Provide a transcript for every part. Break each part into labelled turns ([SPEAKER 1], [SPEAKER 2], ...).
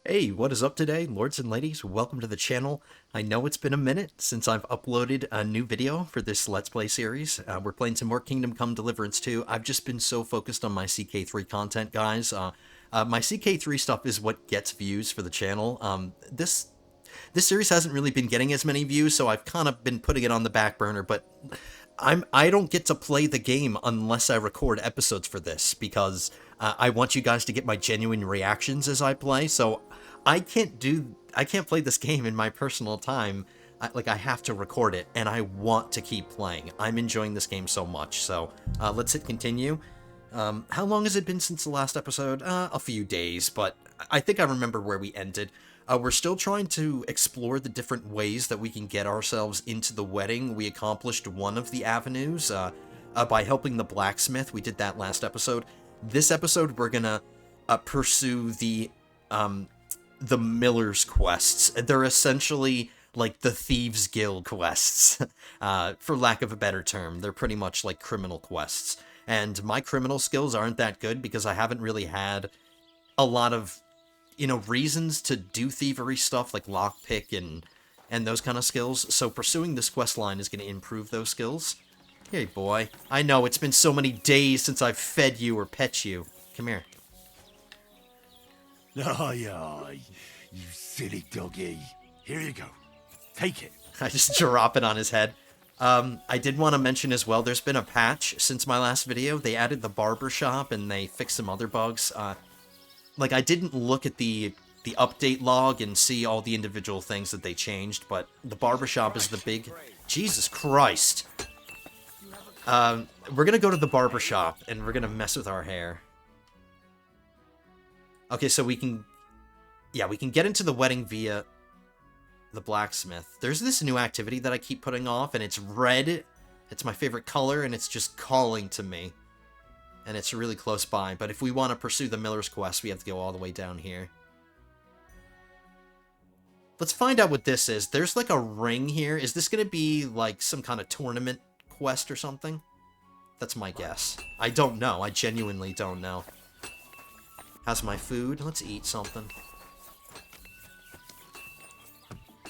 [SPEAKER 1] Hey, what is up today, lords and ladies? Welcome to the channel. I know it's been a minute since I've uploaded a new video for this Let's Play series. We're playing some more Kingdom Come Deliverance 2. I've just been so focused on my CK3 content, guys. My CK3 stuff is what gets views for the channel. This series hasn't really been getting as many views, so I've kind of been putting it on the back burner, but I don't get to play the game unless I record episodes for this, because I want you guys to get my genuine reactions as I play, so I can't play this game in my personal time. I have to record it, and I want to keep playing. I'm enjoying this game so much, so let's hit continue. How long has it been since the last episode? A few days, but I think I remember where we ended. We're still trying to explore the different ways that we can get ourselves into the wedding. We accomplished one of the avenues by helping the blacksmith. We did that last episode. This episode, we're gonna pursue the miller's quests. They're essentially like the Thieves Guild quests, for lack of a better term. They're pretty much like criminal quests. And my criminal skills aren't that good because I haven't really had a lot of, reasons to do thievery stuff like lockpick and those kind of skills. So pursuing this quest line is going to improve those skills. Hey, boy. I know, it's been so many days since I've fed you or pet you. Come here.
[SPEAKER 2] Aye, aye, you silly doggy. Here you go. Take it.
[SPEAKER 1] I just drop it on his head. I did want to mention as well, there's been a patch since my last video. They added the barber shop and they fixed some other bugs. I didn't look at the update log and see all the individual things that they changed, but the barbershop is the big... Jesus Christ! We're gonna go to the barbershop, and we're gonna mess with our hair. Okay, so we can... Yeah, we can get into the wedding via the blacksmith. There's this new activity that I keep putting off, and it's red. It's my favorite color, and it's just calling to me. And it's really close by, but if we want to pursue the Miller's Quest, we have to go all the way down here. Let's find out what this is. There's like a ring here. Is this going to be like some kind of tournament quest or something? That's my guess. I don't know. I genuinely don't know. How's my food? Let's eat something.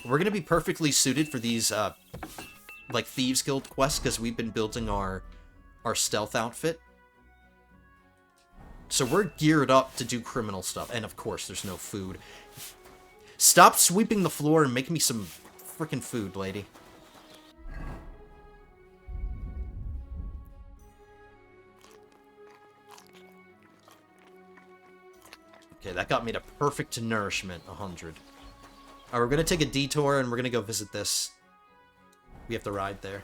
[SPEAKER 1] We're going to be perfectly suited for these, like, Thieves Guild quests, because we've been building our stealth outfit. So we're geared up to do criminal stuff. And of course, there's no food. Stop sweeping the floor and make me some frickin' food, lady. Okay, that got me to perfect nourishment, 100. Alright, we're gonna take a detour and we're gonna go visit this. We have to ride there.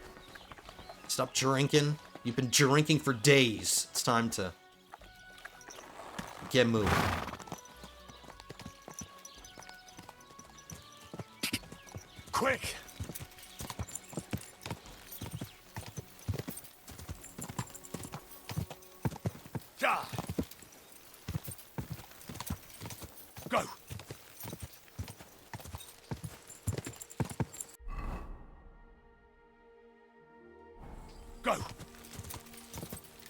[SPEAKER 1] Stop drinking. You've been drinking for days. It's time to... get moving.
[SPEAKER 2] Quick! Ja! Go! Go!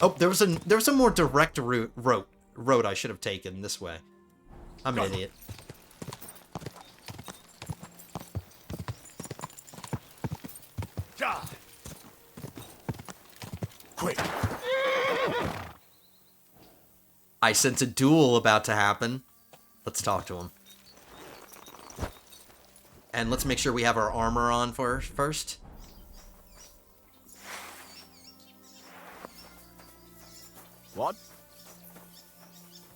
[SPEAKER 1] Oh, there was a more direct road I should have taken this way. I'm an idiot.
[SPEAKER 2] Ja! Quick!
[SPEAKER 1] I sense a duel about to happen. Let's talk to him. And let's make sure we have our armor on first.
[SPEAKER 2] What?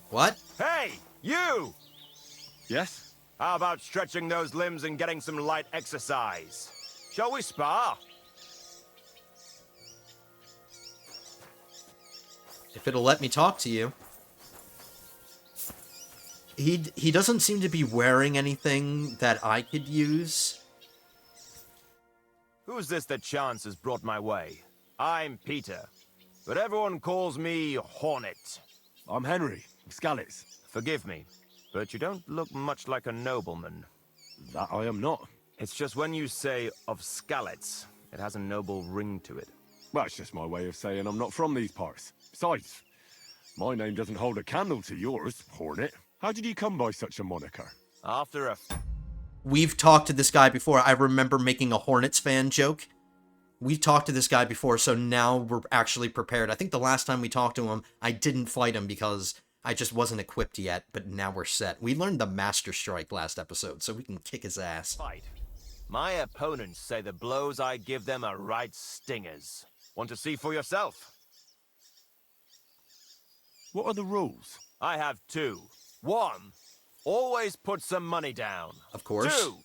[SPEAKER 1] What?
[SPEAKER 2] Hey, you!
[SPEAKER 3] Yes?
[SPEAKER 2] How about stretching those limbs and getting some light exercise? Shall we spar?
[SPEAKER 1] If it'll let me talk to you. He doesn't seem to be wearing anything that I could use.
[SPEAKER 2] Who's this that chance has brought my way? I'm Peter, but everyone calls me Hornet.
[SPEAKER 3] I'm Henry, Skalitz.
[SPEAKER 2] Forgive me, but you don't look much like a nobleman.
[SPEAKER 3] That I am not.
[SPEAKER 2] It's just when you say of Skalitz, it has a noble ring to it.
[SPEAKER 3] Well, it's just my way of saying I'm not from these parts. Besides, my name doesn't hold a candle to yours, Hornet. How did you come by such a moniker?
[SPEAKER 2] After a...
[SPEAKER 1] We've talked to this guy before. I remember making a Hornets fan joke. We've talked to this guy before, so now we're actually prepared. I think the last time we talked to him, I didn't fight him because I just wasn't equipped yet, but now we're set. We learned the Master Strike last episode, so we can kick his ass.
[SPEAKER 2] fight. My opponents say the blows I give them are right stingers. Want to see for yourself?
[SPEAKER 3] What are the rules?
[SPEAKER 2] I have two. One, always put some money down.
[SPEAKER 1] Of course.
[SPEAKER 2] Two,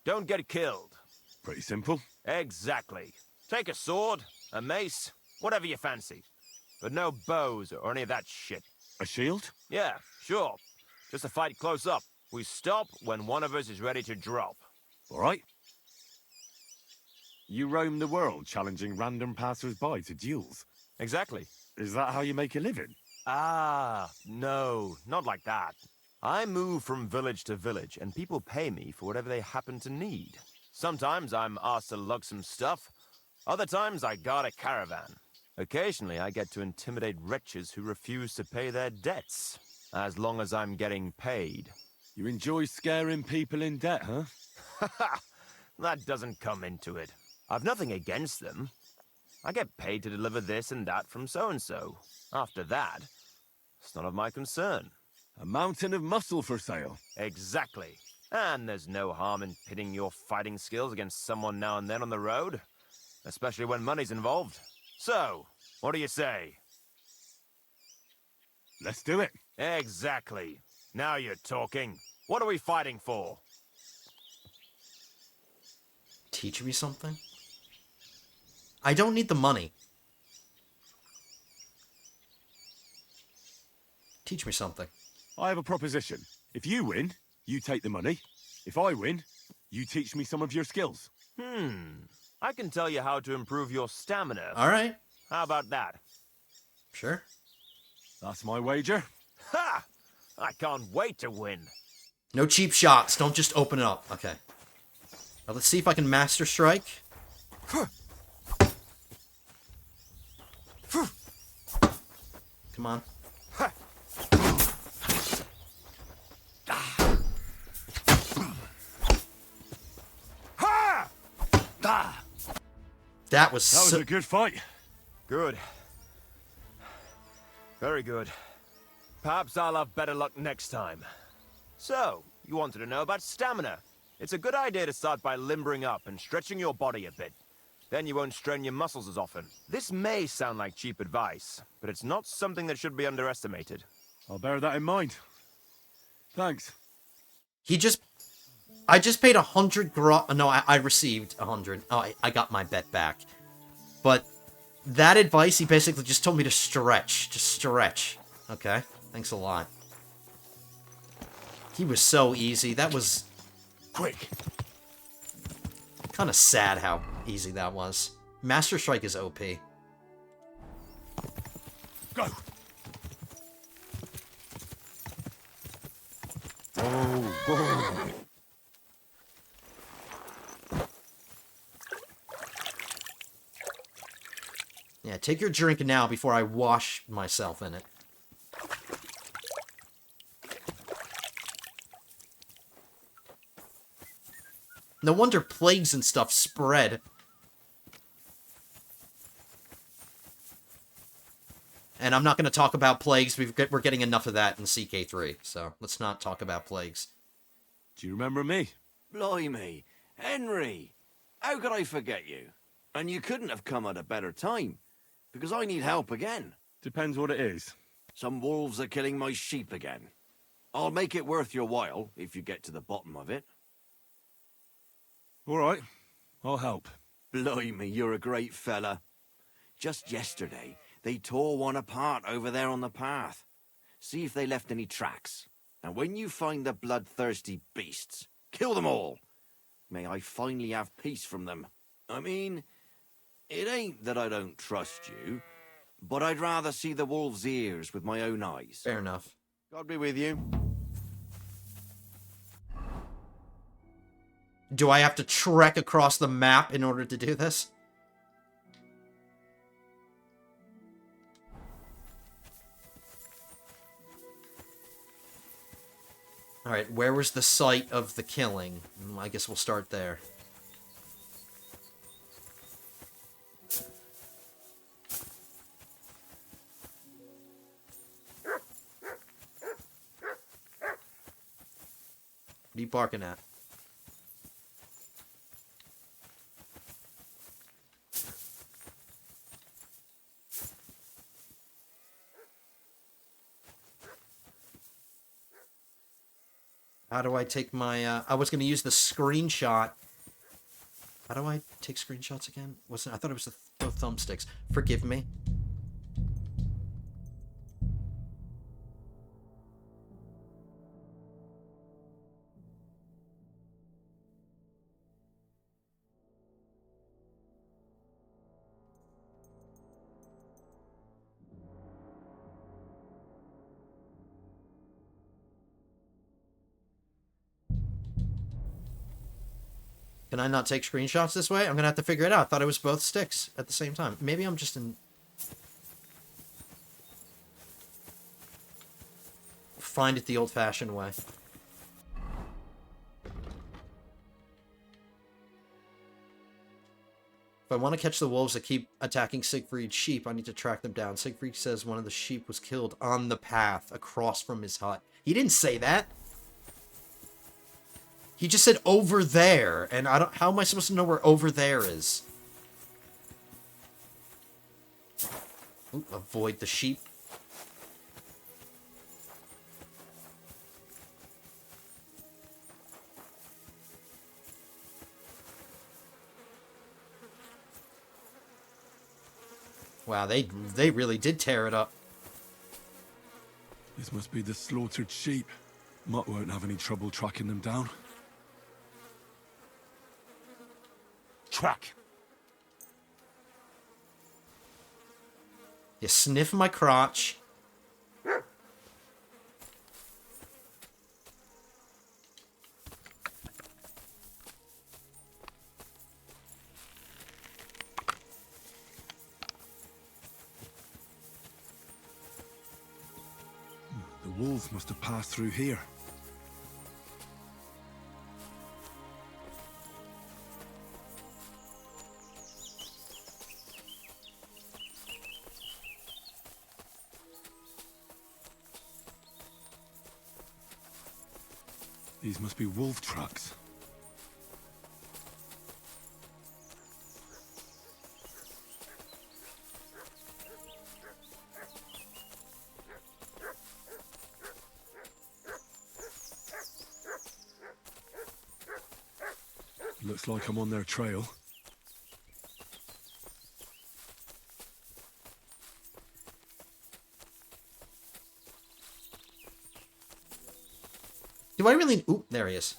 [SPEAKER 2] don't get killed.
[SPEAKER 3] Pretty simple.
[SPEAKER 2] Exactly. Take a sword, a mace, whatever you fancy. But no bows or any of that shit.
[SPEAKER 3] A shield?
[SPEAKER 2] Yeah, sure. Just a fight close up. We stop when one of us is ready to drop.
[SPEAKER 3] All right. You roam the world challenging random passers-by to duels.
[SPEAKER 2] Exactly.
[SPEAKER 3] Is that how you make a living?
[SPEAKER 2] Ah, no, not like that. I move from village to village, and people pay me for whatever they happen to need. Sometimes I'm asked to lug some stuff. Other times I guard a caravan. Occasionally I get to intimidate wretches who refuse to pay their debts. As long as I'm getting paid.
[SPEAKER 3] You enjoy scaring people in debt, huh?
[SPEAKER 2] Haha, that doesn't come into it. I've nothing against them. I get paid to deliver this and that from so-and-so. After that, it's none of my concern.
[SPEAKER 3] A mountain of muscle for sale.
[SPEAKER 2] Exactly. And there's no harm in pitting your fighting skills against someone now and then on the road. Especially when money's involved. So, what do you say?
[SPEAKER 3] Let's do it.
[SPEAKER 2] Exactly. Now you're talking. What are we fighting for?
[SPEAKER 1] Teach me something? I don't need the money. Teach me something.
[SPEAKER 3] I have a proposition. If you win, you take the money. If I win, you teach me some of your skills.
[SPEAKER 2] I can tell you how to improve your stamina.
[SPEAKER 1] All right.
[SPEAKER 2] How about that?
[SPEAKER 1] Sure.
[SPEAKER 3] That's my wager.
[SPEAKER 2] Ha! I can't wait to win.
[SPEAKER 1] No cheap shots. Don't just open it up. Okay. Now let's see if I can Master Strike. Come on. That was
[SPEAKER 3] That was a good fight.
[SPEAKER 2] Good. Very good. Perhaps I'll have better luck next time. So, you wanted to know about stamina. It's a good idea to start by limbering up and stretching your body a bit. Then you won't strain your muscles as often. This may sound like cheap advice, but it's not something that should be underestimated.
[SPEAKER 3] I'll bear that in mind. Thanks.
[SPEAKER 1] I just paid 100 no, I received 100. Oh, I got my bet back. But that advice, he basically just told me to stretch. Just stretch. Okay, thanks a lot. He was so easy. That was
[SPEAKER 3] Quick.
[SPEAKER 1] kind of sad how easy that was. Master Strike is OP.
[SPEAKER 3] Go. Oh.
[SPEAKER 1] Yeah, take your drink now before I wash myself in it. No wonder plagues and stuff spread. And I'm not going to talk about plagues. We're getting enough of that in CK3, so let's not talk about plagues.
[SPEAKER 3] Do you remember me?
[SPEAKER 4] Blimey, Henry! How could I forget you? And you couldn't have come at a better time, because I need help again.
[SPEAKER 3] Depends what it is.
[SPEAKER 4] Some wolves are killing my sheep again. I'll make it worth your while, if you get to the bottom of it.
[SPEAKER 3] All right. I'll help.
[SPEAKER 4] Blimey, you're a great fella. Just yesterday, they tore one apart over there on the path. See if they left any tracks. And when you find the bloodthirsty beasts, kill them all. May I finally have peace from them. I mean, it ain't that I don't trust you, but I'd rather see the wolf's ears with my own eyes.
[SPEAKER 1] Fair enough.
[SPEAKER 4] God be with you.
[SPEAKER 1] Do I have to trek across the map in order to do this? Alright, where was the site of the killing? I guess we'll start there. What are you barking at? How do I take my, I was going to use the screenshot. How do I take screenshots again? I thought it was the thumbsticks. Forgive me. Can I not take screenshots this way? I'm gonna have to figure it out. I thought it was both sticks at the same time. Maybe I'm just in... Find it the old-fashioned way. If I want to catch the wolves that keep attacking Siegfried's sheep, I need to track them down. Siegfried says one of the sheep was killed on the path across from his hut. He didn't say that. He just said over there, and I don't. How am I supposed to know where over there is? Ooh, avoid the sheep. Wow, they really did tear it up.
[SPEAKER 3] This must be the slaughtered sheep. Mutt won't have any trouble tracking them down.
[SPEAKER 2] Track.
[SPEAKER 1] You sniff my crotch.
[SPEAKER 3] The wolves must have passed through here. These must be wolf tracks. Looks like I'm on their trail.
[SPEAKER 1] Do I really... Ooh, there he is.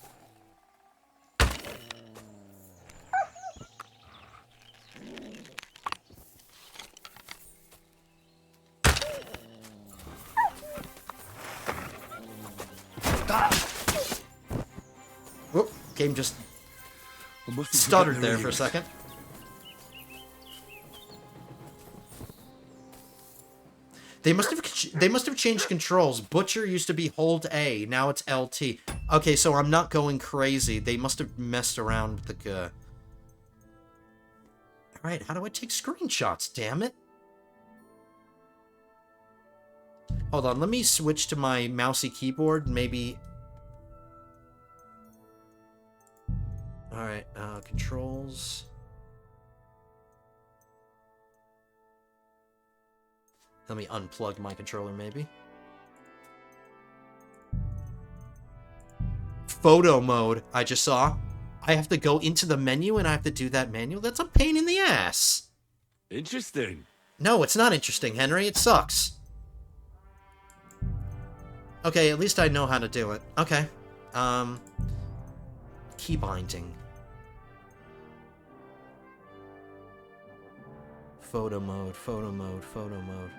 [SPEAKER 1] Whoop, game just stuttered there for a second. They must have changed controls. Butcher used to be hold A, now it's LT. Okay, so I'm not going crazy. They must have messed around with the Alright, how do I take screenshots, damn it? Hold on, let me switch to my mousey keyboard, maybe... Alright, controls... Let me unplug my controller, maybe. Photo mode, I just saw. I have to go into the menu and I have to do that manual? That's a pain in the ass.
[SPEAKER 3] Interesting.
[SPEAKER 1] No, it's not interesting, Henry. It sucks. Okay, at least I know how to do it. Okay. Key binding. Photo mode, photo mode, photo mode.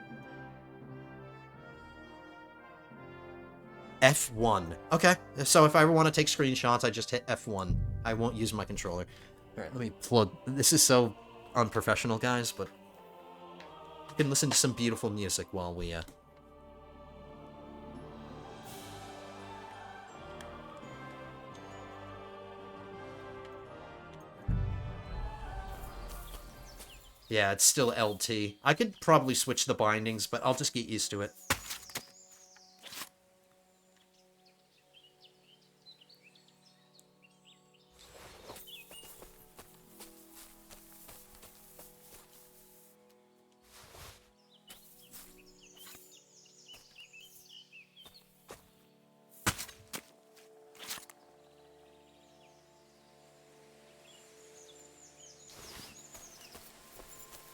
[SPEAKER 1] F1. Okay, so if I ever want to take screenshots, I just hit F1. I won't use my controller. Alright, let me plug... This is so unprofessional, guys, but... You can listen to some beautiful music while we, Yeah, it's still LT. I could probably switch the bindings, but I'll just get used to it.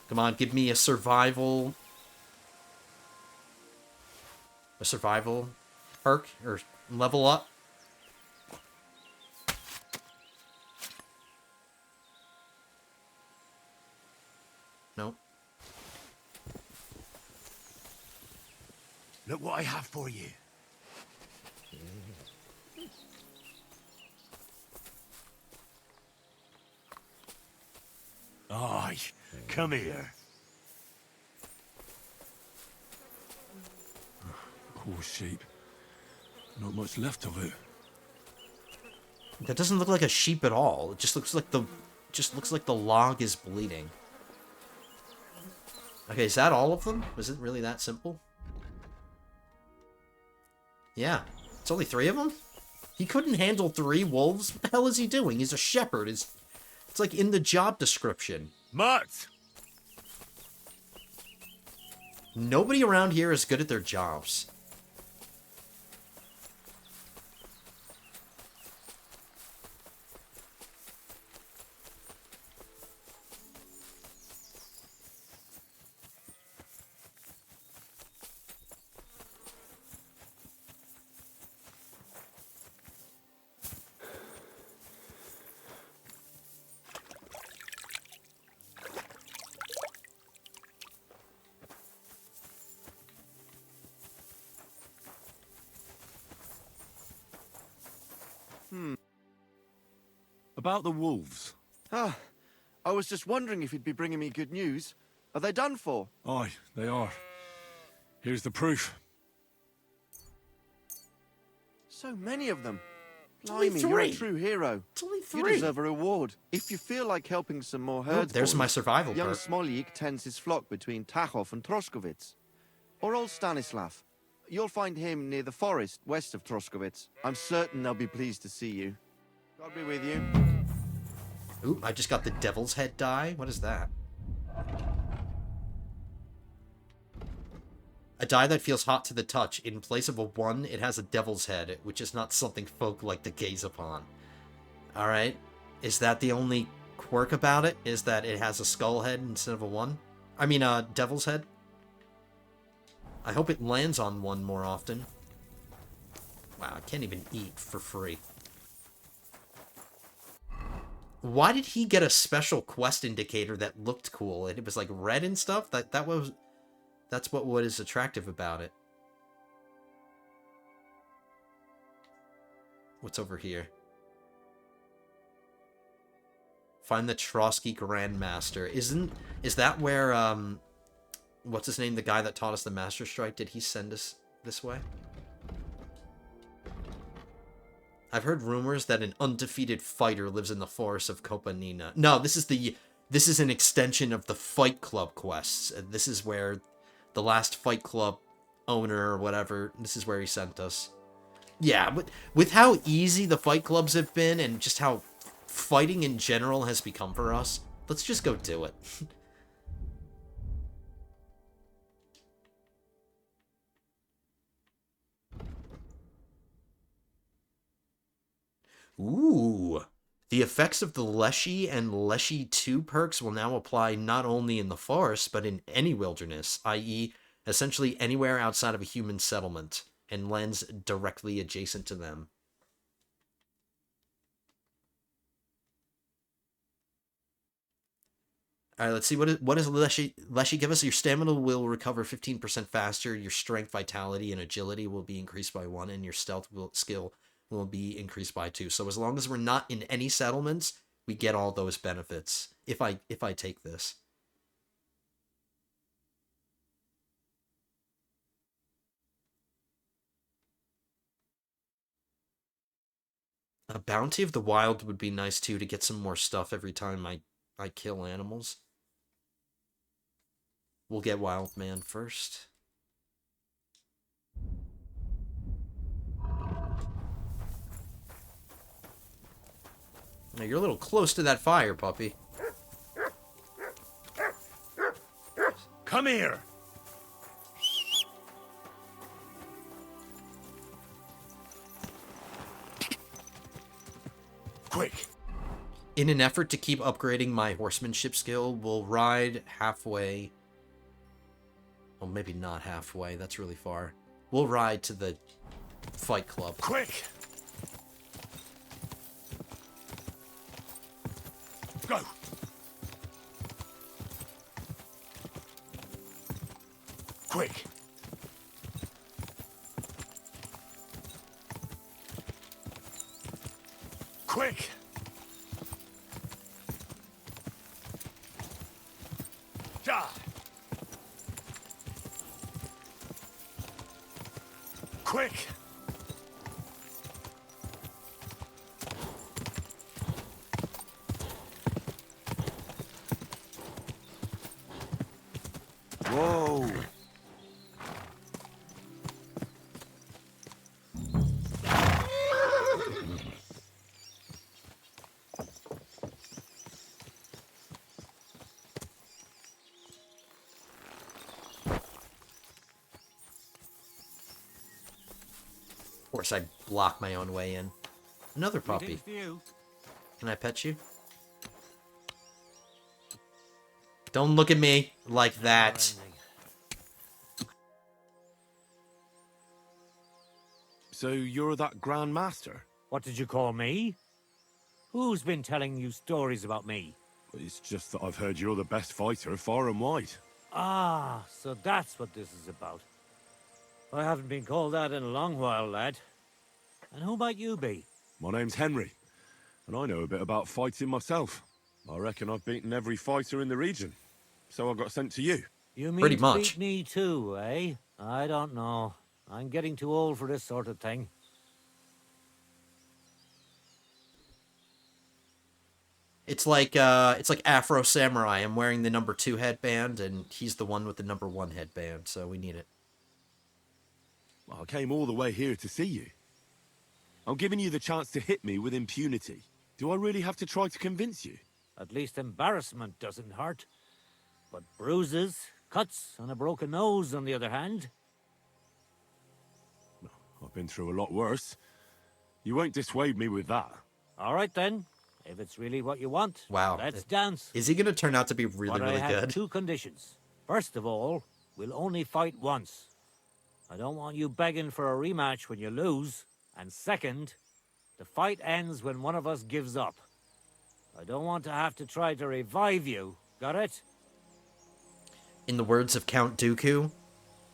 [SPEAKER 1] Come on, give me a survival... A survival perk, or level up. Nope.
[SPEAKER 3] Look what I have for you. Aye, come here. Poor sheep. Not much left of it.
[SPEAKER 1] That doesn't look like a sheep at all. It just looks like the log is bleeding. Okay, is that all of them? Was it really that simple? Yeah. It's only 3 of them? He couldn't handle 3 wolves? What the hell is he doing? He's a shepherd. It's like in the job description.
[SPEAKER 3] Mutt!
[SPEAKER 1] Nobody around here is good at their jobs.
[SPEAKER 3] About the wolves.
[SPEAKER 4] Ah, I was just wondering if you'd be bringing me good news. Are they done for?
[SPEAKER 3] Aye, they are. Here's the proof.
[SPEAKER 4] So many of them.
[SPEAKER 1] only
[SPEAKER 4] Blimey, you're a
[SPEAKER 1] 3.
[SPEAKER 4] true hero.
[SPEAKER 1] It's only
[SPEAKER 4] You
[SPEAKER 1] 3.
[SPEAKER 4] deserve a reward. If you feel like helping some more
[SPEAKER 1] Oh,
[SPEAKER 4] herds,
[SPEAKER 1] there's my
[SPEAKER 4] boys,
[SPEAKER 1] survival
[SPEAKER 4] young
[SPEAKER 1] perk.
[SPEAKER 4] Smolik tends his flock between Tachov and Troskowitz. Or old Stanislav. You'll find him near the forest west of Troskowitz. I'm certain they'll be pleased to see you. God be with you.
[SPEAKER 1] Ooh, I just got the devil's head die. What is that? A die that feels hot to the touch. In place of a 1, it has a devil's head, which is not something folk like to gaze upon. Alright. Is that the only quirk about it? Is that it has a skull head instead of a 1? I mean, a devil's head? I hope it lands on 1 more often. Wow, I can't even eat for free. Why did he get a special quest indicator that looked cool? It was like red and stuff? That's what is attractive about it. What's over here? Find the Trotsky Grandmaster. Is that where what's his name? The guy that taught us the Master Strike, did he send us this way? I've heard rumors that an undefeated fighter lives in the forests of Kopanina. No, this is an extension of the Fight Club quests. This is where the last Fight Club owner or whatever, this is where he sent us. Yeah, but with how easy the Fight Clubs have been and just how fighting in general has become for us, let's just go do it. Ooh. The effects of the Leshy and Leshy 2 perks will now apply not only in the forest, but in any wilderness, i.e., essentially anywhere outside of a human settlement, and lands directly adjacent to them. Alright, let's see, what does Leshy give us? Your stamina will recover 15% faster, your strength, vitality, and agility will be increased by 1, and your stealth skill will be increased by 2. So as long as we're not in any settlements, we get all those benefits, if I take this. A Bounty of the Wild would be nice too, to get some more stuff every time I kill animals. We'll get Wild Man first. Now, you're a little close to that fire, puppy.
[SPEAKER 3] Come here! Quick!
[SPEAKER 1] In an effort to keep upgrading my horsemanship skill, we'll ride halfway. Well, maybe not halfway. That's really far. We'll ride to the fight club.
[SPEAKER 3] Quick! Go! Quick! Quick! Ja! Quick!
[SPEAKER 4] Whoa!
[SPEAKER 1] Of course, I block my own way in. Another puppy. Can I pet you? Don't look at me like that.
[SPEAKER 3] So you're that Grand Master?
[SPEAKER 5] What did you call me? Who's been telling you stories about me?
[SPEAKER 3] It's just that I've heard you're the best fighter far and wide.
[SPEAKER 5] Ah, so that's what this is about. I haven't been called that in a long while, lad. And who might you be?
[SPEAKER 3] My name's Henry, and I know a bit about fighting myself. I reckon I've beaten every fighter in the region, so I got sent to you.
[SPEAKER 5] You mean
[SPEAKER 1] Pretty
[SPEAKER 5] to
[SPEAKER 1] much.
[SPEAKER 5] beat me too, eh? I don't know. I'm getting too old for this sort of thing.
[SPEAKER 1] It's like Afro Samurai. I'm wearing the number 2 headband, and he's the one with the number 1 headband, so we need it.
[SPEAKER 3] Well, I came all the way here to see you. I'm giving you the chance to hit me with impunity. Do I really have to try to convince you?
[SPEAKER 5] At least embarrassment doesn't hurt. But bruises, cuts, and a broken nose, on the other hand.
[SPEAKER 3] I've been through a lot worse. You won't dissuade me with that.
[SPEAKER 5] All right then. If it's really what you want,
[SPEAKER 1] Wow.
[SPEAKER 5] let's dance.
[SPEAKER 1] Is he going to turn out to be really,
[SPEAKER 5] But
[SPEAKER 1] really
[SPEAKER 5] I have
[SPEAKER 1] good?
[SPEAKER 5] 2 conditions. First of all, we'll only fight once. I don't want you begging for a rematch when you lose. And second, the fight ends when one of us gives up. I don't want to have to try to revive you. Got it?
[SPEAKER 1] In the words of Count Dooku,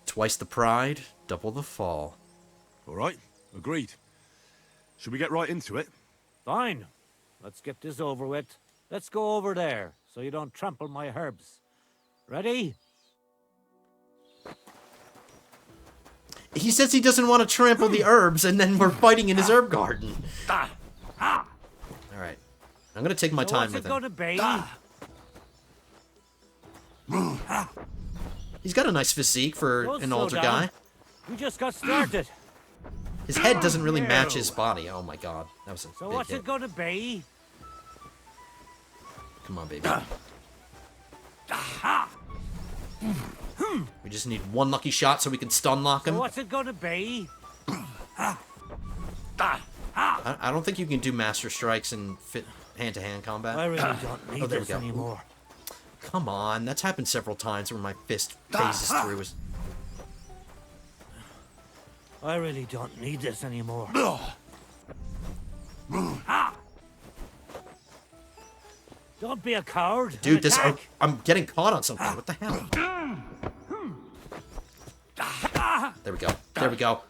[SPEAKER 1] twice the pride, double the fall.
[SPEAKER 3] All right, agreed. Should we get right into it?
[SPEAKER 5] Fine. Let's get this over with. Let's go over there, so you don't trample my herbs. Ready?
[SPEAKER 1] He says he doesn't want to trample the herbs, and then we're fighting in his herb garden. Alright. I'm going to take my time
[SPEAKER 5] What's
[SPEAKER 1] with
[SPEAKER 5] it
[SPEAKER 1] him.
[SPEAKER 5] going to be?
[SPEAKER 1] He's got a nice physique for
[SPEAKER 5] Don't
[SPEAKER 1] an
[SPEAKER 5] slow
[SPEAKER 1] older
[SPEAKER 5] down.
[SPEAKER 1] guy.
[SPEAKER 5] We just got started.
[SPEAKER 1] His head doesn't really match his body. Oh my god. That was a
[SPEAKER 5] So
[SPEAKER 1] big
[SPEAKER 5] what's
[SPEAKER 1] hit.
[SPEAKER 5] it going to be?
[SPEAKER 1] Come on, baby. We just need one lucky shot so we can stun lock him.
[SPEAKER 5] So what's it going to be?
[SPEAKER 1] I don't think you can do master strikes in hand-to-hand combat.
[SPEAKER 5] I really don't need
[SPEAKER 1] Oh, there we
[SPEAKER 5] this
[SPEAKER 1] go.
[SPEAKER 5] anymore.
[SPEAKER 1] Come on, that's happened several times where my fist phases through his...
[SPEAKER 5] I really don't need this anymore. Don't be a coward.
[SPEAKER 1] Dude,
[SPEAKER 5] and
[SPEAKER 1] this...
[SPEAKER 5] attack.
[SPEAKER 1] I'm getting caught on something. What the hell? There we go. There we go.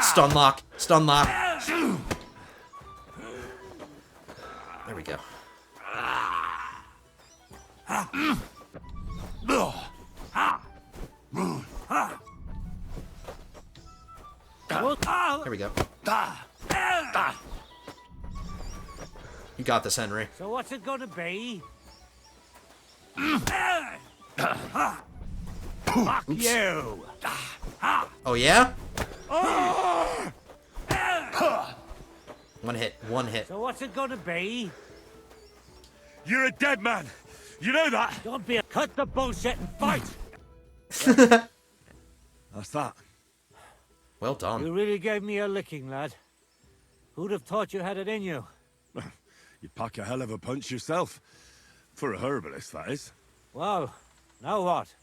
[SPEAKER 1] Stun lock. Stun lock. There we go. There we go. You got this, Henry.
[SPEAKER 5] So what's it going to be? Fuck you!
[SPEAKER 1] Oh, yeah? One hit, one hit.
[SPEAKER 5] So what's it gonna be?
[SPEAKER 3] You're a dead man. You know that?
[SPEAKER 5] Don't be a cut the bullshit and fight!
[SPEAKER 3] That's that.
[SPEAKER 1] Well done.
[SPEAKER 5] You really gave me a licking, lad. Who'd have thought you had it in you?
[SPEAKER 3] You pack a hell of a punch yourself. For a herbalist, that is.
[SPEAKER 5] Well, now what?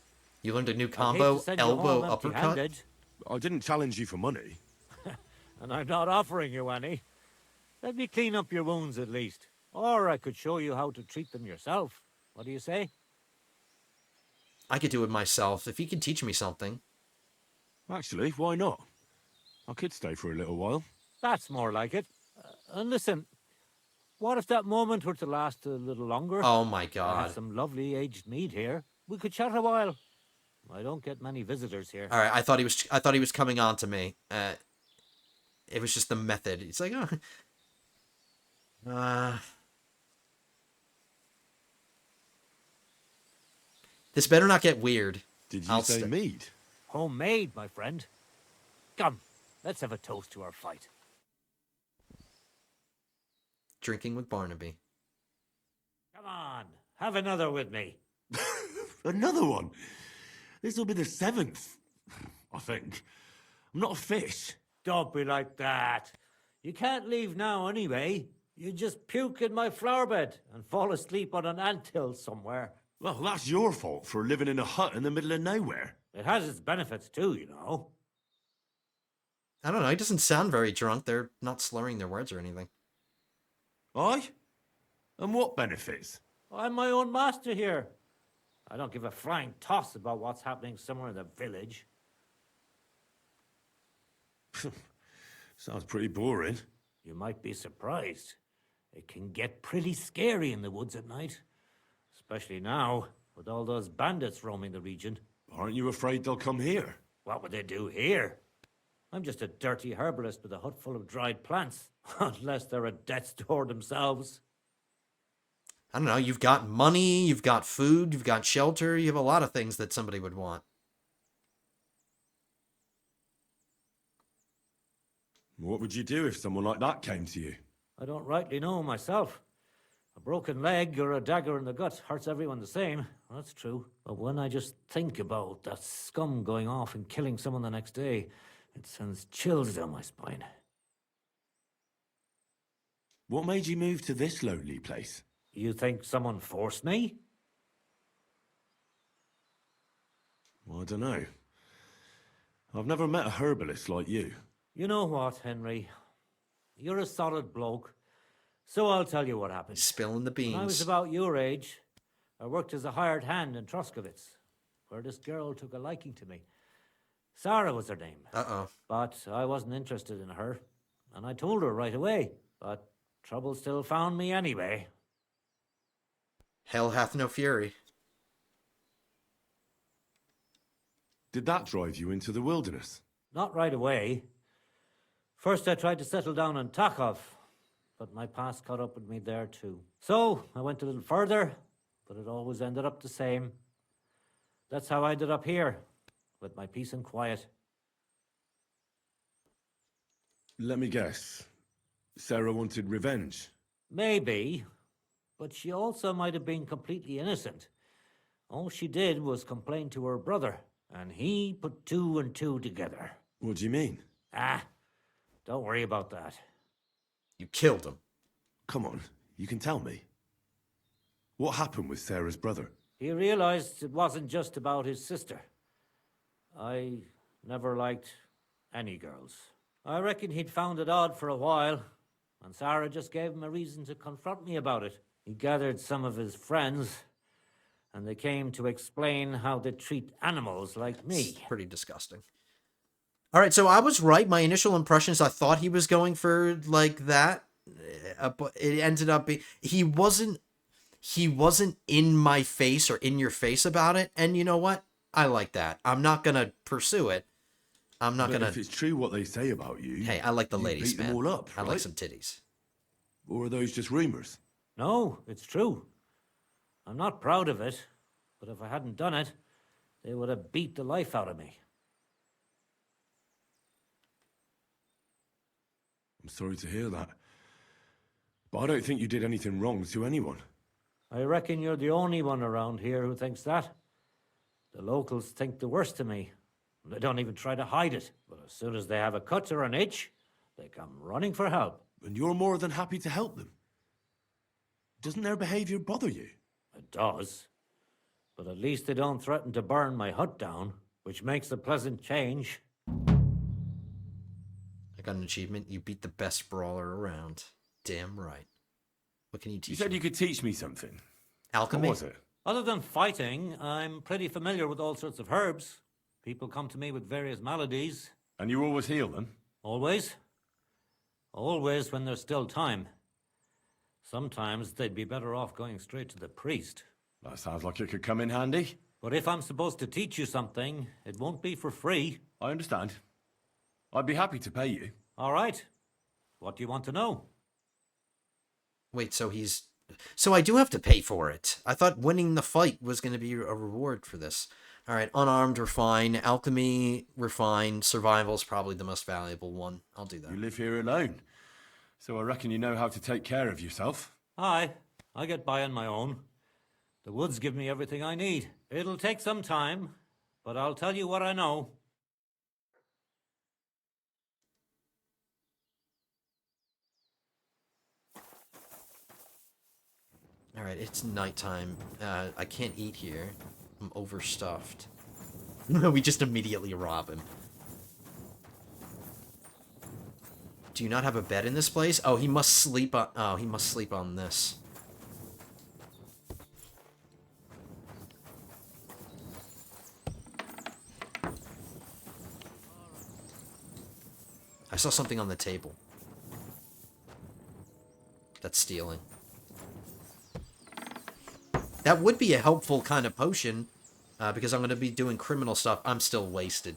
[SPEAKER 1] You learned a new
[SPEAKER 5] I'd hate to
[SPEAKER 1] combo,
[SPEAKER 5] send you
[SPEAKER 1] elbow,
[SPEAKER 5] home
[SPEAKER 1] uppercut.
[SPEAKER 5] empty-handed,
[SPEAKER 3] I didn't challenge you for money.
[SPEAKER 5] and I'm not offering you any. Let me clean up your wounds at least. Or I could show you how to treat them yourself. What do you say?
[SPEAKER 1] I could do it myself if you could teach me something.
[SPEAKER 3] Actually, why not? I could stay for a little while.
[SPEAKER 5] That's more like it. And listen, what if that moment were to last a little longer?
[SPEAKER 1] Oh my
[SPEAKER 5] I have
[SPEAKER 1] god.
[SPEAKER 5] some lovely aged mead here. We could chat a while. I don't get many visitors here.
[SPEAKER 1] All right, I thought he was coming on to me. It was just the method. It's like, this better not get weird.
[SPEAKER 3] Did you
[SPEAKER 1] I'll
[SPEAKER 3] say
[SPEAKER 1] st-
[SPEAKER 3] mead?
[SPEAKER 5] Homemade, my friend. Come, let's have a toast to our fight.
[SPEAKER 1] Drinking with Barnaby.
[SPEAKER 5] Come on, have another with me.
[SPEAKER 3] Another one? This'll be the 7th, I think. I'm not a fish.
[SPEAKER 5] Don't be like that. You can't leave now anyway. You just puke in my flower bed and fall asleep on an anthill somewhere.
[SPEAKER 3] Well, that's your fault for living in a hut in the middle of nowhere.
[SPEAKER 5] It has its benefits too, you know.
[SPEAKER 1] I don't know. He doesn't sound very drunk. They're not slurring their words or anything.
[SPEAKER 3] Aye? And what benefits?
[SPEAKER 5] I'm my own master here. I don't give a flying toss about what's happening somewhere in the village.
[SPEAKER 3] Sounds pretty boring.
[SPEAKER 5] You might be surprised. It can get pretty scary in the woods at night. Especially now, with all those bandits roaming the region.
[SPEAKER 3] Aren't you afraid they'll come here?
[SPEAKER 5] What would they do here? I'm just a dirty herbalist with a hut full of dried plants. Unless they're at death's door themselves.
[SPEAKER 1] I don't know. You've got money, you've got food, you've got shelter. You have a lot of things that somebody would want.
[SPEAKER 3] What would you do if someone like that came to you?
[SPEAKER 5] I don't rightly know myself. A broken leg or a dagger in the gut hurts everyone the same. That's true. But when I just think about that scum going off and killing someone the next day, it sends chills down my spine.
[SPEAKER 3] What made you move to this lonely place?
[SPEAKER 5] You think someone forced me?
[SPEAKER 3] I don't know. I've never met a herbalist like you.
[SPEAKER 5] You know what, Henry? You're a solid bloke. So I'll tell you what happened.
[SPEAKER 1] Spilling the
[SPEAKER 5] When I was
[SPEAKER 1] beans.
[SPEAKER 5] about your age, I worked as a hired hand in Troskovitz, where this girl took a liking to me. Sarah was her name.
[SPEAKER 1] Uh-oh.
[SPEAKER 5] But I wasn't interested in her, and I told her right away. But trouble still found me anyway.
[SPEAKER 1] Hell hath no fury.
[SPEAKER 3] Did that drive you into the wilderness?
[SPEAKER 5] Not right away. First I tried to settle down in Takov, but my past caught up with me there too. So I went a little further, but it always ended up the same. That's how I ended up here, with my peace and quiet.
[SPEAKER 3] Let me guess. Sarah wanted revenge.
[SPEAKER 5] Maybe, but she also might have been completely innocent. All she did was complain to her brother, and he put 2 and 2 together.
[SPEAKER 3] What do you mean?
[SPEAKER 5] Don't worry about that.
[SPEAKER 1] You killed him.
[SPEAKER 3] Come on, you can tell me. What happened with Sarah's brother?
[SPEAKER 5] He realized it wasn't just about his sister. I never liked any girls. I reckon he'd found it odd for a while, and Sarah just gave him a reason to confront me about it. He gathered some of his friends, and they came to explain how they treat animals like me.
[SPEAKER 1] It's pretty disgusting. All right, so I was right. My initial impressions, I thought he was going for like that, but it ended up being he wasn't in my face or in your face about it. And you know what? I like that. I'm not gonna pursue it. I'm not
[SPEAKER 3] But
[SPEAKER 1] gonna.
[SPEAKER 3] if it's true what they say about you...
[SPEAKER 1] Hey, I like the
[SPEAKER 3] you
[SPEAKER 1] ladies,
[SPEAKER 3] beat them
[SPEAKER 1] man.
[SPEAKER 3] all up,
[SPEAKER 1] I like
[SPEAKER 3] right?
[SPEAKER 1] some titties.
[SPEAKER 3] Or are those just rumors?
[SPEAKER 5] No, it's true. I'm not proud of it, but if I hadn't done it, they would have beat the life out of me.
[SPEAKER 3] I'm sorry to hear that. But I don't think you did anything wrong to anyone.
[SPEAKER 5] I reckon you're the only one around here who thinks that. The locals think the worst of me. They don't even try to hide it. But as soon as they have a cut or an itch, they come running for help.
[SPEAKER 3] And you're more than happy to help them. Doesn't their behavior bother you?
[SPEAKER 5] It does. But at least they don't threaten to burn my hut down, which makes a pleasant change.
[SPEAKER 1] I got an achievement. You beat the best brawler around. Damn right. What can you teach
[SPEAKER 3] You said
[SPEAKER 1] me?
[SPEAKER 3] you could teach me something.
[SPEAKER 1] Alchemy?
[SPEAKER 3] What was it?
[SPEAKER 5] Other than fighting, I'm pretty familiar with all sorts of herbs. People come to me with various maladies.
[SPEAKER 3] And you always heal them?
[SPEAKER 5] Always. Always when there's still time. Sometimes they'd be better off going straight to the priest.
[SPEAKER 3] That sounds like it could come in handy.
[SPEAKER 5] But if I'm supposed to teach you something, it won't be for free.
[SPEAKER 3] I understand. I'd be happy to pay you.
[SPEAKER 5] All right. What do you want to know?
[SPEAKER 1] Wait, so he's... So I do have to pay for it. I thought winning the fight was going to be a reward for this. All right, unarmed, we're fine. Alchemy, we're fine. Survival's probably the most valuable one. I'll do that.
[SPEAKER 3] You live here alone. So I reckon you know how to take care of yourself.
[SPEAKER 5] Aye, I get by on my own. The woods give me everything I need. It'll take some time, but I'll tell you what I know.
[SPEAKER 1] All right, it's nighttime. I can't eat here. I'm overstuffed. We just immediately rob him. Do you not have a bed in this place? Oh, he must sleep on... Oh, he must sleep on this. I saw something on the table. That's stealing. That would be a helpful kind of potion, because I'm going to be doing criminal stuff. I'm still wasted.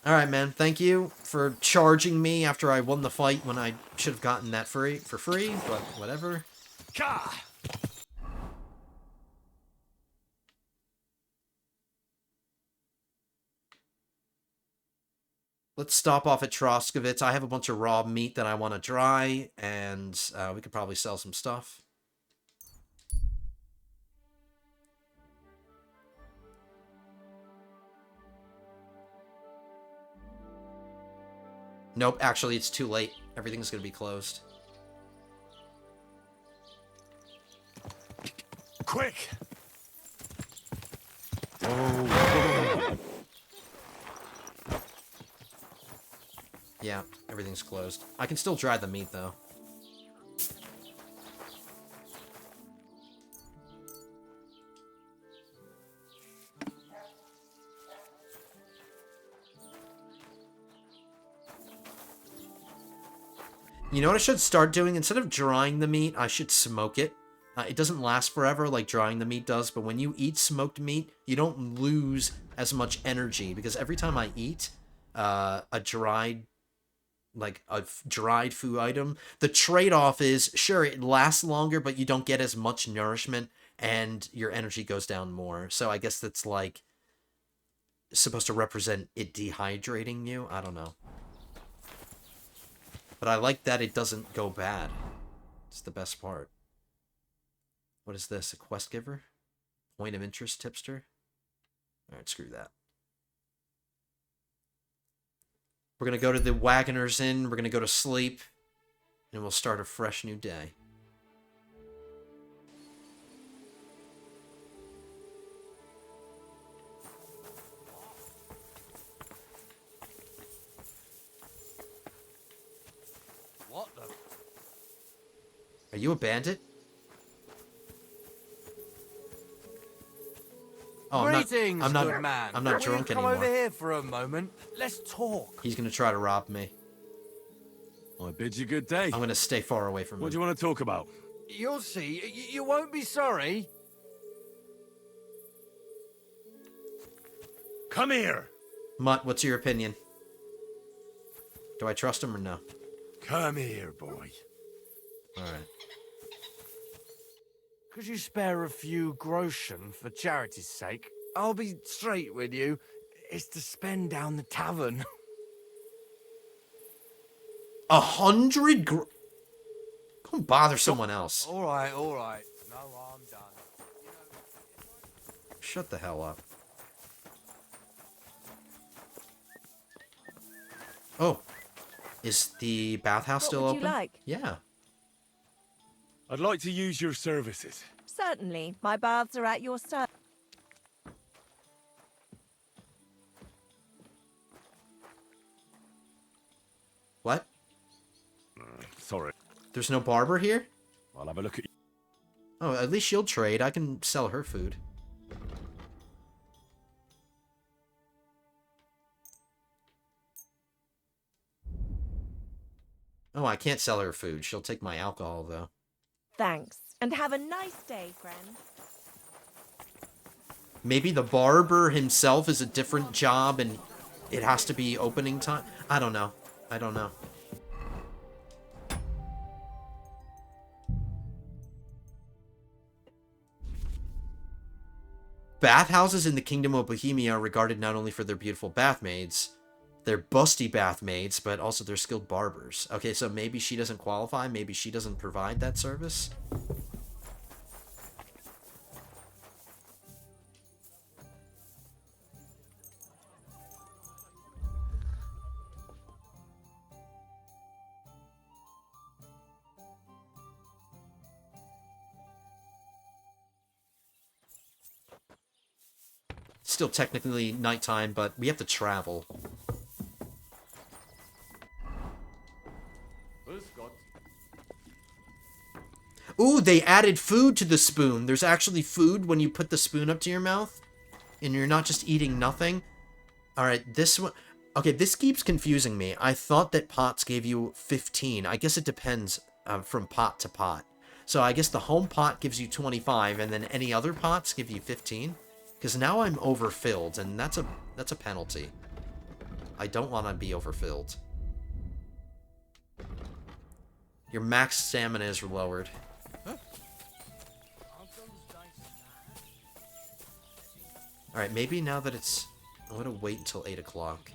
[SPEAKER 1] Alright, man. Thank you for charging me after I won the fight when I should have gotten that for free, but whatever.
[SPEAKER 2] Ka!
[SPEAKER 1] Let's stop off at Troskovitz. I have a bunch of raw meat that I want to dry, and we could probably sell some stuff. Nope, actually, it's too late. Everything's going to be closed.
[SPEAKER 2] Quick!
[SPEAKER 1] Yeah, everything's closed. I can still dry the meat, though. You know what I should start doing? Instead of drying the meat, I should smoke it. It doesn't last forever like drying the meat does, but when you eat smoked meat, you don't lose as much energy, because every time I eat a dried food item, the trade-off is, sure, it lasts longer, but you don't get as much nourishment, and your energy goes down more. So I guess that's, like, supposed to represent it dehydrating you? I don't know. But I like that it doesn't go bad. It's the best part. What is this? A quest giver? Point of interest tipster? Alright, screw that. We're going to go to the Wagoner's Inn. We're going to go to sleep. And we'll start a fresh new day.
[SPEAKER 2] What the?
[SPEAKER 1] Are you a bandit? Oh,
[SPEAKER 2] Greetings,
[SPEAKER 1] I'm not,
[SPEAKER 2] good man.
[SPEAKER 1] I'm not
[SPEAKER 2] Will
[SPEAKER 1] drunk
[SPEAKER 2] you come
[SPEAKER 1] anymore.
[SPEAKER 2] over here for a moment? Let's talk.
[SPEAKER 1] He's going to try to rob me.
[SPEAKER 3] I bid you good day.
[SPEAKER 1] I'm going to stay far away from
[SPEAKER 3] What
[SPEAKER 1] him.
[SPEAKER 3] do you want to talk about?
[SPEAKER 2] You'll see. You won't be sorry.
[SPEAKER 3] Come here!
[SPEAKER 1] Mutt, what's your opinion? Do I trust him or no?
[SPEAKER 3] Come here, boy.
[SPEAKER 1] Alright.
[SPEAKER 6] Could you spare a few groschen for charity's sake? I'll be straight with you. It's to spend down the tavern.
[SPEAKER 1] 100 Go and bother someone else.
[SPEAKER 6] All right. No, I'm done.
[SPEAKER 1] Shut the hell up. Oh. Is the bathhouse
[SPEAKER 7] What
[SPEAKER 1] still
[SPEAKER 7] would
[SPEAKER 1] open?
[SPEAKER 7] you like?
[SPEAKER 1] Yeah.
[SPEAKER 3] I'd like to use your services.
[SPEAKER 7] Certainly. My baths are at your service.
[SPEAKER 1] What?
[SPEAKER 3] Sorry.
[SPEAKER 1] There's no barber here?
[SPEAKER 3] I'll have a look at you.
[SPEAKER 1] Oh, at least she'll trade. I can sell her food. Oh, I can't sell her food. She'll take my alcohol, though.
[SPEAKER 7] Thanks. And have a nice day, friend.
[SPEAKER 1] Maybe the barber himself is a different job and it has to be opening time? I don't know. I don't know. Bathhouses in the Kingdom of Bohemia are regarded not only for their beautiful bathmaids, their busty bathmaids, but also their skilled barbers. Okay, so maybe she doesn't qualify. Maybe she doesn't provide that service. Still technically nighttime, but we have to travel. Ooh, they added food to the spoon. There's actually food when you put the spoon up to your mouth. And you're not just eating nothing. Alright, this one... Okay, this keeps confusing me. I thought that pots gave you 15. I guess it depends from pot to pot. So I guess the home pot gives you 25, and then any other pots give you 15. Because now I'm overfilled, and that's a penalty. I don't want to be overfilled. Your max stamina is lowered. Alright, maybe now that it's... I'm gonna wait until 8 o'clock.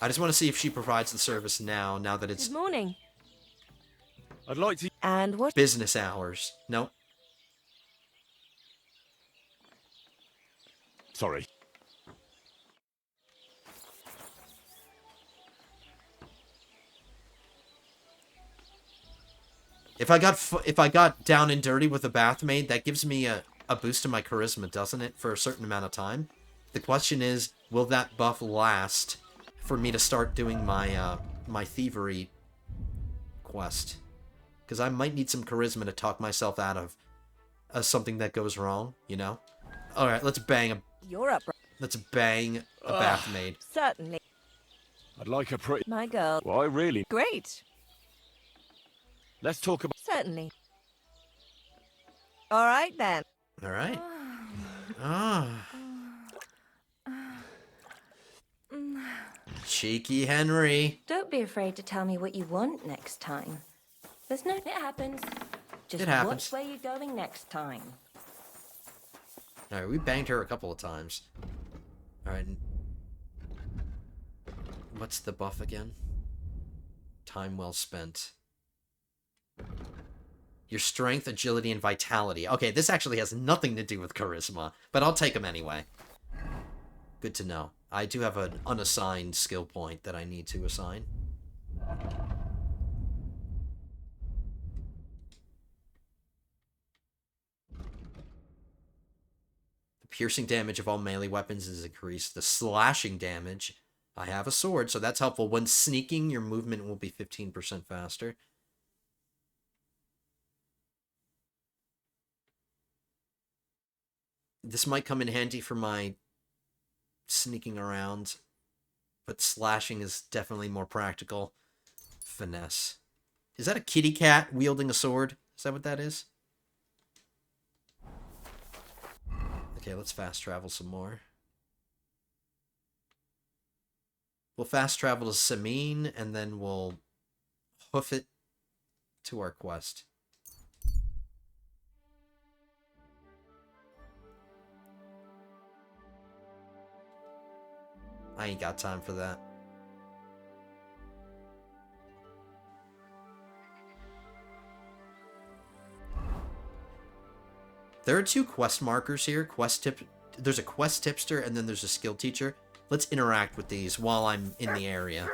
[SPEAKER 1] I just want to see if she provides the service now that it's...
[SPEAKER 7] Good morning.
[SPEAKER 3] I'd like to...
[SPEAKER 7] And what?
[SPEAKER 1] Business hours. Nope.
[SPEAKER 3] Sorry.
[SPEAKER 1] If I got down and dirty with a bathmaid, that gives me a boost to my charisma, doesn't it? For a certain amount of time. The question is, will that buff last for me to start doing my my thievery quest? Because I might need some charisma to talk myself out of something that goes wrong, you know? Alright, let's bang a
[SPEAKER 7] You're up.
[SPEAKER 1] let's bang a bathmaid.
[SPEAKER 7] Certainly.
[SPEAKER 3] I'd like a pretty...
[SPEAKER 7] My girl.
[SPEAKER 3] Well, I really...
[SPEAKER 7] Great.
[SPEAKER 3] Let's talk about...
[SPEAKER 7] Certainly. All right, then.
[SPEAKER 1] Alright. Ah. Cheeky Henry.
[SPEAKER 8] Don't be afraid to tell me what you want next time. There's no... It happens. Just
[SPEAKER 1] It happens.
[SPEAKER 8] watch where you're going next time.
[SPEAKER 1] Alright, we banged her a couple of times. Alright. What's the buff again? Time well spent. Your strength, agility, and vitality. Okay, this actually has nothing to do with charisma, but I'll take them anyway. Good to know. I do have an unassigned skill point that I need to assign. The piercing damage of all melee weapons is increased. The slashing damage... I have a sword, so that's helpful. When sneaking, your movement will be 15% faster. This might come in handy for my sneaking around, but slashing is definitely more practical. Finesse. Is that a kitty cat wielding a sword? Is that what that is? Okay, let's fast travel some more. We'll fast travel to Samine, and then we'll hoof it to our quest. I ain't got time for that. There are 2 quest markers here. There's a quest tipster, and then there's a skill teacher. Let's interact with these while I'm in the area.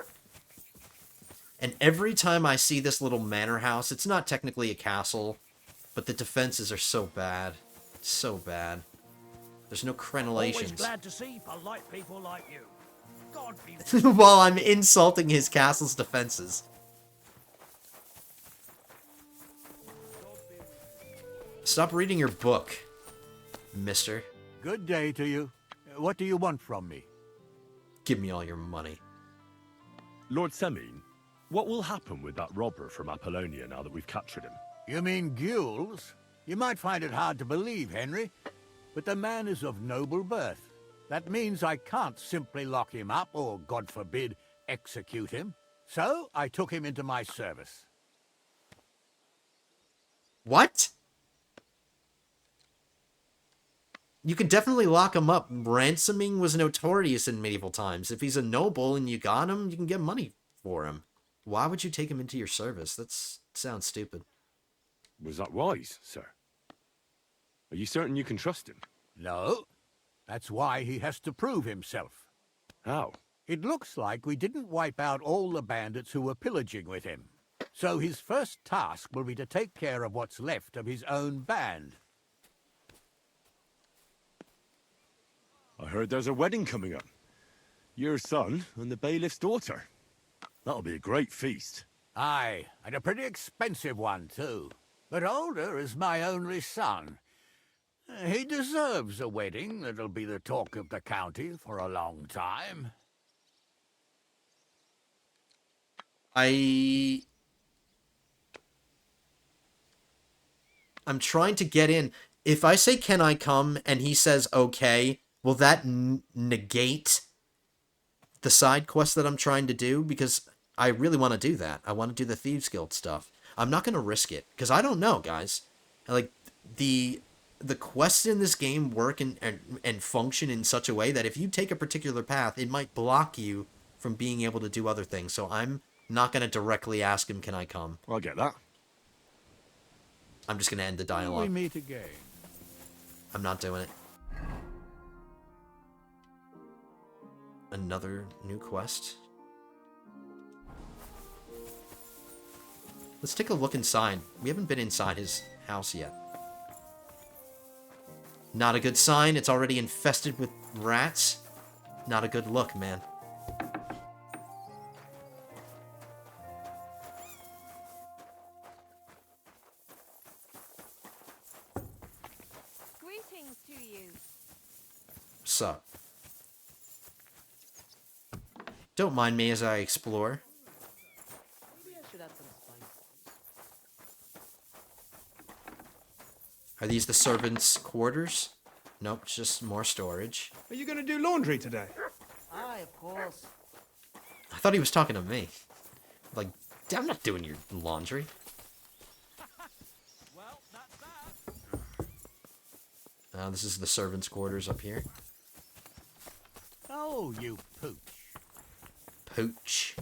[SPEAKER 1] And every time I see this little manor house, it's not technically a castle, but the defenses are so bad. So bad. There's no crenellations.
[SPEAKER 5] Always glad to see polite people like you. God be
[SPEAKER 1] While I'm insulting his castle's defenses. Stop reading your book, mister.
[SPEAKER 9] Good day to you. What do you want from me?
[SPEAKER 1] Give me all your money.
[SPEAKER 3] Lord Semine, what will happen with that robber from Apollonia now that we've captured him?
[SPEAKER 9] You mean Gules? You might find it hard to believe, Henry, but the man is of noble birth. That means I can't simply lock him up or, God forbid, execute him. So I took him into my service.
[SPEAKER 1] What? You could definitely lock him up. Ransoming was notorious in medieval times. If he's a noble and you got him, you can get money for him. Why would you take him into your service? That sounds stupid.
[SPEAKER 3] Was that wise, sir? Are you certain you can trust him?
[SPEAKER 9] No. That's why he has to prove himself.
[SPEAKER 3] How?
[SPEAKER 9] It looks like we didn't wipe out all the bandits who were pillaging with him. So his first task will be to take care of what's left of his own band.
[SPEAKER 3] I heard there's a wedding coming up. Your son and the bailiff's daughter. That'll be a great feast.
[SPEAKER 9] Aye, and a pretty expensive one, too. But Older is my only son. He deserves a wedding that'll be the talk of the county for a long time.
[SPEAKER 1] I'm trying to get in. If I say, can I come, and he says, okay, will that negate the side quest that I'm trying to do? Because I really want to do that. I want to do the Thieves Guild stuff. I'm not going to risk it, because I don't know, guys. Like, the quests in this game work and function in such a way that if you take a particular path, it might block you from being able to do other things. So I'm not going to directly ask him, can I come?
[SPEAKER 3] I get that.
[SPEAKER 1] I'm just going to end the
[SPEAKER 9] Till we
[SPEAKER 1] dialogue.
[SPEAKER 9] meet again.
[SPEAKER 1] I'm not doing it. Another new quest. Let's take a look inside. We haven't been inside his house yet. Not a good sign. It's already infested with rats. Not a good look, man.
[SPEAKER 7] Greetings to you.
[SPEAKER 1] What's up? Don't mind me as I explore. Are these the servants' quarters? Nope, it's just more storage.
[SPEAKER 10] Are you going to do laundry today?
[SPEAKER 11] Aye, of course.
[SPEAKER 1] I thought he was talking to me. Like, I'm not doing your laundry.
[SPEAKER 5] Well, that's that.
[SPEAKER 1] This is the servants' quarters up here.
[SPEAKER 9] Oh, you pooch.
[SPEAKER 1] Pooch.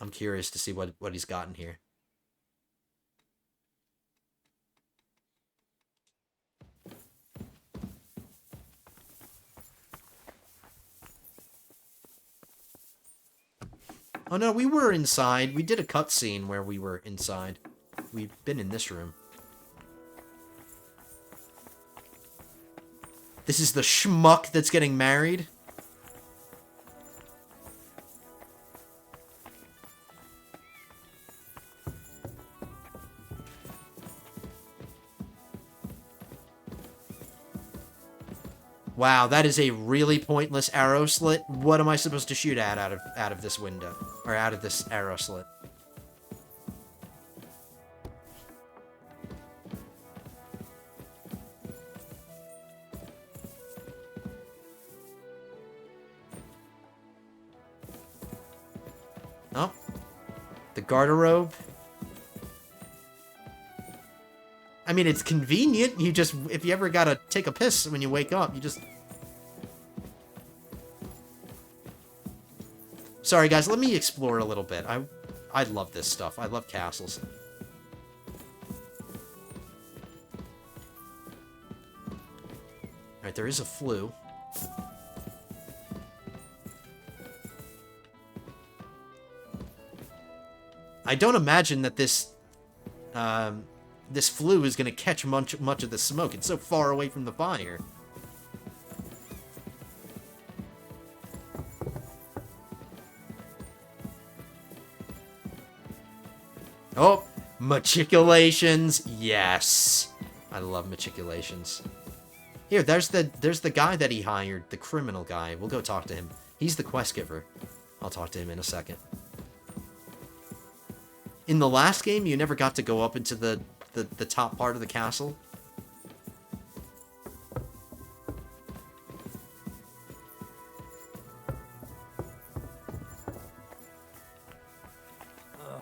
[SPEAKER 1] I'm curious to see what he's got in here. Oh no, we were inside. We did a cutscene where we were inside. We've been in this room. This is the schmuck that's getting married? Wow, that is a really pointless arrow slit. What am I supposed to shoot at out of this window? Or out of this arrow slit? The garderobe. I mean, it's convenient. You just, if you ever gotta take a piss when you wake up, you just... Sorry, guys, let me explore a little bit. I love this stuff. I love castles. Alright, there is a flue. I don't imagine that this flue is going to catch much of the smoke. It's so far away from the fire. Oh, matriculations. Yes. I love matriculations. Here, there's the guy that he hired, the criminal guy. We'll go talk to him. He's the quest giver. I'll talk to him in a second. In the last game, you never got to go up into the top part of the castle.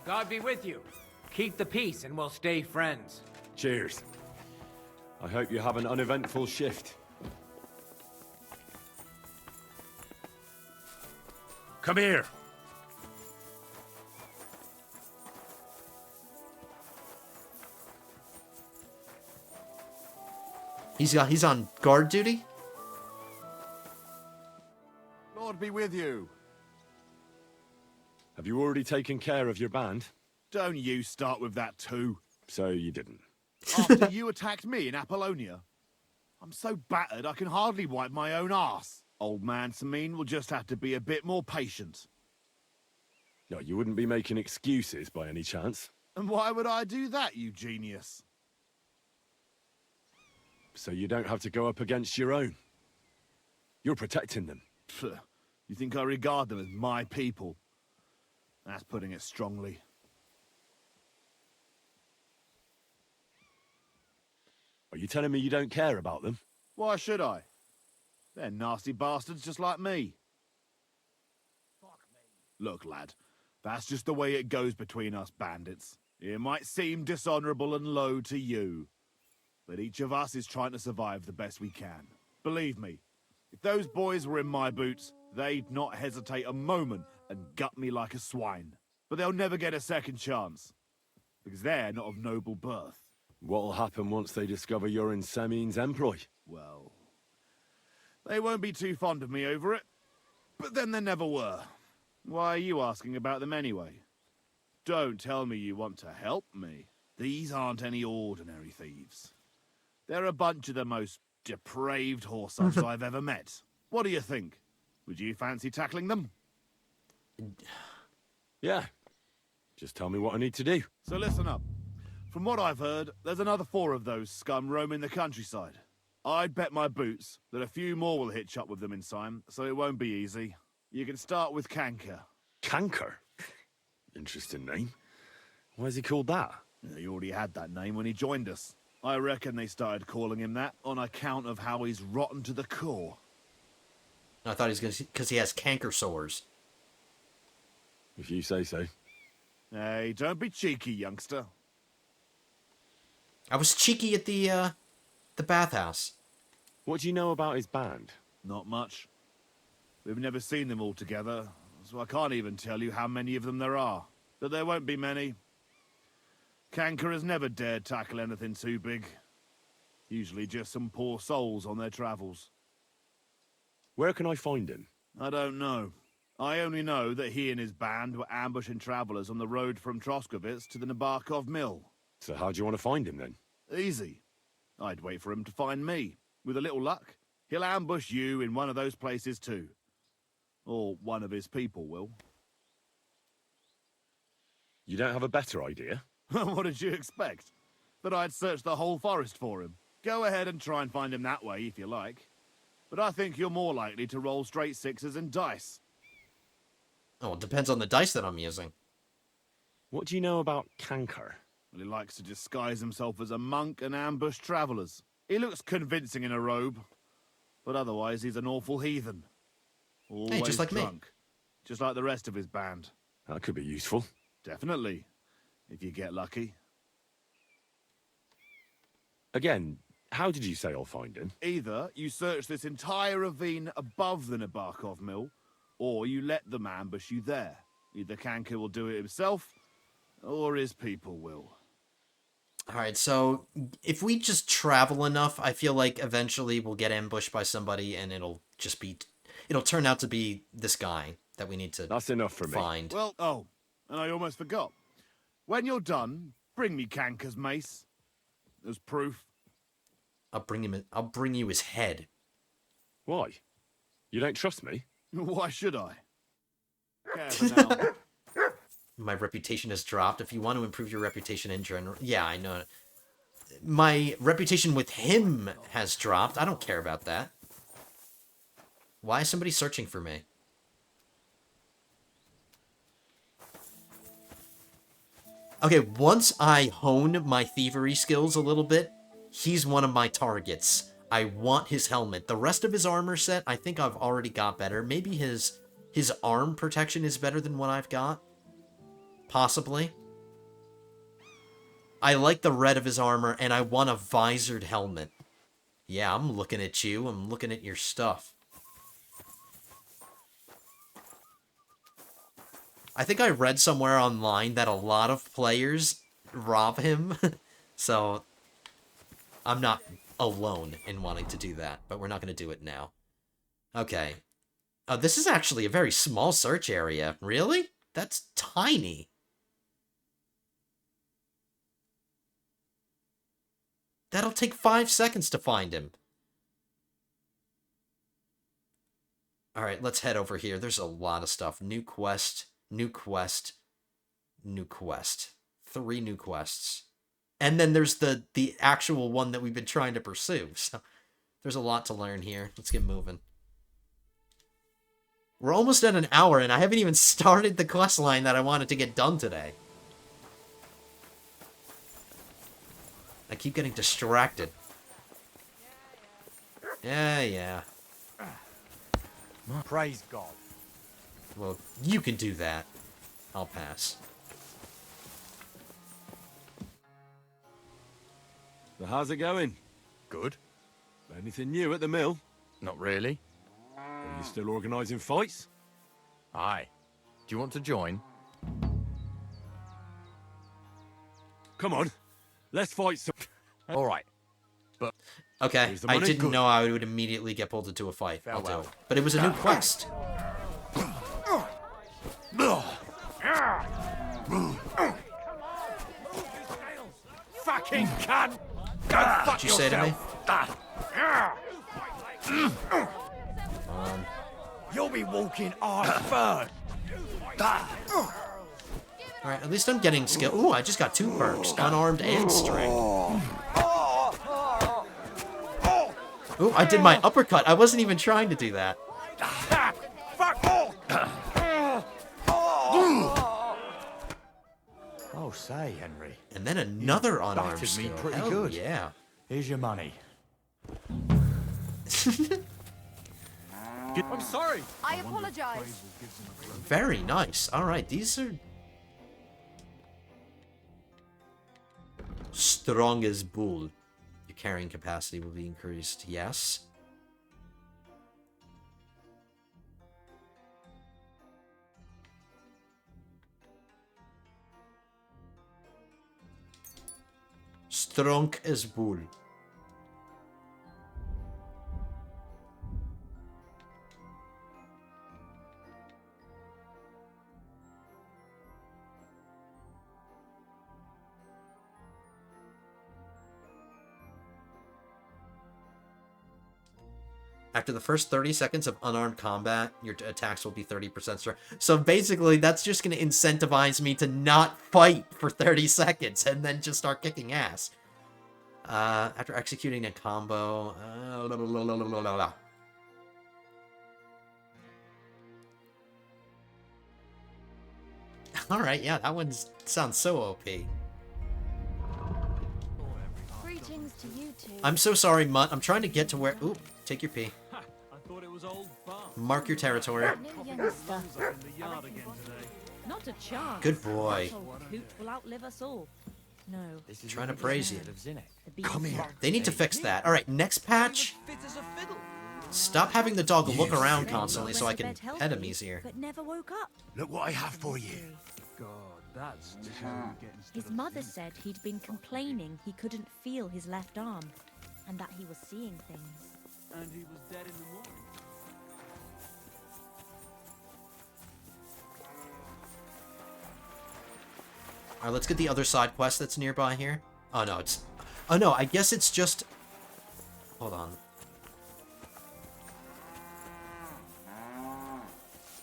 [SPEAKER 10] God be with you. Keep the peace and we'll stay friends.
[SPEAKER 3] Cheers. I hope you have an uneventful shift. Come here.
[SPEAKER 1] He's on guard duty?
[SPEAKER 12] Lord be with you.
[SPEAKER 3] Have you already taken care of your band?
[SPEAKER 12] Don't you start with that too.
[SPEAKER 3] So you didn't.
[SPEAKER 12] After you attacked me in Apollonia. I'm so battered I can hardly wipe my own arse. Old man Samin will just have to be a bit more patient.
[SPEAKER 3] No, you wouldn't be making excuses by any chance.
[SPEAKER 12] And why would I do that, you genius?
[SPEAKER 3] So you don't have to go up against your own. You're protecting them.
[SPEAKER 12] Pfft, you think I regard them as my people? That's putting it strongly.
[SPEAKER 3] Are you telling me you don't care about them?
[SPEAKER 12] Why should I? They're nasty bastards just like me. Fuck me. Look, lad, that's just the way it goes between us bandits. It might seem dishonorable and low to you, but each of us is trying to survive the best we can. Believe me, if those boys were in my boots, they'd not hesitate a moment and gut me like a swine. But they'll never get a second chance, because they're not of noble birth.
[SPEAKER 3] What'll happen once they discover you're in Samin's employ?
[SPEAKER 12] Well, they won't be too fond of me over it, but then they never were. Why are you asking about them anyway? Don't tell me you want to help me. These aren't any ordinary thieves. They're a bunch of the most depraved horse-ups I've ever met. What do you think? Would you fancy tackling them?
[SPEAKER 3] Yeah. Just tell me what I need to do.
[SPEAKER 12] So listen up. From what I've heard, there's another 4 of those scum roaming the countryside. I'd bet my boots that a few more will hitch up with them in time, so it won't be easy. You can start with Canker.
[SPEAKER 3] Canker? Interesting name. Why is he called that?
[SPEAKER 12] He already had that name when he joined us. I reckon they started calling him that on account of how he's rotten to the core.
[SPEAKER 1] I thought he was going to, because he has canker sores.
[SPEAKER 3] If you say so.
[SPEAKER 12] Hey, don't be cheeky, youngster.
[SPEAKER 1] I was cheeky at the bathhouse.
[SPEAKER 3] What do you know about his band?
[SPEAKER 12] Not much. We've never seen them all together, so I can't even tell you how many of them there are. But there won't be many. Canker has never dared tackle anything too big. Usually just some poor souls on their travels.
[SPEAKER 3] Where can I find him?
[SPEAKER 12] I don't know. I only know that he and his band were ambushing travelers on the road from Troskovitz to the Nabarkov mill.
[SPEAKER 3] So how do you want to find him then?
[SPEAKER 12] Easy. I'd wait for him to find me. With a little luck, he'll ambush you in one of those places too. Or one of his people will.
[SPEAKER 3] You don't have a better idea?
[SPEAKER 12] What did you expect? That I'd search the whole forest for him? Go ahead and try and find him that way if you like. But I think you're more likely to roll straight 6s and dice.
[SPEAKER 1] Oh, it depends on the dice that I'm using.
[SPEAKER 3] What do you know about Canker?
[SPEAKER 12] Well, he likes to disguise himself as a monk and ambush travelers. He looks convincing in a robe, but otherwise he's an awful heathen. Always
[SPEAKER 1] just like me.
[SPEAKER 12] drunk. Just like the rest of his band.
[SPEAKER 3] That could be useful.
[SPEAKER 12] Definitely. If you get lucky.
[SPEAKER 3] Again, how did you say I'll find him?
[SPEAKER 12] Either you search this entire ravine above the Nabokov mill, or you let them ambush you there. Either Kanka will do it himself, or his people will.
[SPEAKER 1] Alright, so if we just travel enough, I feel like eventually we'll get ambushed by somebody and it'll just be... It'll turn out to be this guy that we need to
[SPEAKER 3] That's enough for me.
[SPEAKER 1] find.
[SPEAKER 12] Well, oh, and I almost forgot. When you're done, bring me Kanka's mace. As proof.
[SPEAKER 1] I'll bring you his head.
[SPEAKER 3] Why? You don't trust me?
[SPEAKER 12] Why should I? Okay, for now.
[SPEAKER 1] My reputation has dropped. If you want to improve your reputation in general... Yeah, I know. My reputation with him has dropped. I don't care about that. Why is somebody searching for me? Okay, once I hone my thievery skills a little bit, he's one of my targets. I want his helmet. The rest of his armor set, I think I've already got better. Maybe his arm protection is better than what I've got. Possibly. I like the red of his armor, and I want a visored helmet. Yeah, I'm looking at you. I'm looking at your stuff. I think I read somewhere online that a lot of players rob him. So, I'm not alone in wanting to do that, but we're not going to do it now. Okay. This is actually a very small search area. Really? That's tiny. That'll take 5 seconds to find him. Alright, let's head over here. There's a lot of stuff. New quest, new quest, new quest. 3 new quests. And then there's the actual one that we've been trying to pursue. So there's a lot to learn here. Let's get moving. We're almost at an hour, and I haven't even started the quest line that I wanted to get done today. I keep getting distracted. Yeah.
[SPEAKER 6] Praise God.
[SPEAKER 1] Well, you can do that. I'll pass.
[SPEAKER 3] So how's it going?
[SPEAKER 6] Good.
[SPEAKER 3] Anything new at the mill?
[SPEAKER 6] Not really.
[SPEAKER 3] Are you still organising fights?
[SPEAKER 6] Aye. Do you want to join?
[SPEAKER 3] Come on, let's fight some...
[SPEAKER 6] All right. But
[SPEAKER 1] Okay,
[SPEAKER 3] Here's the
[SPEAKER 1] I
[SPEAKER 3] money.
[SPEAKER 1] didn't
[SPEAKER 3] Good.
[SPEAKER 1] know I would immediately get pulled into a fight. I'll do
[SPEAKER 6] Farewell.
[SPEAKER 1] it. But it was a new quest.
[SPEAKER 6] fucking cunt! Go
[SPEAKER 1] What'd
[SPEAKER 6] fuck
[SPEAKER 1] you say to me?
[SPEAKER 6] You'll be walking arse first.
[SPEAKER 1] Alright, at least I'm getting skill. Ooh, I just got 2 perks. Unarmed and strength. Ooh, I did my uppercut. I wasn't even trying to do that.
[SPEAKER 6] Oh, say, Henry.
[SPEAKER 1] And then another unarmed
[SPEAKER 6] battered me
[SPEAKER 1] skill.
[SPEAKER 6] pretty
[SPEAKER 1] Hell
[SPEAKER 6] good.
[SPEAKER 1] yeah.
[SPEAKER 6] Here's your money. I'm sorry.
[SPEAKER 7] I apologize.
[SPEAKER 1] Very nice. Alright, these are... Strong as bull. Your carrying capacity will be increased. Yes. Strong as bull. After the first 30 seconds of unarmed combat, your attacks will be 30% stronger. So basically, that's just going to incentivize me to not fight for 30 seconds and then just start kicking ass. After executing a combo... Alright, yeah, that one sounds so OP.
[SPEAKER 7] Greetings to you two.
[SPEAKER 1] I'm so sorry, Mutt. I'm trying to get to where... Ooh, take your pee.
[SPEAKER 5] I thought it was old Bart.
[SPEAKER 1] Mark your territory.
[SPEAKER 8] New youngster.
[SPEAKER 5] In the yard again today.
[SPEAKER 13] Not a chance.
[SPEAKER 1] Good boy.
[SPEAKER 13] That old coot will outlive us all. No.
[SPEAKER 1] Trying to praise you.
[SPEAKER 9] Come here.
[SPEAKER 1] They need to fix that. All right, next patch. Stop having the dog look around constantly so I can pet him easier.
[SPEAKER 13] But never woke up.
[SPEAKER 9] Look what I have for you.
[SPEAKER 6] God, that's
[SPEAKER 13] His mother said he'd been complaining he couldn't feel his left arm, and that he was seeing things.
[SPEAKER 6] And he was dead in the morning.
[SPEAKER 1] All right, let's get the other side quest that's nearby here. Oh, no, it's... Oh, no, I guess it's just... Hold on.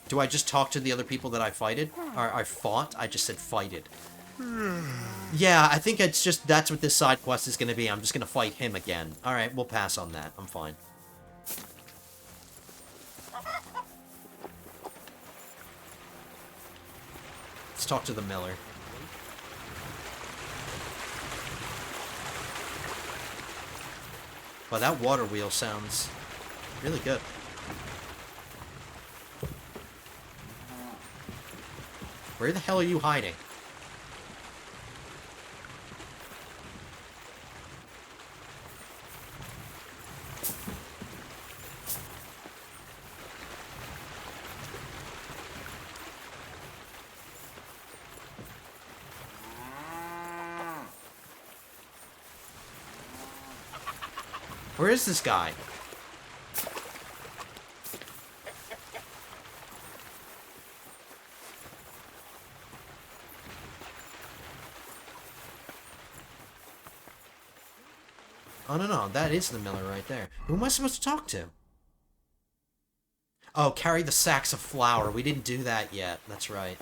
[SPEAKER 1] Do I just talk to the other people that I fighted? Or I fought? I just said fighted. Yeah, I think it's just... That's what this side quest is going to be. I'm just going to fight him again. All right, we'll pass on that. I'm fine. Let's talk to the miller. Wow, that water wheel sounds really good. Where the hell are you hiding? Where is this guy? Oh, no, that is the miller right there. Who am I supposed to talk to? Oh, carry the sacks of flour. We didn't do that yet. That's right.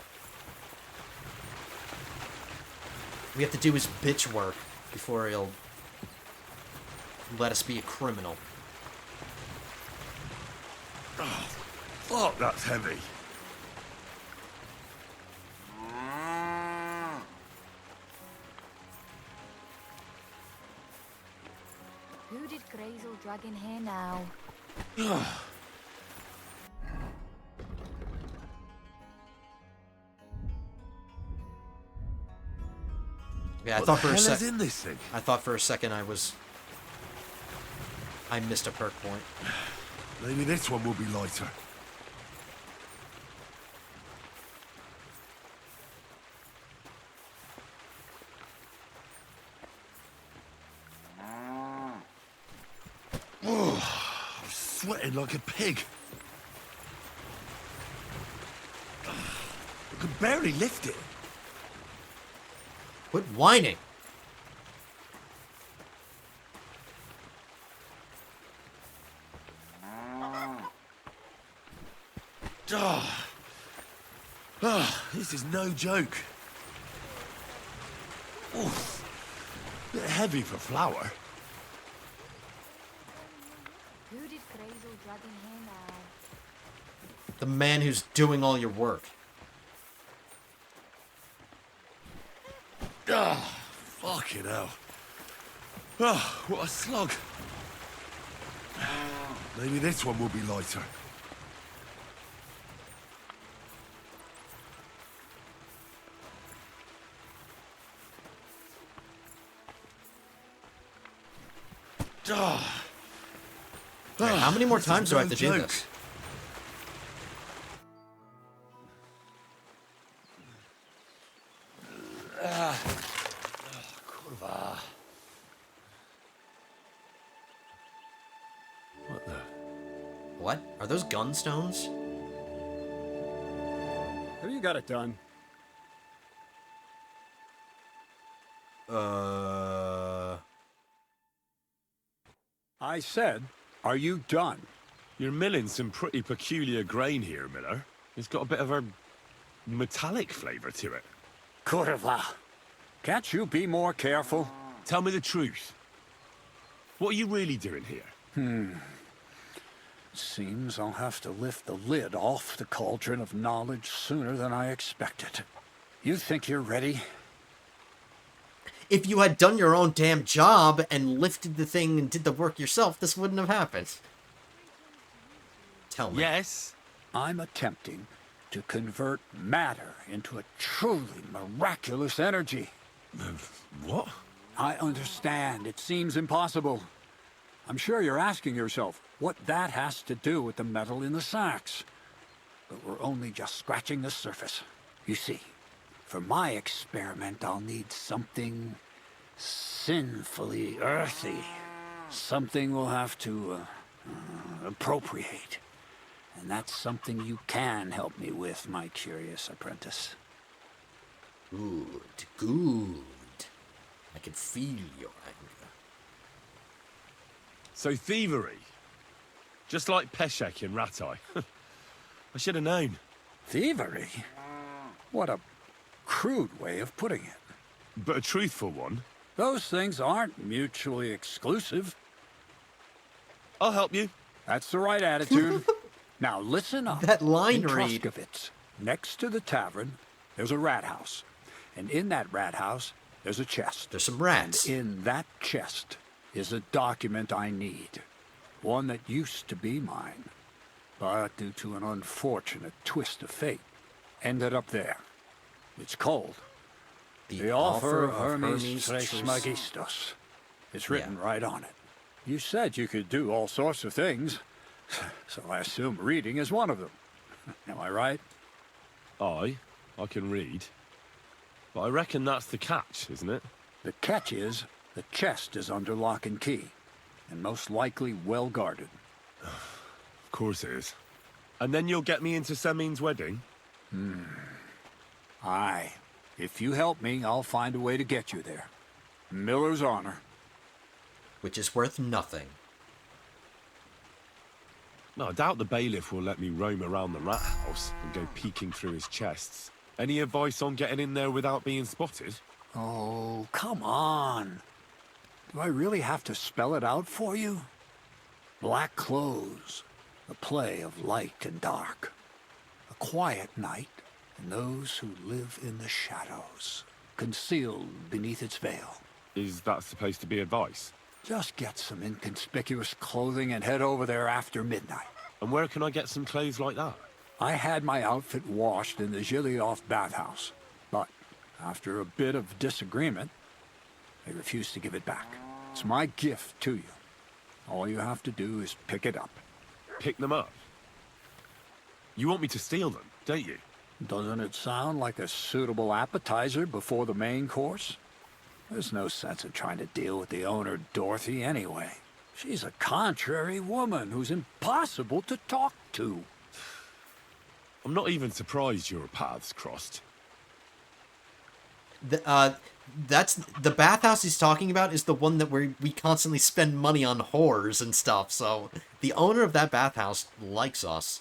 [SPEAKER 1] We have to do his bitch work before he'll let us be a criminal.
[SPEAKER 3] Oh, fuck, that's heavy.
[SPEAKER 7] Who did Grazel drag in here now?
[SPEAKER 1] Yeah, I thought for a second. I thought for a second I missed a perk point.
[SPEAKER 3] Maybe this one will be lighter. Oh, I'm sweating like a pig. I could barely lift it.
[SPEAKER 1] Quit whining.
[SPEAKER 3] This is no joke. Oof. Bit heavy for flour.
[SPEAKER 7] Who did Grazel drag in here now?
[SPEAKER 1] The man who's doing all your work.
[SPEAKER 3] Fucking hell. Oh, what a slug. Maybe this one will be lighter.
[SPEAKER 1] Right, how many more times do I have to do this?
[SPEAKER 3] What the?
[SPEAKER 1] What? Are those gun stones?
[SPEAKER 14] Have you got it done? I said, are you done?
[SPEAKER 3] You're milling some pretty peculiar grain here, Miller. It's got a bit of a metallic flavor to it.
[SPEAKER 14] Kobyla, can't you be more careful?
[SPEAKER 3] Tell me the truth. What are you really doing here?
[SPEAKER 14] Seems I'll have to lift the lid off the cauldron of knowledge sooner than I expected. You think you're ready?
[SPEAKER 1] If you had done your own damn job and lifted the thing and did the work yourself, this wouldn't have happened. Tell me.
[SPEAKER 3] Yes.
[SPEAKER 14] I'm attempting to convert matter into a truly miraculous energy.
[SPEAKER 3] What?
[SPEAKER 14] I understand. It seems impossible. I'm sure you're asking yourself what that has to do with the metal in the sacks. But we're only just scratching the surface. You see, for my experiment, I'll need something sinfully earthy. Something we'll have to appropriate. And that's something you can help me with, my curious apprentice.
[SPEAKER 1] Good, good. I can feel your anger.
[SPEAKER 3] So thievery. Just like Peshek in Ratai. I should have known.
[SPEAKER 14] Thievery? What a crude way of putting it.
[SPEAKER 3] But a truthful one.
[SPEAKER 14] Those things aren't mutually exclusive.
[SPEAKER 3] I'll help you.
[SPEAKER 14] That's the right attitude. Now listen up.
[SPEAKER 1] That line
[SPEAKER 14] in
[SPEAKER 1] read.
[SPEAKER 14] Troskovitz, next to the tavern, there's a rat house. And in that rat house, there's a chest.
[SPEAKER 1] There's some rats.
[SPEAKER 14] And in that chest is a document I need. One that used to be mine. But due to an unfortunate twist of fate, ended up there. It's called The Offer of Hermes Trismegistos. It's written right on it. You said you could do all sorts of things, so I assume reading is one of them. Am I right?
[SPEAKER 3] I can read. But I reckon that's the catch, isn't it?
[SPEAKER 14] The catch is, the chest is under lock and key, and most likely well guarded.
[SPEAKER 3] Of course it is. And then you'll get me into Semin's wedding?
[SPEAKER 14] Aye. If you help me, I'll find a way to get you there. Miller's honor.
[SPEAKER 1] Which is worth nothing.
[SPEAKER 3] No, I doubt the bailiff will let me roam around the rat house and go peeking through his chests. Any advice on getting in there without being spotted?
[SPEAKER 14] Oh, come on. Do I really have to spell it out for you? Black clothes, a play of light and dark. A quiet night, and those who live in the shadows, concealed beneath its veil.
[SPEAKER 3] Is that supposed to be advice?
[SPEAKER 14] Just get some inconspicuous clothing and head over there after midnight.
[SPEAKER 3] And where can I get some clothes like that?
[SPEAKER 14] I had my outfit washed in the Gilioff bathhouse, but after a bit of disagreement, they refused to give it back. It's my gift to you. All you have to do is pick it up.
[SPEAKER 3] Pick them up? You want me to steal them, don't you?
[SPEAKER 14] Doesn't it sound like a suitable appetizer before the main course? There's no sense in trying to deal with the owner, Dorothy, anyway. She's a contrary woman who's impossible to talk to.
[SPEAKER 3] I'm not even surprised your paths crossed.
[SPEAKER 1] That's the bathhouse he's talking about is the one that we constantly spend money on whores and stuff. So the owner of that bathhouse likes us.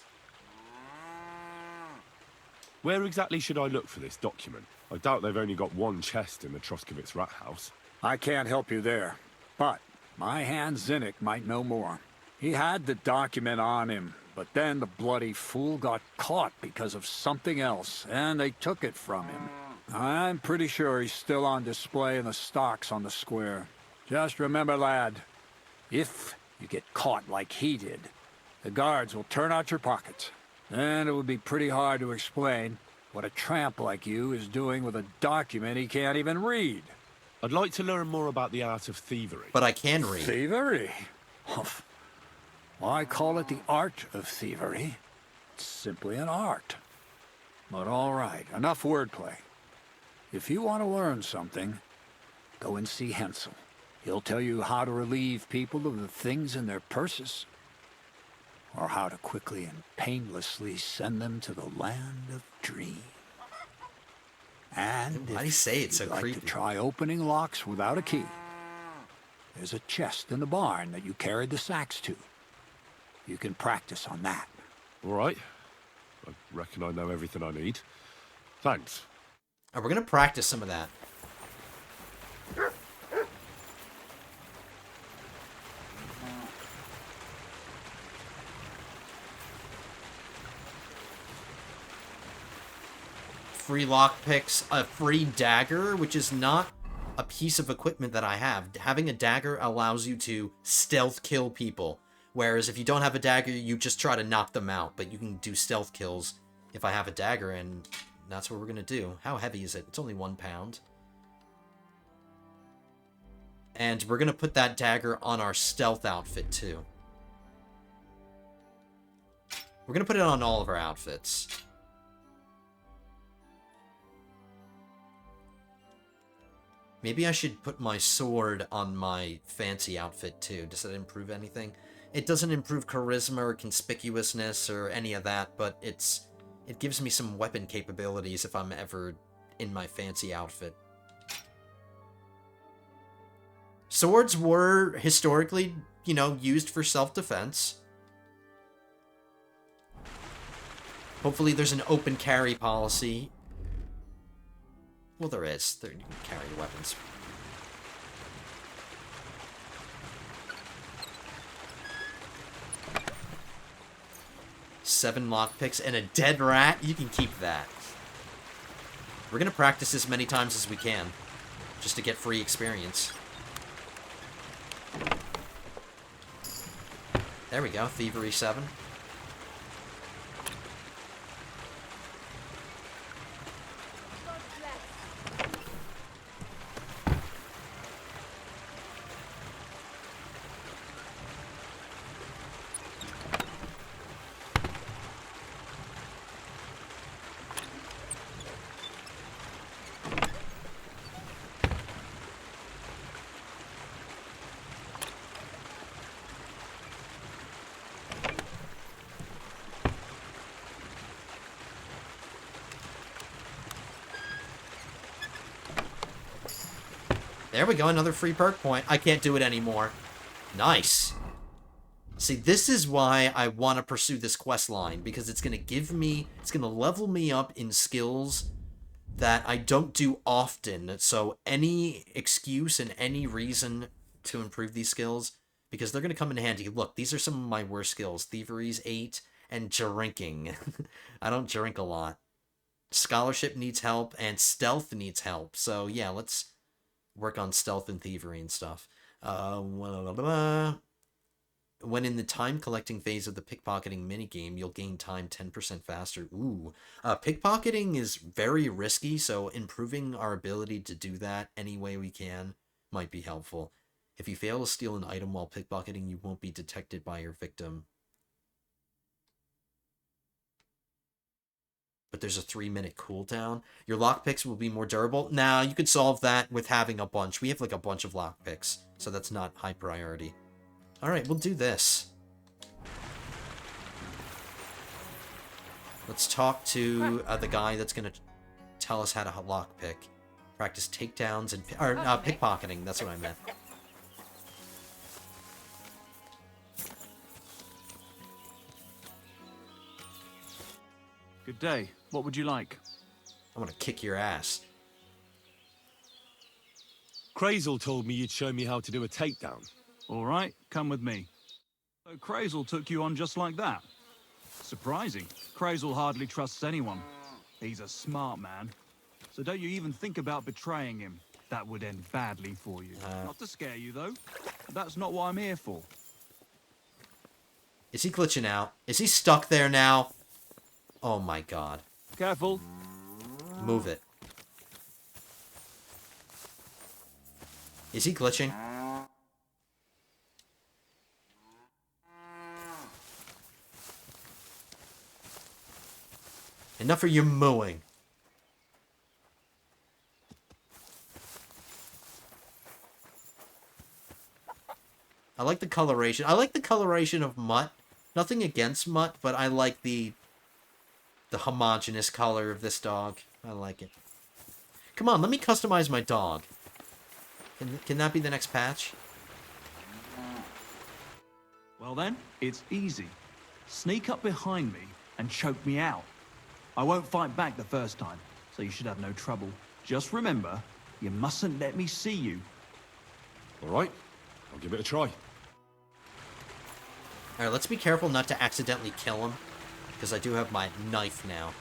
[SPEAKER 3] Where exactly should I look for this document? I doubt they've only got one chest in the Troskovitz rat house.
[SPEAKER 14] I can't help you there, but my hand Zinnik might know more. He had the document on him, but then the bloody fool got caught because of something else, and they took it from him. I'm pretty sure he's still on display in the stocks on the square. Just remember, lad, if you get caught like he did, the guards will turn out your pockets. And it would be pretty hard to explain what a tramp like you is doing with a document he can't even read.
[SPEAKER 3] I'd like to learn more about the art of thievery.
[SPEAKER 1] But I can read.
[SPEAKER 14] Thievery? Well, I call it the art of thievery. It's simply an art. But all right, enough wordplay. If you want to learn something, go and see Hensel. He'll tell you how to relieve people of the things in their purses, or how to quickly and painlessly send them to the land of dreams. And
[SPEAKER 1] why do you say it's so
[SPEAKER 14] you'd like
[SPEAKER 1] creepy?
[SPEAKER 14] to try opening locks without a key, there's a chest in the barn that you carried the sacks to. You can practice on that.
[SPEAKER 3] All right. I reckon I know everything I need. Thanks.
[SPEAKER 1] We're gonna practice some of that. Free lockpicks, a free dagger, which is not a piece of equipment that I have. Having a dagger allows you to stealth kill people, whereas if you don't have a dagger, you just try to knock them out, but you can do stealth kills if I have a dagger, and that's what we're gonna do. How heavy is it? It's only 1 pound. And we're gonna put that dagger on our stealth outfit, too. We're gonna put it on all of our outfits. Maybe I should put my sword on my fancy outfit, too. Does that improve anything? It doesn't improve charisma or conspicuousness or any of that, but it gives me some weapon capabilities if I'm ever in my fancy outfit. Swords were historically, you know, used for self-defense. Hopefully there's an open carry policy. Well, there is. You can carry weapons. Seven lockpicks and a dead rat? You can keep that. We're gonna practice as many times as we can, just to get free experience. There we go, Thievery 7. There we go, another free perk point. I can't do it anymore. Nice. See, this is why I want to pursue this quest line, because it's going to give me, it's going to level me up in skills that I don't do often. So any excuse and any reason to improve these skills, because they're going to come in handy. Look, these are some of my worst skills. Thievery's 8 and drinking. I don't drink a lot. Scholarship needs help and stealth needs help. So yeah, let's work on stealth and thievery and stuff. When in the time collecting phase of the pickpocketing minigame, you'll gain time 10% faster. Ooh. Pickpocketing is very risky, so improving our ability to do that any way we can might be helpful. If you fail to steal an item while pickpocketing, you won't be detected by your victim. But there's a 3-minute cooldown. Your lockpicks will be more durable. Now, you could solve that with having a bunch. We have like a bunch of lockpicks, so that's not high priority. Alright, we'll do this. Let's talk to the guy that's going to tell us how to lockpick. Practice takedowns and... Or, pickpocketing, that's what I meant.
[SPEAKER 15] Good day. What would you like?
[SPEAKER 1] I want to kick your ass.
[SPEAKER 3] Crazel told me you'd show me how to do a takedown.
[SPEAKER 15] All right, come with me. So Crazel took you on just like that. Surprising. Crazel hardly trusts anyone. He's a smart man. So don't you even think about betraying him. That would end badly for you. Not to scare you, though. That's not what I'm here for.
[SPEAKER 1] Is he glitching out? Is he stuck there now? Oh my god.
[SPEAKER 15] Careful.
[SPEAKER 1] Move it. Is he glitching? Enough of your mooing. I like the coloration. I like the coloration of Mutt. Nothing against Mutt, but I like the homogeneous color of this dog. I like it. Come on, let me customize my dog. Can that be the next patch?
[SPEAKER 15] Well then, it's easy. Sneak up behind me and choke me out. I won't fight back the first time, so you should have no trouble. Just remember, you mustn't let me see you.
[SPEAKER 3] All right, I'll give it a try.
[SPEAKER 1] Alright, let's be careful not to accidentally kill him, because I do have my knife now.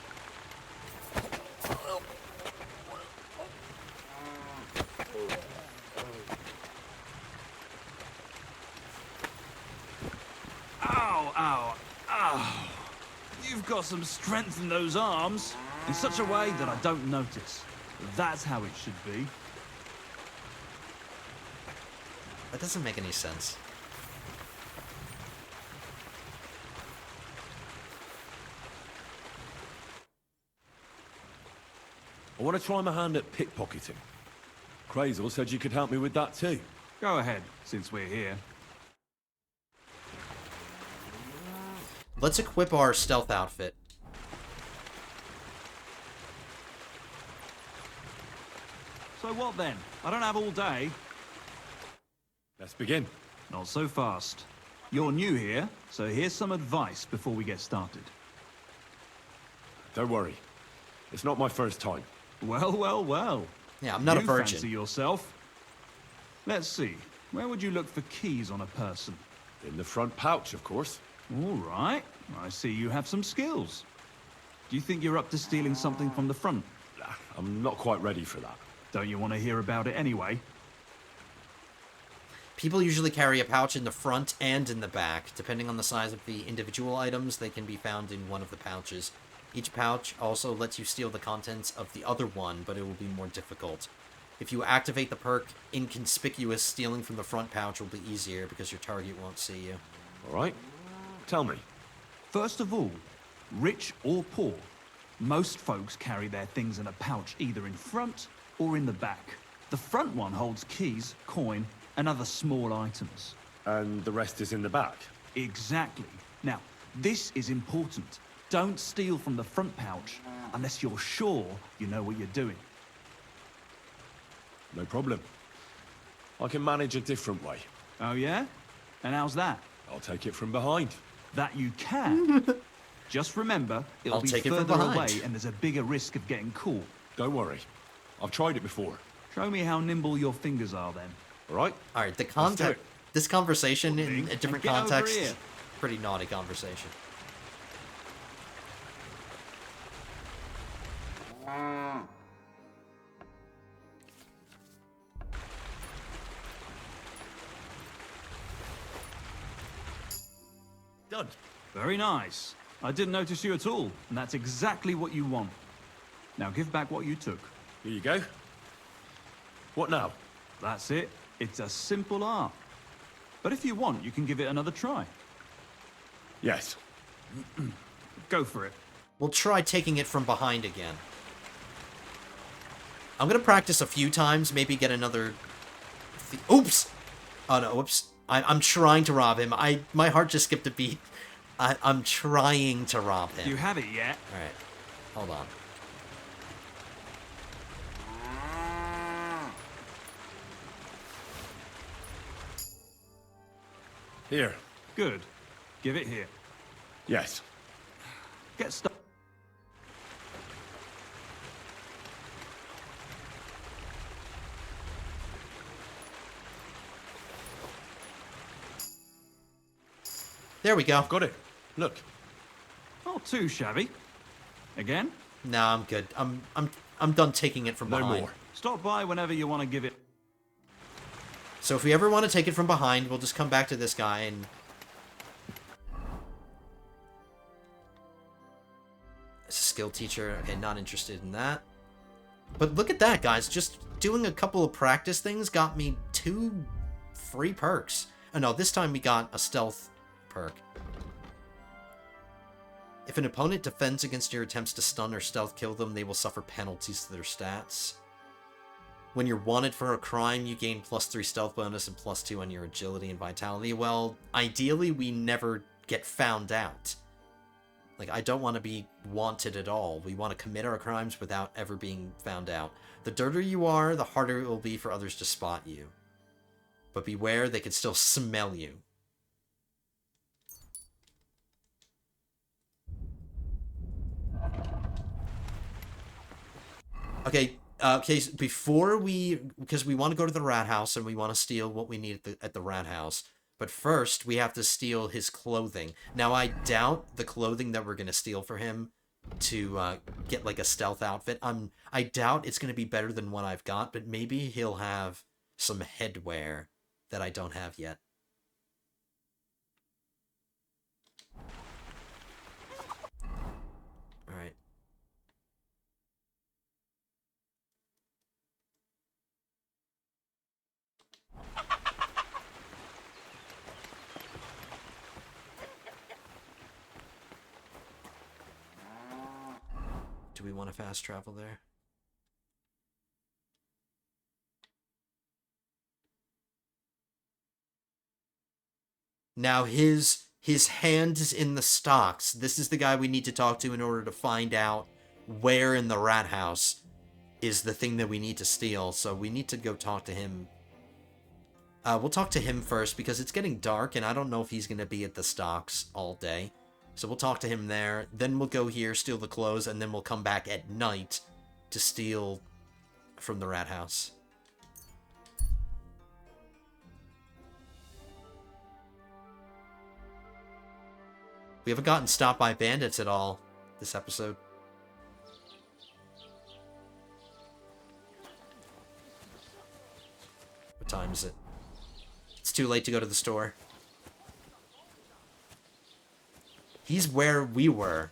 [SPEAKER 15] Ow, ow, ow. You've got some strength in those arms, in such a way that I don't notice. That's how it should be.
[SPEAKER 1] That doesn't make any sense.
[SPEAKER 3] I want to try my hand at pickpocketing. Crazel said you could help me with that too.
[SPEAKER 15] Go ahead, since we're here.
[SPEAKER 1] Let's equip our stealth outfit.
[SPEAKER 15] So what then? I don't have all day.
[SPEAKER 3] Let's begin.
[SPEAKER 15] Not so fast. You're new here, so here's some advice before we get started.
[SPEAKER 3] Don't worry. It's not my first time.
[SPEAKER 15] Well, well, well.
[SPEAKER 1] Yeah, I'm not a
[SPEAKER 15] You
[SPEAKER 1] virgin.
[SPEAKER 15] fancy yourself. Let's see. Where would you look for keys on a person?
[SPEAKER 3] In the front pouch, of course.
[SPEAKER 15] All right. I see you have some skills. Do you think you're up to stealing something from the front?
[SPEAKER 3] I'm not quite ready for that.
[SPEAKER 15] Don't you want to hear about it anyway?
[SPEAKER 1] People usually carry a pouch in the front and in the back. Depending on the size of the individual items, they can be found in one of the pouches. Each pouch also lets you steal the contents of the other one, but it will be more difficult. If you activate the perk Inconspicuous, stealing from the front pouch will be easier because your target won't see you.
[SPEAKER 3] All right. Tell me.
[SPEAKER 15] First of all, rich or poor, most folks carry their things in a pouch either in front or in the back. The front one holds keys, coin, and other small items.
[SPEAKER 3] And the rest is in the back?
[SPEAKER 15] Exactly. Now, this is important. Don't steal from the front pouch unless you're sure you know what you're doing.
[SPEAKER 3] No problem. I can manage a different way.
[SPEAKER 15] Oh yeah? And how's that?
[SPEAKER 3] I'll take it from behind.
[SPEAKER 15] That you can. Just remember, it'll
[SPEAKER 1] I'll
[SPEAKER 15] be
[SPEAKER 1] take it from
[SPEAKER 15] further
[SPEAKER 1] behind.
[SPEAKER 15] away and there's a bigger risk of getting caught.
[SPEAKER 3] Don't worry. I've tried it before.
[SPEAKER 15] Show me how nimble your fingers are then.
[SPEAKER 3] All right?
[SPEAKER 1] All right, the
[SPEAKER 3] Let's do
[SPEAKER 1] context,
[SPEAKER 3] it.
[SPEAKER 1] this conversation in a different
[SPEAKER 15] Get over
[SPEAKER 1] context,
[SPEAKER 15] here.
[SPEAKER 1] pretty naughty conversation.
[SPEAKER 3] Done.
[SPEAKER 15] Very nice. I didn't notice you at all, and that's exactly what you want. Now give back what you took.
[SPEAKER 3] Here you go. What now?
[SPEAKER 15] That's it. It's a simple art. But if you want, you can give it another try.
[SPEAKER 3] Yes.
[SPEAKER 15] Go for it.
[SPEAKER 1] We'll try taking it from behind again. I'm gonna practice a few times, maybe get another... Oops! Oh no, whoops. I'm trying to rob him. My heart just skipped a beat. I'm trying to rob him.
[SPEAKER 15] Do you have it yet?
[SPEAKER 1] Alright, hold on.
[SPEAKER 3] Here.
[SPEAKER 15] Good. Give it here.
[SPEAKER 3] Yes.
[SPEAKER 15] Get stuck.
[SPEAKER 1] There we go.
[SPEAKER 3] Got it. Look.
[SPEAKER 15] Not too shabby. Again?
[SPEAKER 1] No, I'm good. I'm done taking it from
[SPEAKER 3] No
[SPEAKER 1] behind.
[SPEAKER 3] more.
[SPEAKER 15] Stop by whenever you want to give it.
[SPEAKER 1] So if we ever want to take it from behind, we'll just come back to this guy and... It's a skill teacher. Okay, not interested in that. But look at that, guys. Just doing a couple of practice things got me 2 free perks. Oh no, this time we got a stealth perk. If an opponent defends against your attempts to stun or stealth kill them, they will suffer penalties to their stats. When you're wanted for a crime, you gain +3 stealth bonus and +2 on your agility and vitality. Well, ideally, we never get found out. Like, I don't want to be wanted at all. We want to commit our crimes without ever being found out. The dirtier you are, the harder it will be for others to spot you. But beware, they can still smell you. Okay, so before because we want to go to the rat house and we want to steal what we need at the rat house. But first, we have to steal his clothing. Now, I doubt the clothing that we're going to steal for him to get, like, a stealth outfit. I doubt it's going to be better than what I've got, but maybe he'll have some headwear that I don't have yet. Do we want to fast travel there? Now his hand is in the stocks. This is the guy we need to talk to in order to find out where in the rat house is the thing that we need to steal. So we need to go talk to him. We'll talk to him first because it's getting dark and I don't know if he's going to be at the stocks all day. So we'll talk to him there. Then we'll go here, steal the clothes, and then we'll come back at night to steal from the rat house. We haven't gotten stopped by bandits at all this episode. What time is it? It's too late to go to the store. He's where we were.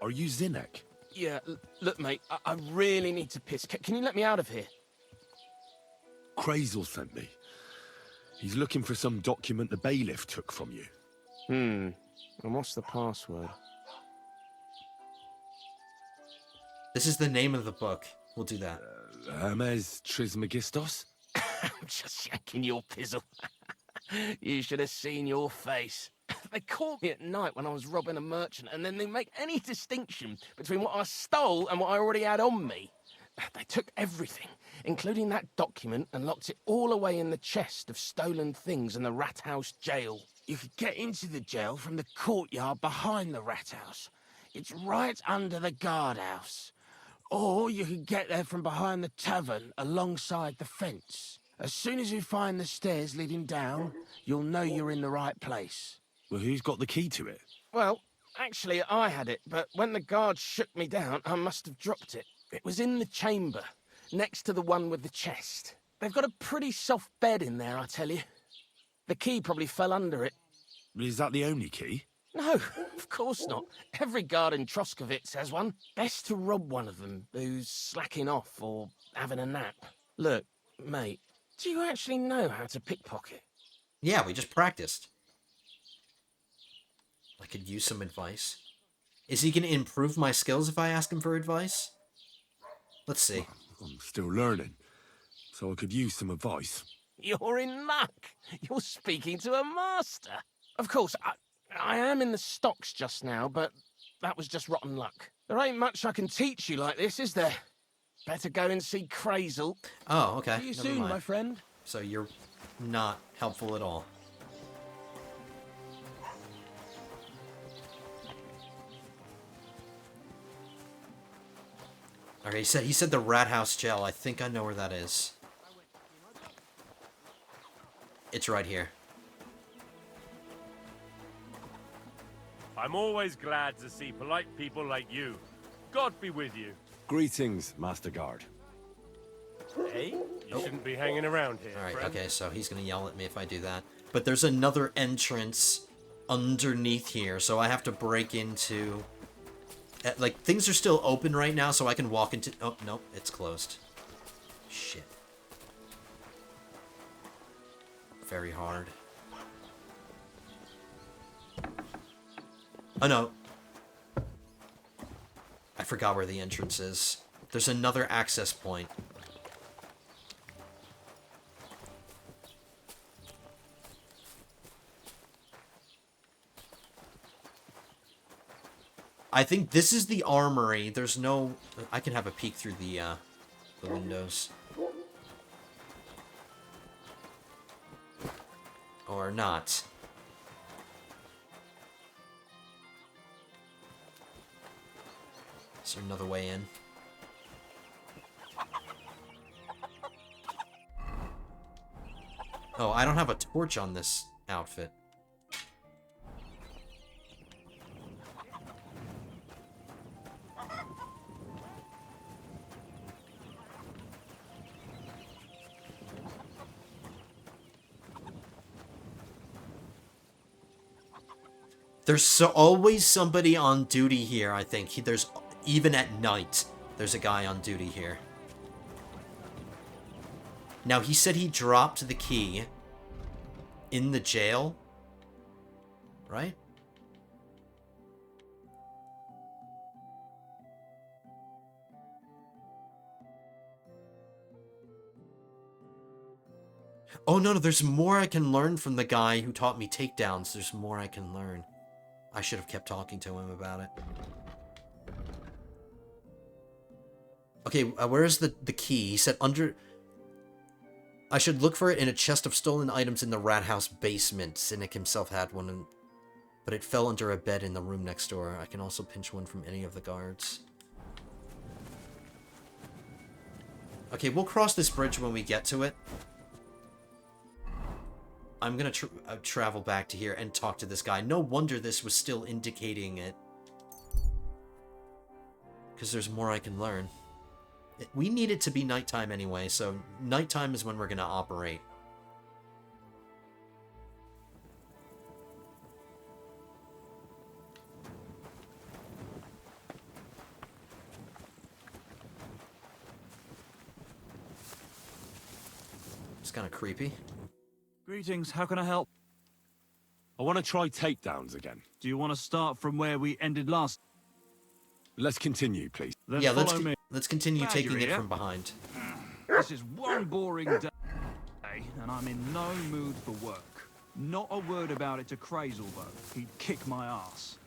[SPEAKER 3] Are you Zinnik?
[SPEAKER 16] Yeah, look, mate, I really need to piss. Can you let me out of here?
[SPEAKER 3] Krazel sent me. He's looking for some document the bailiff took from you.
[SPEAKER 16] And what's the password?
[SPEAKER 1] This is the name of the book. We'll do that.
[SPEAKER 3] Hermes Trismegistos?
[SPEAKER 16] I'm just yanking your pizzle. You should have seen your face. They caught me at night when I was robbing a merchant, and then they make any distinction between what I stole and what I already had on me. They took everything, including that document, and locked it all away in the chest of stolen things in the rat house jail. You could get into the jail from the courtyard behind the rat house. It's right under the guardhouse. Or you could get there from behind the tavern alongside the fence. As soon as you find the stairs leading down, you'll know you're in the right place.
[SPEAKER 3] Well, who's got the key to it?
[SPEAKER 16] Well, actually, I had it, but when the guards shook me down, I must have dropped it. It was in the chamber, next to the one with the chest. They've got a pretty soft bed in there, I tell you. The key probably fell under it.
[SPEAKER 3] Is that the only key?
[SPEAKER 16] No, of course not. Every guard in Troskovitz has one. Best to rob one of them who's slacking off or having a nap. Look, mate, do you actually know how to pickpocket?
[SPEAKER 1] Yeah, we just practiced. I could use some advice. Is he going to improve my skills if I ask him for advice? Let's see.
[SPEAKER 3] I'm still learning, so I could use some advice.
[SPEAKER 16] You're in luck. You're speaking to a master. Of course, I am in the stocks just now, but that was just rotten luck. There ain't much I can teach you like this, is there? Better go and see Krazel.
[SPEAKER 1] Oh, okay.
[SPEAKER 16] See you
[SPEAKER 1] Never
[SPEAKER 16] soon,
[SPEAKER 1] mind.
[SPEAKER 16] my friend.
[SPEAKER 1] So you're not helpful at all. Alright, he said the rat house jail. I think I know where that is. It's right here.
[SPEAKER 17] I'm always glad to see polite people like you. God be with you.
[SPEAKER 3] Greetings, Master Guard.
[SPEAKER 17] Hey, you shouldn't be hanging around here,
[SPEAKER 1] Alright,
[SPEAKER 17] friend.
[SPEAKER 1] okay, so he's gonna yell at me if I do that. But there's another entrance underneath here, so I have to break into... Like, things are still open right now, so I can walk into... Oh, nope, it's closed. Shit. Very hard. Oh, no. I forgot where the entrance is. There's another access point. I think this is the armory. There's no... I can have a peek through the windows. Or not. Is there another way in? Oh, I don't have a torch on this outfit. There's always somebody on duty here, I think. There's even at night, there's a guy on duty here. Now, he said he dropped the key in the jail, right? Oh, no, there's more I can learn from the guy who taught me takedowns. There's more I can learn. I should have kept talking to him about it. Okay, where's the key? He said under... I should look for it in a chest of stolen items in the rat house basement. Cynic himself had one, but it fell under a bed in the room next door. I can also pinch one from any of the guards. Okay, we'll cross this bridge when we get to it. I'm gonna travel back to here and talk to this guy. No wonder this was still indicating it. Because there's more I can learn. We need it to be nighttime anyway, so nighttime is when we're gonna operate. It's kind of creepy.
[SPEAKER 15] Greetings, how can I help?
[SPEAKER 3] I want to try takedowns again.
[SPEAKER 15] Do you want to start from where we ended last?
[SPEAKER 3] Let's continue, please.
[SPEAKER 15] Then
[SPEAKER 1] yeah,
[SPEAKER 15] follow me.
[SPEAKER 1] let's continue
[SPEAKER 15] Glad
[SPEAKER 1] taking
[SPEAKER 15] you're
[SPEAKER 1] it
[SPEAKER 15] here.
[SPEAKER 1] from behind.
[SPEAKER 15] This is one boring day, and I'm in no mood for work. Not a word about it to Crazel, though. He'd kick my ass.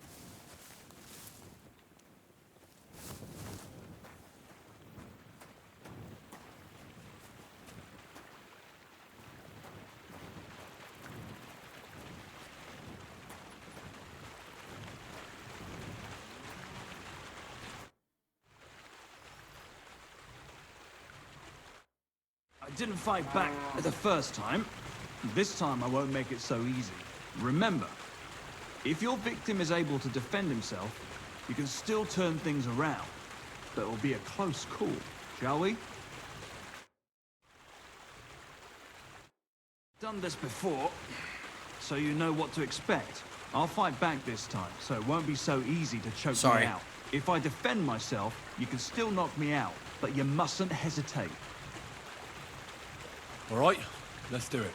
[SPEAKER 15] I didn't fight back the first time. This time I won't make it so easy. Remember, if your victim is able to defend himself, you can still turn things around. But it'll be a close call, shall we? Done this before, so you know what to expect. I'll fight back this time, so it won't be so easy to choke me out. If I defend myself, you can still knock me out, but you mustn't hesitate.
[SPEAKER 3] All right, let's do it.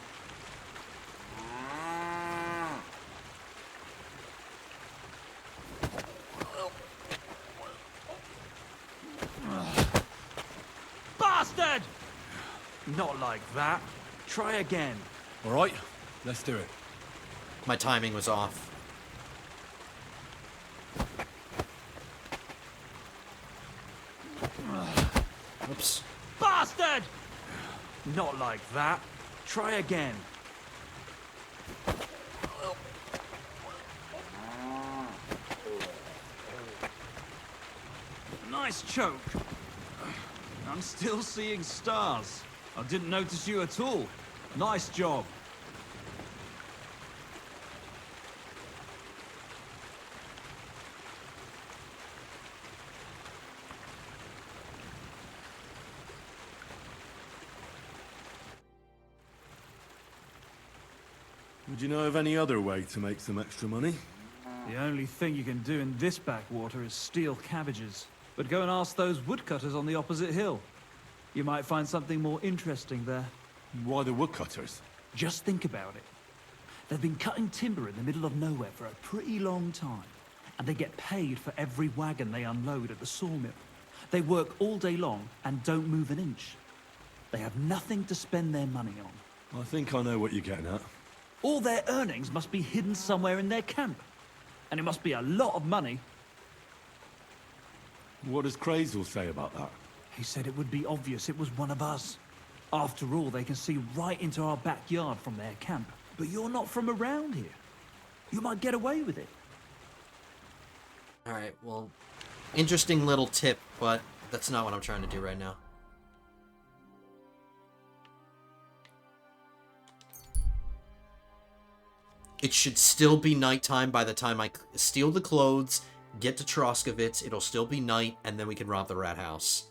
[SPEAKER 15] Bastard! Not like that. Try again.
[SPEAKER 3] All right, let's do it.
[SPEAKER 1] My timing was off. Oops.
[SPEAKER 15] Bastard! Not like that. Try again. Nice choke. I'm still seeing stars. I didn't notice you at all. Nice job.
[SPEAKER 3] Would you know of any other way to make some extra money?
[SPEAKER 15] The only thing you can do in this backwater is steal cabbages. But go and ask those woodcutters on the opposite hill. You might find something more interesting there.
[SPEAKER 3] Why the woodcutters?
[SPEAKER 15] Just think about it. They've been cutting timber in the middle of nowhere for a pretty long time. And they get paid for every wagon they unload at the sawmill. They work all day long and don't move an inch. They have nothing to spend their money on.
[SPEAKER 3] I think I know what you're getting at.
[SPEAKER 15] All their earnings must be hidden somewhere in their camp. And it must be a lot of money.
[SPEAKER 3] What does Crazel say about that?
[SPEAKER 15] He said it would be obvious it was one of us. After all, they can see right into our backyard from their camp. But you're not from around here. You might get away with it.
[SPEAKER 1] Alright, well, interesting little tip, but that's not what I'm trying to do right now. It should still be nighttime by the time I steal the clothes, get to Troskovitz, it'll still be night, and then we can rob the rat house.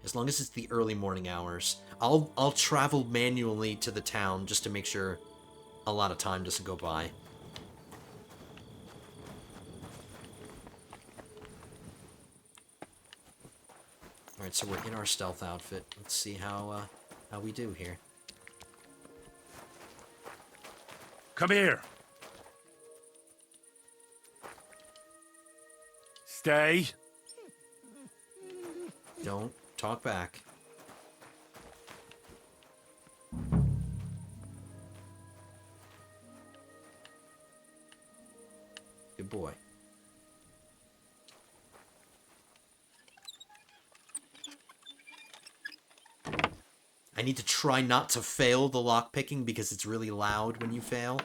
[SPEAKER 1] As long as it's the early morning hours. I'll travel manually to the town just to make sure a lot of time doesn't go by. Alright, so we're in our stealth outfit. Let's see how we do here.
[SPEAKER 12] Come here. Stay.
[SPEAKER 1] Don't talk back. Good boy. I need to try not to fail the lockpicking because it's really loud when you fail.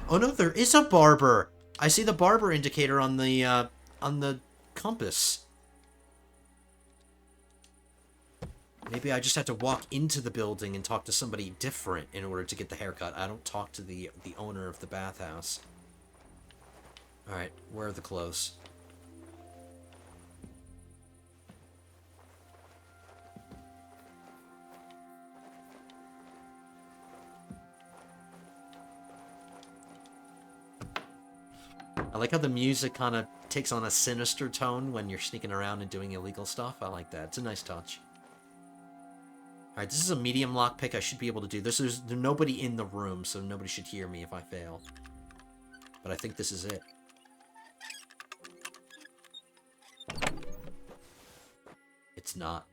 [SPEAKER 1] Oh no, there is a barber! I see the barber indicator on the compass. Maybe I just have to walk into the building and talk to somebody different in order to get the haircut. I don't talk to the owner of the bathhouse. Alright, where are the clothes? I like how the music kind of takes on a sinister tone when you're sneaking around and doing illegal stuff. I like that. It's a nice touch. Alright, this is a medium lockpick. I should be able to do this. There's nobody in the room, so nobody should hear me if I fail. But I think this is it. It's not.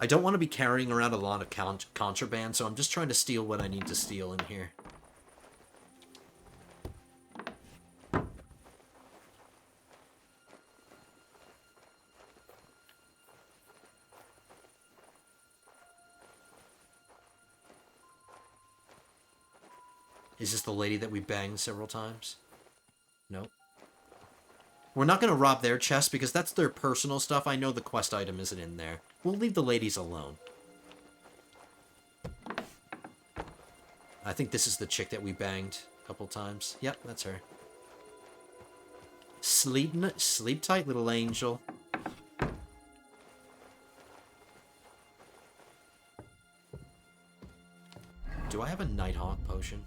[SPEAKER 1] I don't want to be carrying around a lot of contraband, so I'm just trying to steal what I need to steal in here. Is this the lady that we banged several times? Nope. We're not going to rob their chest because that's their personal stuff. I know the quest item isn't in there. We'll leave the ladies alone. I think this is the chick that we banged a couple times. Yep, that's her. Sleep tight, little angel. Do I have a Nighthawk potion?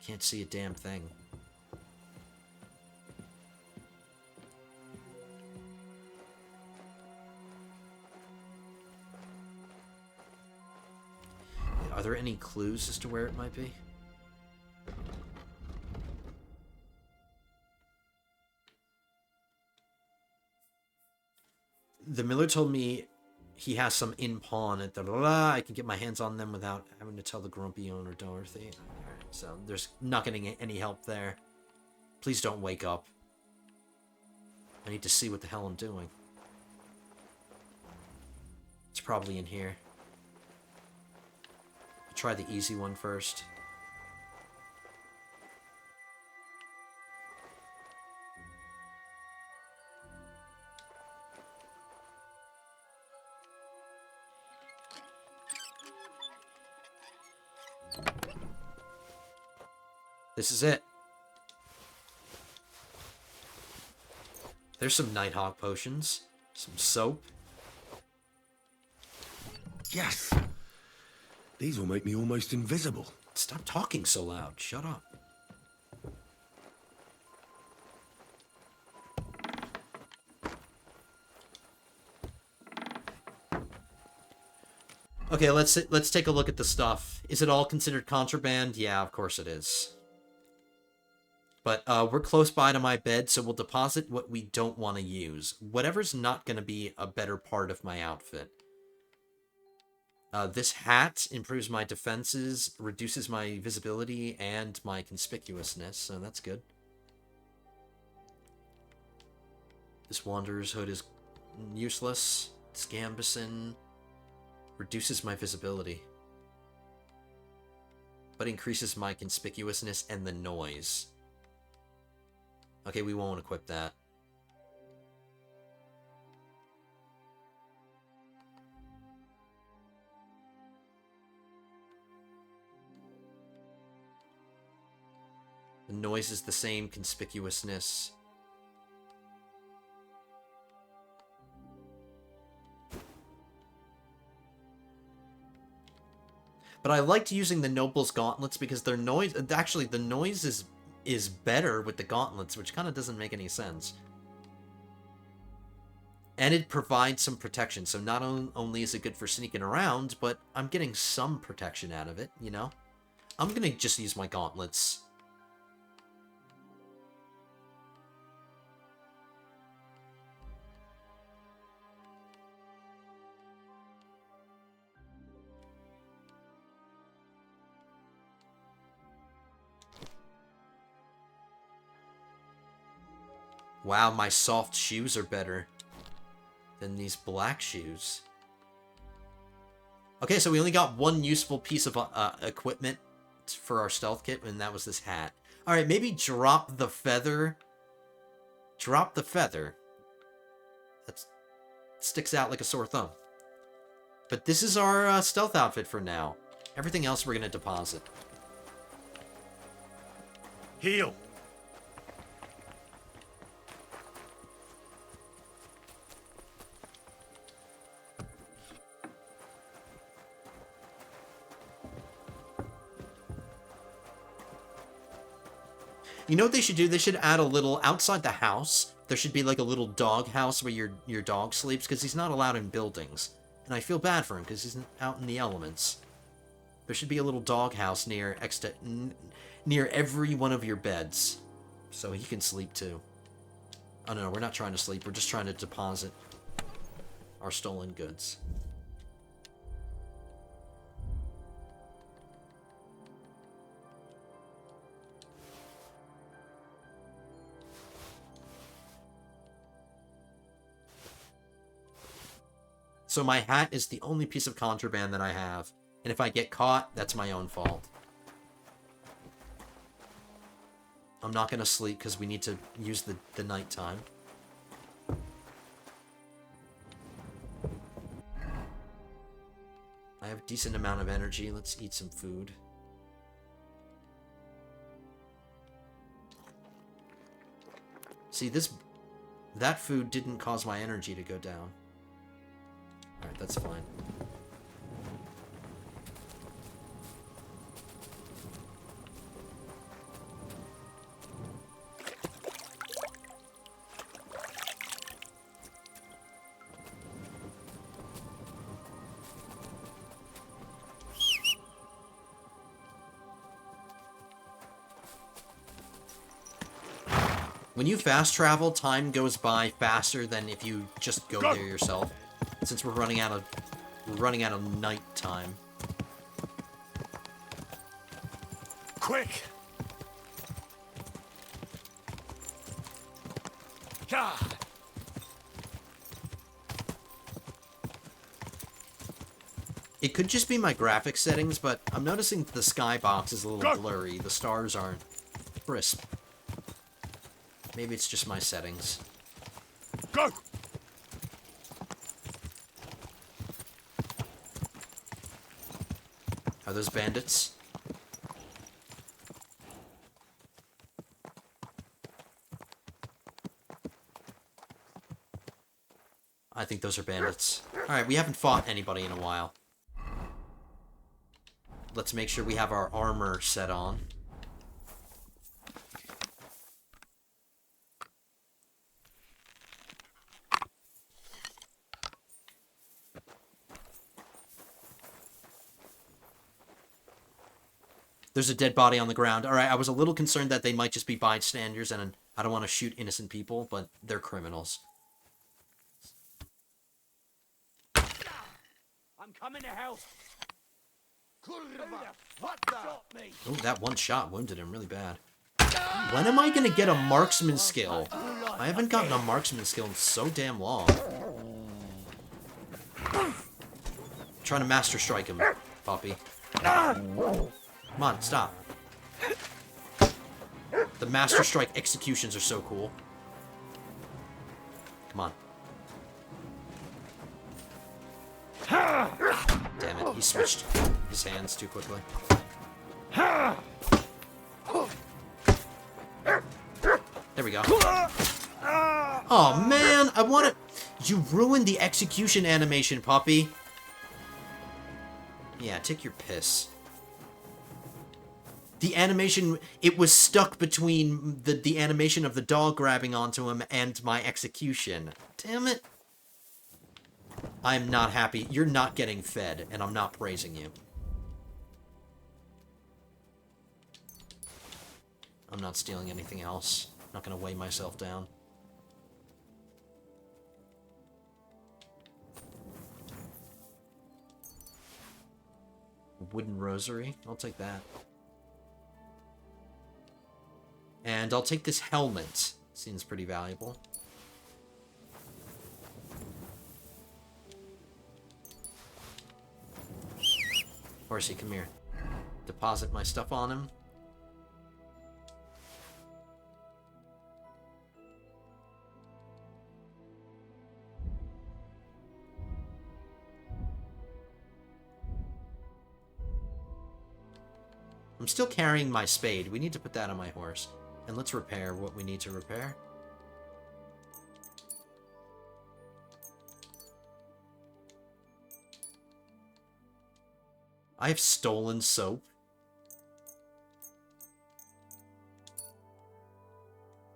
[SPEAKER 1] Can't see a damn thing. Are there any clues as to where it might be? The miller told me he has some in pawn at I can get my hands on them without having to tell the grumpy owner, Dorothy. So there's not getting any help there. Please don't wake up. I need to see what the hell I'm doing. It's probably in here. I'll try the easy one first. This is it. There's some Nighthawk potions. Some soap.
[SPEAKER 3] Yes! These will make me almost invisible.
[SPEAKER 1] Stop talking so loud. Shut up. Okay, let's take a look at the stuff. Is it all considered contraband? Yeah, of course it is. But we're close by to my bed, so we'll deposit what we don't want to use. Whatever's not going to be a better part of my outfit. This hat improves my defenses, reduces my visibility, and my conspicuousness, so that's good. This Wanderer's hood is useless. This gambeson reduces my visibility, but increases my conspicuousness and the noise. Okay, we won't equip that. The noise is the same, conspicuousness. But I liked using the Noble's gauntlets because their noise... Actually, the noise is better with the gauntlets, which kind of doesn't make any sense. And it provides some protection, so not only is it good for sneaking around, but I'm getting some protection out of it, you know? I'm gonna just use my gauntlets. Wow, my soft shoes are better than these black shoes. Okay, so we only got one useful piece of equipment for our stealth kit, and that was this hat. Alright, maybe drop the feather. Drop the feather. That sticks out like a sore thumb. But this is our stealth outfit for now. Everything else we're going to deposit.
[SPEAKER 17] Heal.
[SPEAKER 1] You know what they should do? They should add a little, outside the house, there should be like a little dog house where your dog sleeps, because he's not allowed in buildings. And I feel bad for him, because he's out in the elements. There should be a little dog house near every one of your beds, so he can sleep too. Oh no, we're not trying to sleep, we're just trying to deposit our stolen goods. So my hat is the only piece of contraband that I have. And if I get caught, that's my own fault. I'm not going to sleep because we need to use the nighttime. I have a decent amount of energy. Let's eat some food. See, that food didn't cause my energy to go down. Alright, that's fine. When you fast travel, time goes by faster than if you just go there yourself. Since we're running out of night time.
[SPEAKER 17] Quick!
[SPEAKER 1] It could just be my graphics settings, but I'm noticing the skybox is a little blurry. The stars aren't crisp. Maybe it's just my settings.
[SPEAKER 17] Go!
[SPEAKER 1] Are those bandits? I think those are bandits. Alright, we haven't fought anybody in a while. Let's make sure we have our armor set on. There's a dead body on the ground. Alright, I was a little concerned that they might just be bystanders, and I don't want to shoot innocent people, but they're criminals.
[SPEAKER 10] I'm coming to help.
[SPEAKER 1] Oh, that one shot wounded him really bad. When am I going to get a marksman skill? I haven't gotten a marksman skill in so damn long. I'm trying to master strike him, Poppy. Come on, stop. The Master Strike executions are so cool. Come on. Damn it, he switched his hands too quickly. There we go. Oh man, I want to... You ruined the execution animation, Poppy. Yeah, take your piss. The animation, it was stuck between the animation of the dog grabbing onto him and my execution. Damn it. I'm not happy. You're not getting fed, and I'm not praising you. I'm not stealing anything else. I'm not gonna weigh myself down. Wooden rosary. I'll take that. And I'll take this helmet. Seems pretty valuable. Horsey, come here. Deposit my stuff on him. I'm still carrying my spade. We need to put that on my horse. And let's repair what we need to repair. I have stolen soap.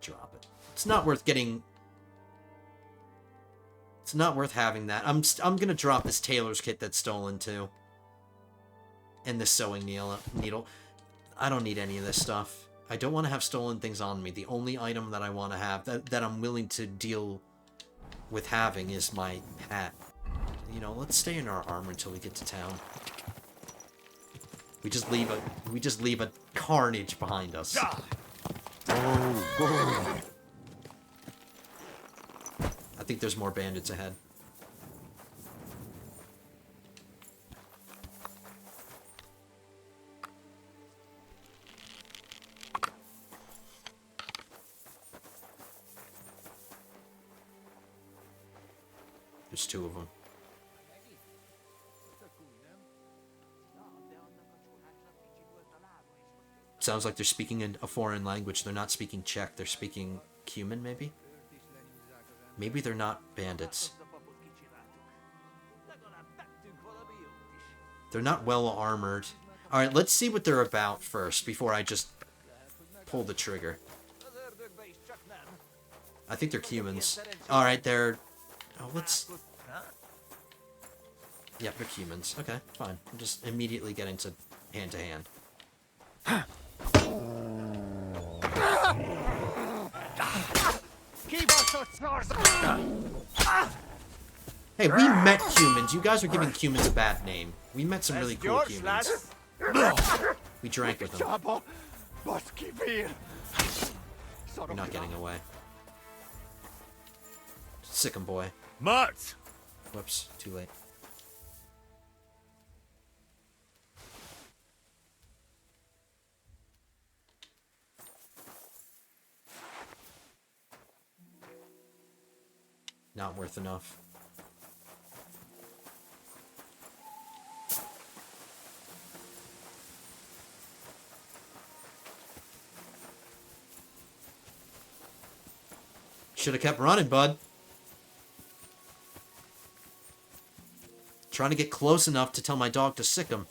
[SPEAKER 1] Drop it. It's not worth getting... It's not worth having that. I'm gonna drop this tailor's kit that's stolen too. And this sewing needle. I don't need any of this stuff. I don't want to have stolen things on me. The only item that I want to have, that I'm willing to deal with having, is my hat. You know, let's stay in our armor until we get to town. We just leave a carnage behind us. Oh. I think there's more bandits ahead. There's two of them. Sounds like they're speaking a foreign language. They're not speaking Czech. They're speaking Cuman, maybe? Maybe they're not bandits. They're not well armored. Alright, let's see what they're about first before I just pull the trigger. I think they're Cumans. Alright, they're... Oh, let's... Yep, they're Cumans. Okay, fine. I'll just immediately get into hand-to-hand. Hey, we met humans. You guys are giving humans a bad name. We met some really cool humans. We drank with them. You're not getting away. Sick 'em, boy.
[SPEAKER 3] Mart!
[SPEAKER 1] Whoops, too late. Not worth enough. Should have kept running, bud. Trying to get close enough to tell my dog to sick him.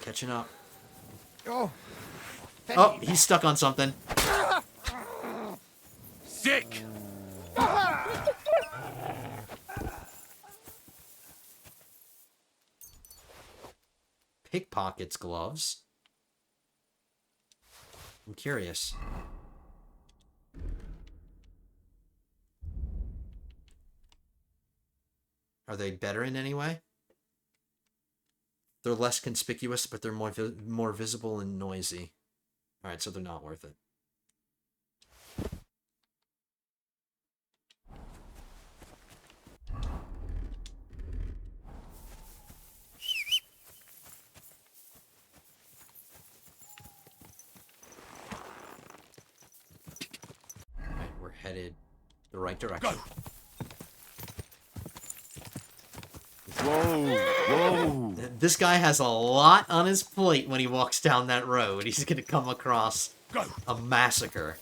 [SPEAKER 1] Catching up. Oh, he's stuck on something.
[SPEAKER 3] Sick!
[SPEAKER 1] Pickpockets gloves. I'm curious. Are they better in any way? They're less conspicuous, but they're more visible and noisy. Alright, so they're not worth it. Alright, we're headed the right direction.
[SPEAKER 3] Whoa, whoa.
[SPEAKER 1] This guy has a lot on his plate when he walks down that road. He's gonna come across a massacre.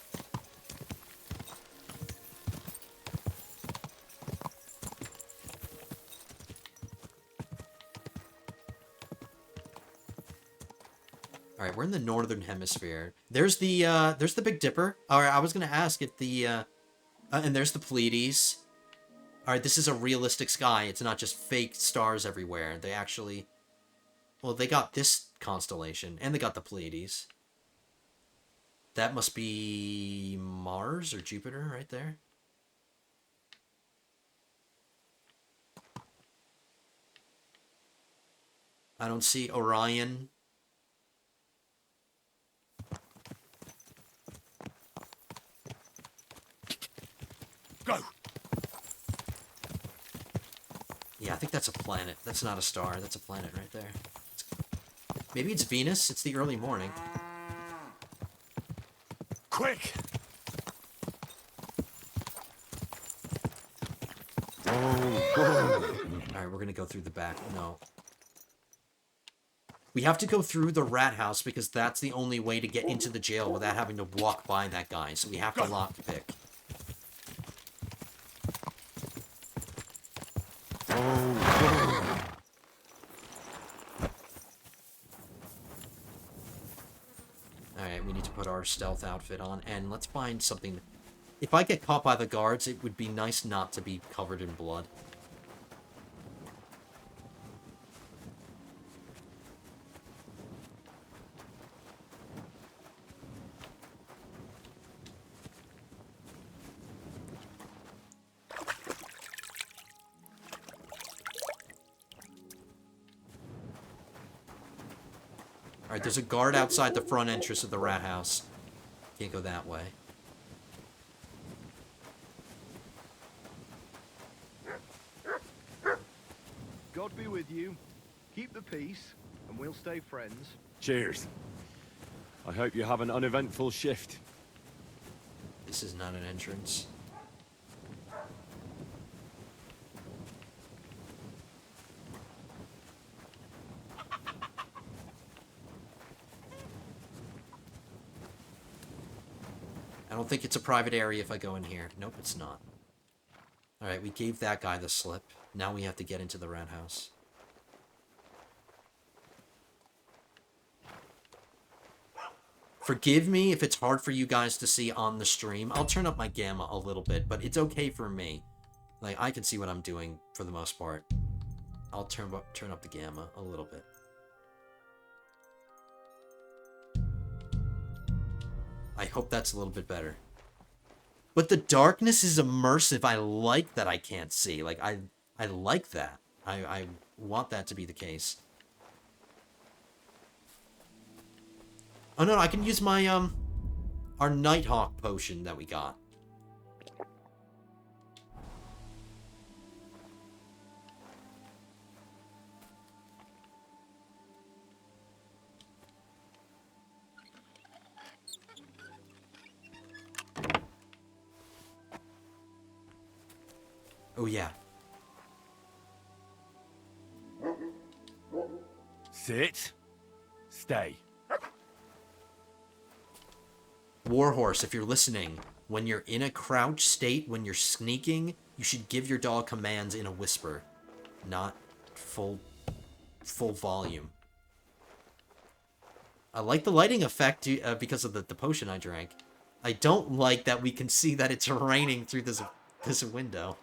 [SPEAKER 1] Alright, we're in the northern hemisphere. There's the Big Dipper. Alright, I was gonna ask if the, and there's the Pleiades. Alright, this is a realistic sky. It's not just fake stars everywhere. They actually... Well, they got this constellation, and they got the Pleiades. That must be Mars or Jupiter right there. I don't see Orion.
[SPEAKER 3] Go!
[SPEAKER 1] Yeah, I think that's a planet. That's not a star. That's a planet right there. Maybe it's Venus. It's the early morning.
[SPEAKER 3] Quick!
[SPEAKER 1] Alright, we're gonna go through the back. No. We have to go through the rat house because that's the only way to get into the jail without having to walk by that guy. So we have to lockpick. Alright, we need to put our stealth outfit on, and let's find something... If I get caught by the guards, it would be nice not to be covered in blood. Alright, there's a guard outside the front entrance of the rat house. Can't go that way.
[SPEAKER 18] God be with you. Keep the peace, and we'll stay friends.
[SPEAKER 3] Cheers. I hope you have an uneventful shift.
[SPEAKER 1] This is not an entrance. I don't think it's a private area if I go in here. Nope, it's not. Alright, we gave that guy the slip. Now we have to get into the rat house. Forgive me if it's hard for you guys to see on the stream. I'll turn up my gamma a little bit, but it's okay for me. Like, I can see what I'm doing for the most part. I'll turn up the gamma a little bit. I hope that's a little bit better. But the darkness is immersive. I like that I can't see. Like, I like that. I want that to be the case. Oh no, I can use my, our Nighthawk potion that we got. Oh yeah.
[SPEAKER 3] Sit. Stay.
[SPEAKER 1] Warhorse, if you're listening, when you're in a crouch state, when you're sneaking, you should give your dog commands in a whisper, not full volume. I like the lighting effect because of the potion I drank. I don't like that we can see that it's raining through this window.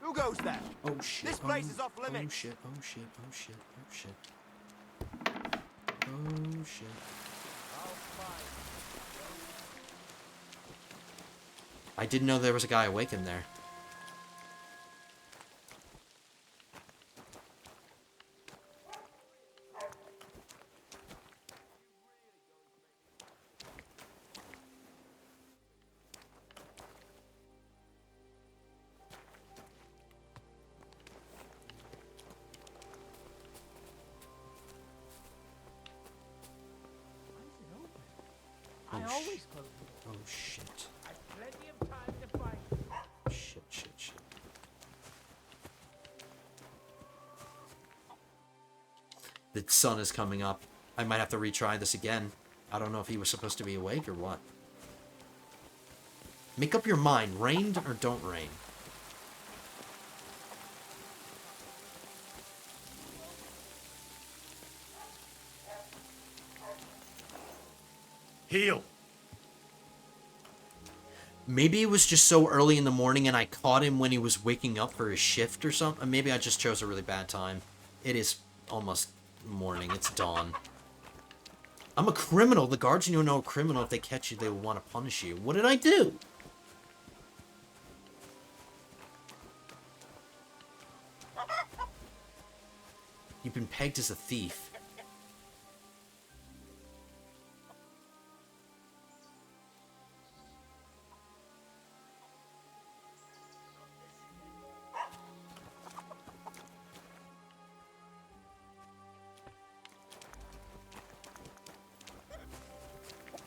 [SPEAKER 2] Who goes there?
[SPEAKER 1] Oh shit.
[SPEAKER 2] This place is off limits.
[SPEAKER 1] Oh shit, oh shit, oh shit, oh shit. Oh shit. I didn't know there was a guy awake in there. Oh shit. Shit. The sun is coming up. I might have to retry this again. I don't know if he was supposed to be awake or what. Make up your mind. Rain or don't rain?
[SPEAKER 3] Heal.
[SPEAKER 1] Maybe it was just so early in the morning and I caught him when he was waking up for his shift or something. Maybe I just chose a really bad time. It is almost morning. It's dawn. I'm a criminal. The guards know a criminal. If they catch you, they will want to punish you. What did I do? You've been pegged as a thief.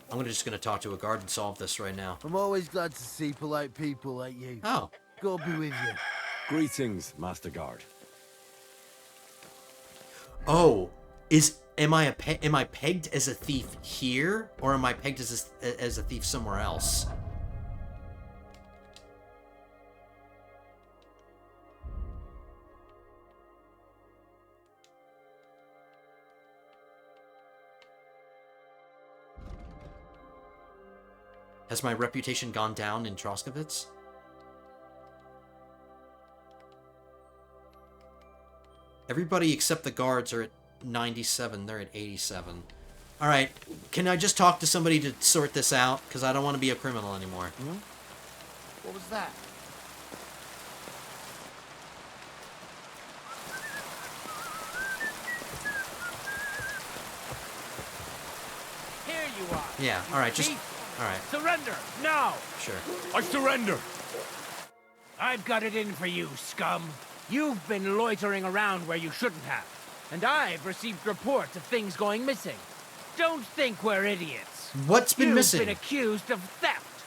[SPEAKER 1] I'm just gonna talk to a guard and solve this right now.
[SPEAKER 11] I'm always glad to see polite people like you.
[SPEAKER 1] Oh.
[SPEAKER 11] God be with you.
[SPEAKER 3] Greetings, Master Guard.
[SPEAKER 1] Oh, am I pegged as a thief here, or am I pegged as a thief somewhere else? Has my reputation gone down in Troskovitz? Everybody except the guards are at 97. They're at 87. Alright, can I just talk to somebody to sort this out? Because I don't want to be a criminal anymore.
[SPEAKER 11] Hmm? What was that?
[SPEAKER 10] Here you are.
[SPEAKER 1] Yeah, alright, just... Alright,
[SPEAKER 10] Surrender, now!
[SPEAKER 1] sure.
[SPEAKER 3] I surrender!
[SPEAKER 10] I've got it in for you, scum. You've been loitering around where you shouldn't have. And I've received reports of things going missing. Don't think we're idiots.
[SPEAKER 1] What's been missing?
[SPEAKER 10] You've been accused of theft.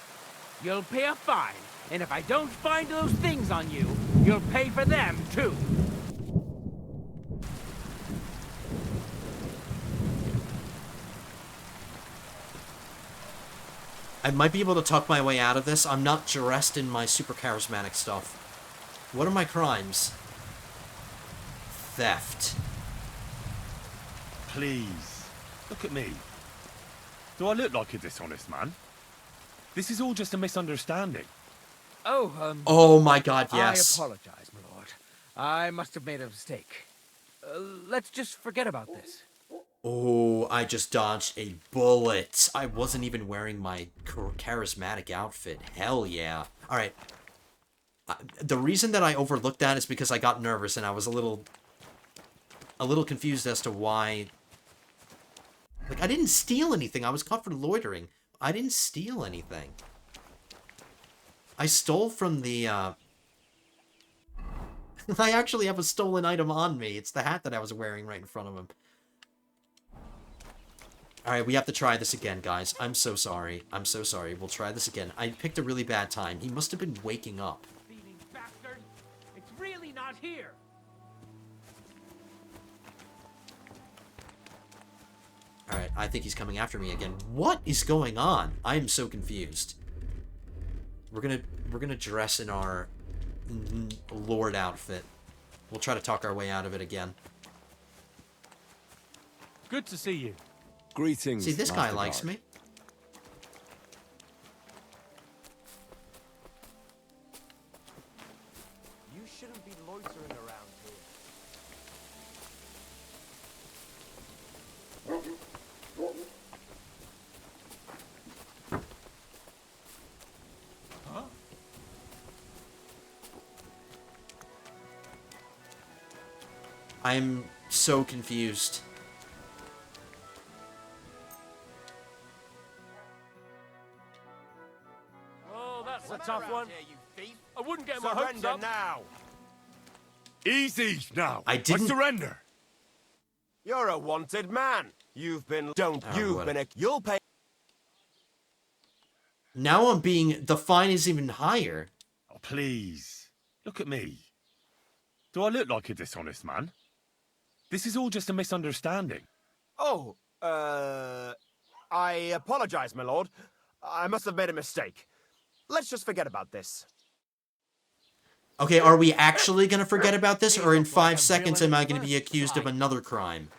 [SPEAKER 10] You'll pay a fine, and if I don't find those things on you, you'll pay for them, too.
[SPEAKER 1] I might be able to talk my way out of this. I'm not dressed in my super charismatic stuff. What are my crimes? Theft.
[SPEAKER 3] Please, look at me. Do I look like a dishonest man? This is all just a misunderstanding.
[SPEAKER 1] Oh my god, yes.
[SPEAKER 10] I apologize, my lord. I must have made a mistake. Let's just forget about this.
[SPEAKER 1] Oh, I just dodged a bullet. I wasn't even wearing my charismatic outfit. Hell yeah. Alright. The reason that I overlooked that is because I got nervous and I was a little confused as to why. Like, I didn't steal anything. I was caught for loitering. I didn't steal anything. I stole from the, I actually have a stolen item on me. It's the hat that I was wearing right in front of him. Alright, we have to try this again, guys. I'm so sorry. I'm so sorry. We'll try this again. I picked a really bad time. He must have been waking up.
[SPEAKER 10] Thieving bastard! It's really not here!
[SPEAKER 1] Alright, I think he's coming after me again. What is going on? I am so confused. We're gonna dress in our Lord outfit. We'll try to talk our way out of it again.
[SPEAKER 17] Good to see you.
[SPEAKER 3] Greetings,
[SPEAKER 1] See, this guy
[SPEAKER 3] Master
[SPEAKER 1] likes
[SPEAKER 3] Guard.
[SPEAKER 1] me.
[SPEAKER 2] You shouldn't be loitering around here.
[SPEAKER 10] Huh?
[SPEAKER 1] I'm so confused.
[SPEAKER 10] Oh, that's a tough one. I wouldn't get my hopes
[SPEAKER 2] Surrender
[SPEAKER 10] up.
[SPEAKER 2] now.
[SPEAKER 3] Easy now.
[SPEAKER 1] I didn't-
[SPEAKER 3] surrender.
[SPEAKER 2] You're a wanted man. You've been... Don't.
[SPEAKER 1] Oh,
[SPEAKER 2] You've
[SPEAKER 1] what
[SPEAKER 2] been a... You'll pay...
[SPEAKER 1] Now I'm being... The fine is even higher.
[SPEAKER 3] Oh, please, look at me. Do I look like a dishonest man? This is all just a misunderstanding.
[SPEAKER 2] Oh, I apologize, my lord. I must have made a mistake. Let's just forget about this.
[SPEAKER 1] Okay, are we actually gonna forget about this, or in 5 seconds am I gonna be accused of another crime?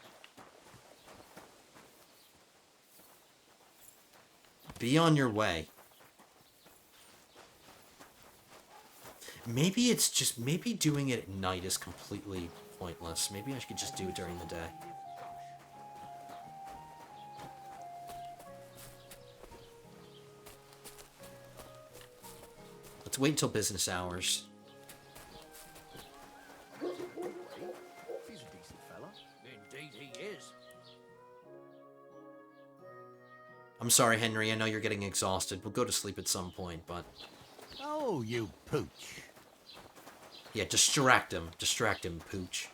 [SPEAKER 1] Be on your way. Maybe it's just... Maybe doing it at night is completely pointless. Maybe I could just do it during the day. Let's wait until business hours.
[SPEAKER 10] He's a decent fella. Indeed he is.
[SPEAKER 1] I'm sorry, Henry. I know you're getting exhausted. We'll go to sleep at some point, but...
[SPEAKER 9] Oh, you pooch.
[SPEAKER 1] Yeah, distract him. Distract him, pooch.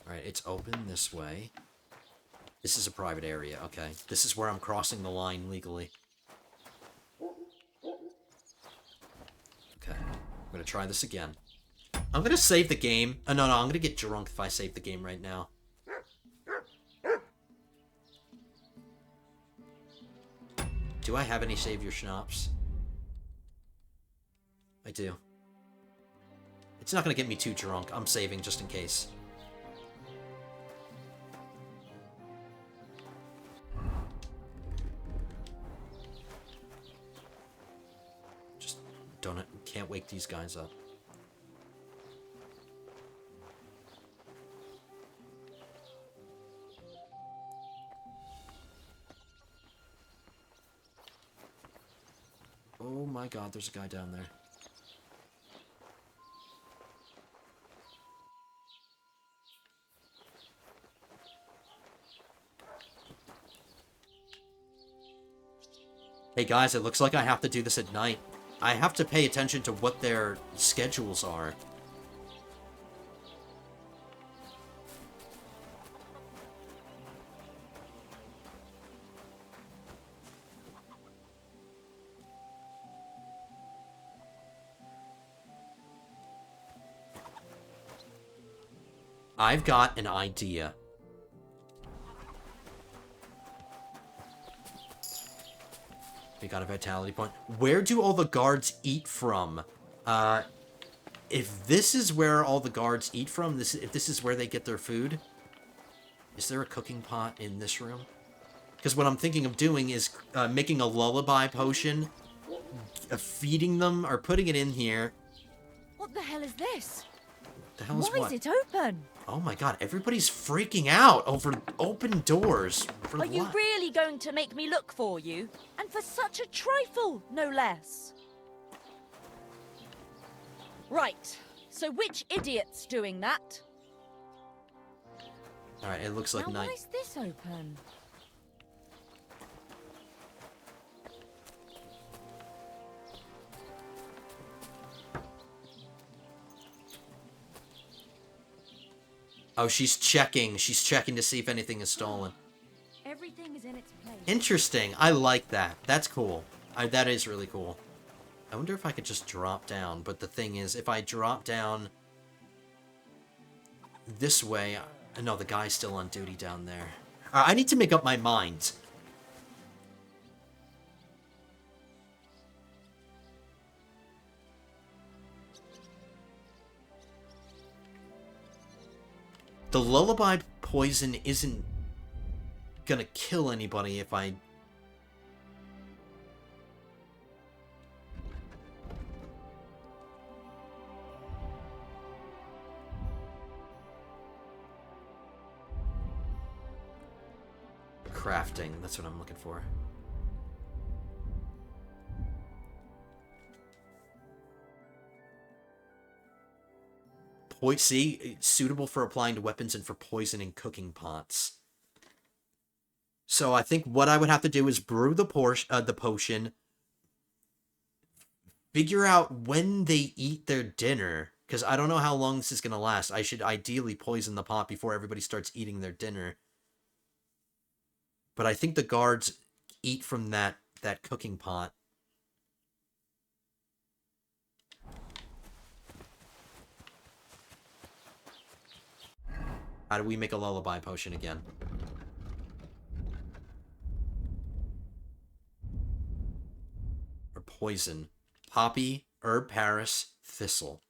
[SPEAKER 1] Alright, it's open this way. This is a private area, okay. This is where I'm crossing the line legally. Okay, I'm gonna try this again. I'm gonna save the game. Oh, no, I'm gonna get drunk if I save the game right now. Do I have any save your schnapps? I do. It's not gonna get me too drunk. I'm saving just in case. Just can't wake these guys up. Oh my god, there's a guy down there. Hey guys, it looks like I have to do this at night. I have to pay attention to what their schedules are. I've got an idea. We got a vitality point. Where do all the guards eat from? If this is where all the guards eat from, if this is where they get their food, is there a cooking pot in this room? Because what I'm thinking of doing is making a lullaby potion, feeding them, or putting it in here.
[SPEAKER 13] What the hell is this?
[SPEAKER 1] The hell is
[SPEAKER 13] Why
[SPEAKER 1] what?
[SPEAKER 13] is it open?
[SPEAKER 1] Oh my god, everybody's freaking out over open doors. For
[SPEAKER 13] Are you
[SPEAKER 1] what?
[SPEAKER 13] really going to make me look for you? And for such a trifle, no less. Right, so which idiot's doing that?
[SPEAKER 1] Alright, it looks like
[SPEAKER 13] now
[SPEAKER 1] night.
[SPEAKER 13] why is this open?
[SPEAKER 1] Oh, she's checking. She's checking to see if anything is stolen.
[SPEAKER 13] Everything is in its place.
[SPEAKER 1] Interesting. I like that. That's cool. That is really cool. I wonder if I could just drop down. But the thing is, if I drop down this way... No, the guy's still on duty down there. I need to make up my mind. The lullaby poison isn't gonna kill anybody if I... Crafting, that's what I'm looking for. See, suitable for applying to weapons and for poisoning cooking pots. So I think what I would have to do is brew the potion, figure out when they eat their dinner, because I don't know how long this is going to last. I should ideally poison the pot before everybody starts eating their dinner. But I think the guards eat from that cooking pot. How do we make a lullaby potion again? Or poison. Poppy, herb Paris, thistle.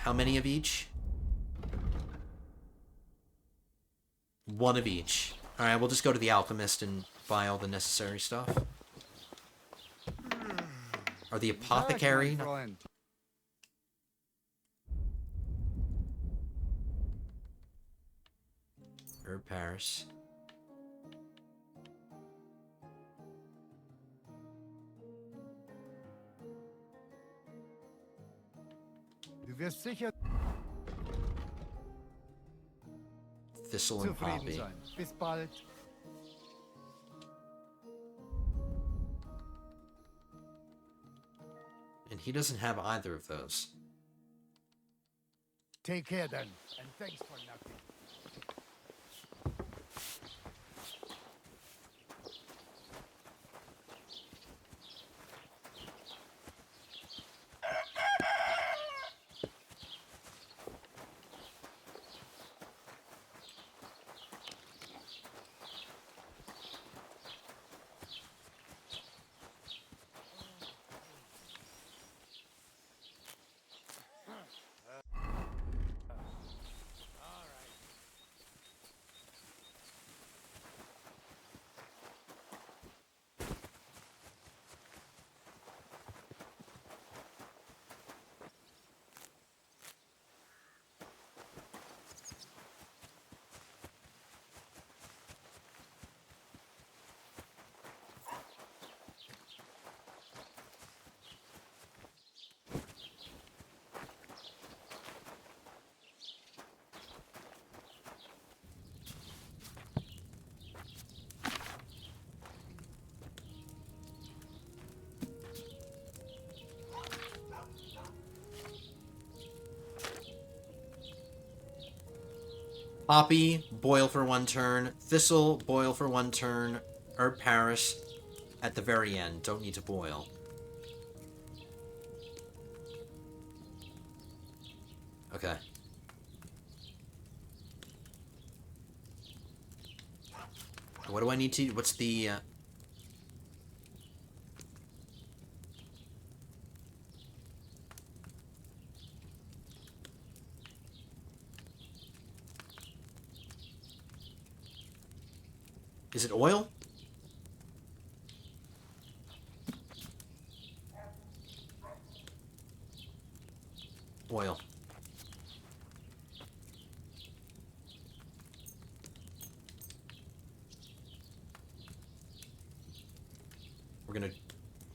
[SPEAKER 1] How many of each? One of each. Alright, we'll just go to the alchemist and buy all the necessary stuff. Or the apothecary? Or Paris.
[SPEAKER 11] Du wirst sicher
[SPEAKER 1] Thistle and
[SPEAKER 11] zufrieden
[SPEAKER 1] poppy.
[SPEAKER 11] sein. Bis bald.
[SPEAKER 1] And he doesn't have either of those.
[SPEAKER 11] Take care then, and thanks for nothing.
[SPEAKER 1] Poppy, boil for 1 turn. Thistle, boil for 1 turn. Herb Paris at the very end. Don't need to boil. Okay. What do I need to... What's the... Is it oil? Oil. We're gonna...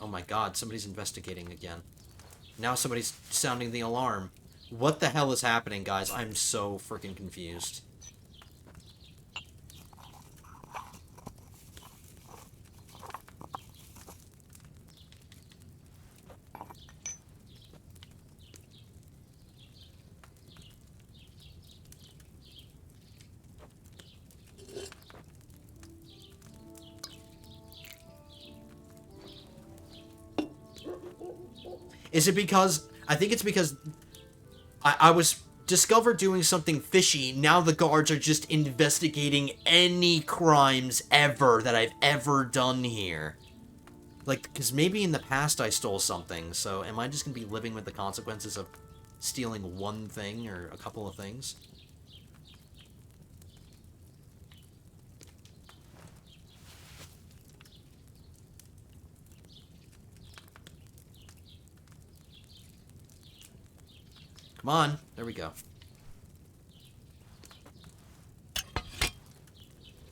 [SPEAKER 1] Oh my god, somebody's investigating again. Now somebody's sounding the alarm. What the hell is happening, guys? I'm so freaking confused. Is it because... I think it's because I was discovered doing something fishy. Now the guards are just investigating any crimes ever that I've ever done here. Like, because maybe in the past I stole something, so am I just going to be living with the consequences of stealing one thing or a couple of things? Come on. There we go.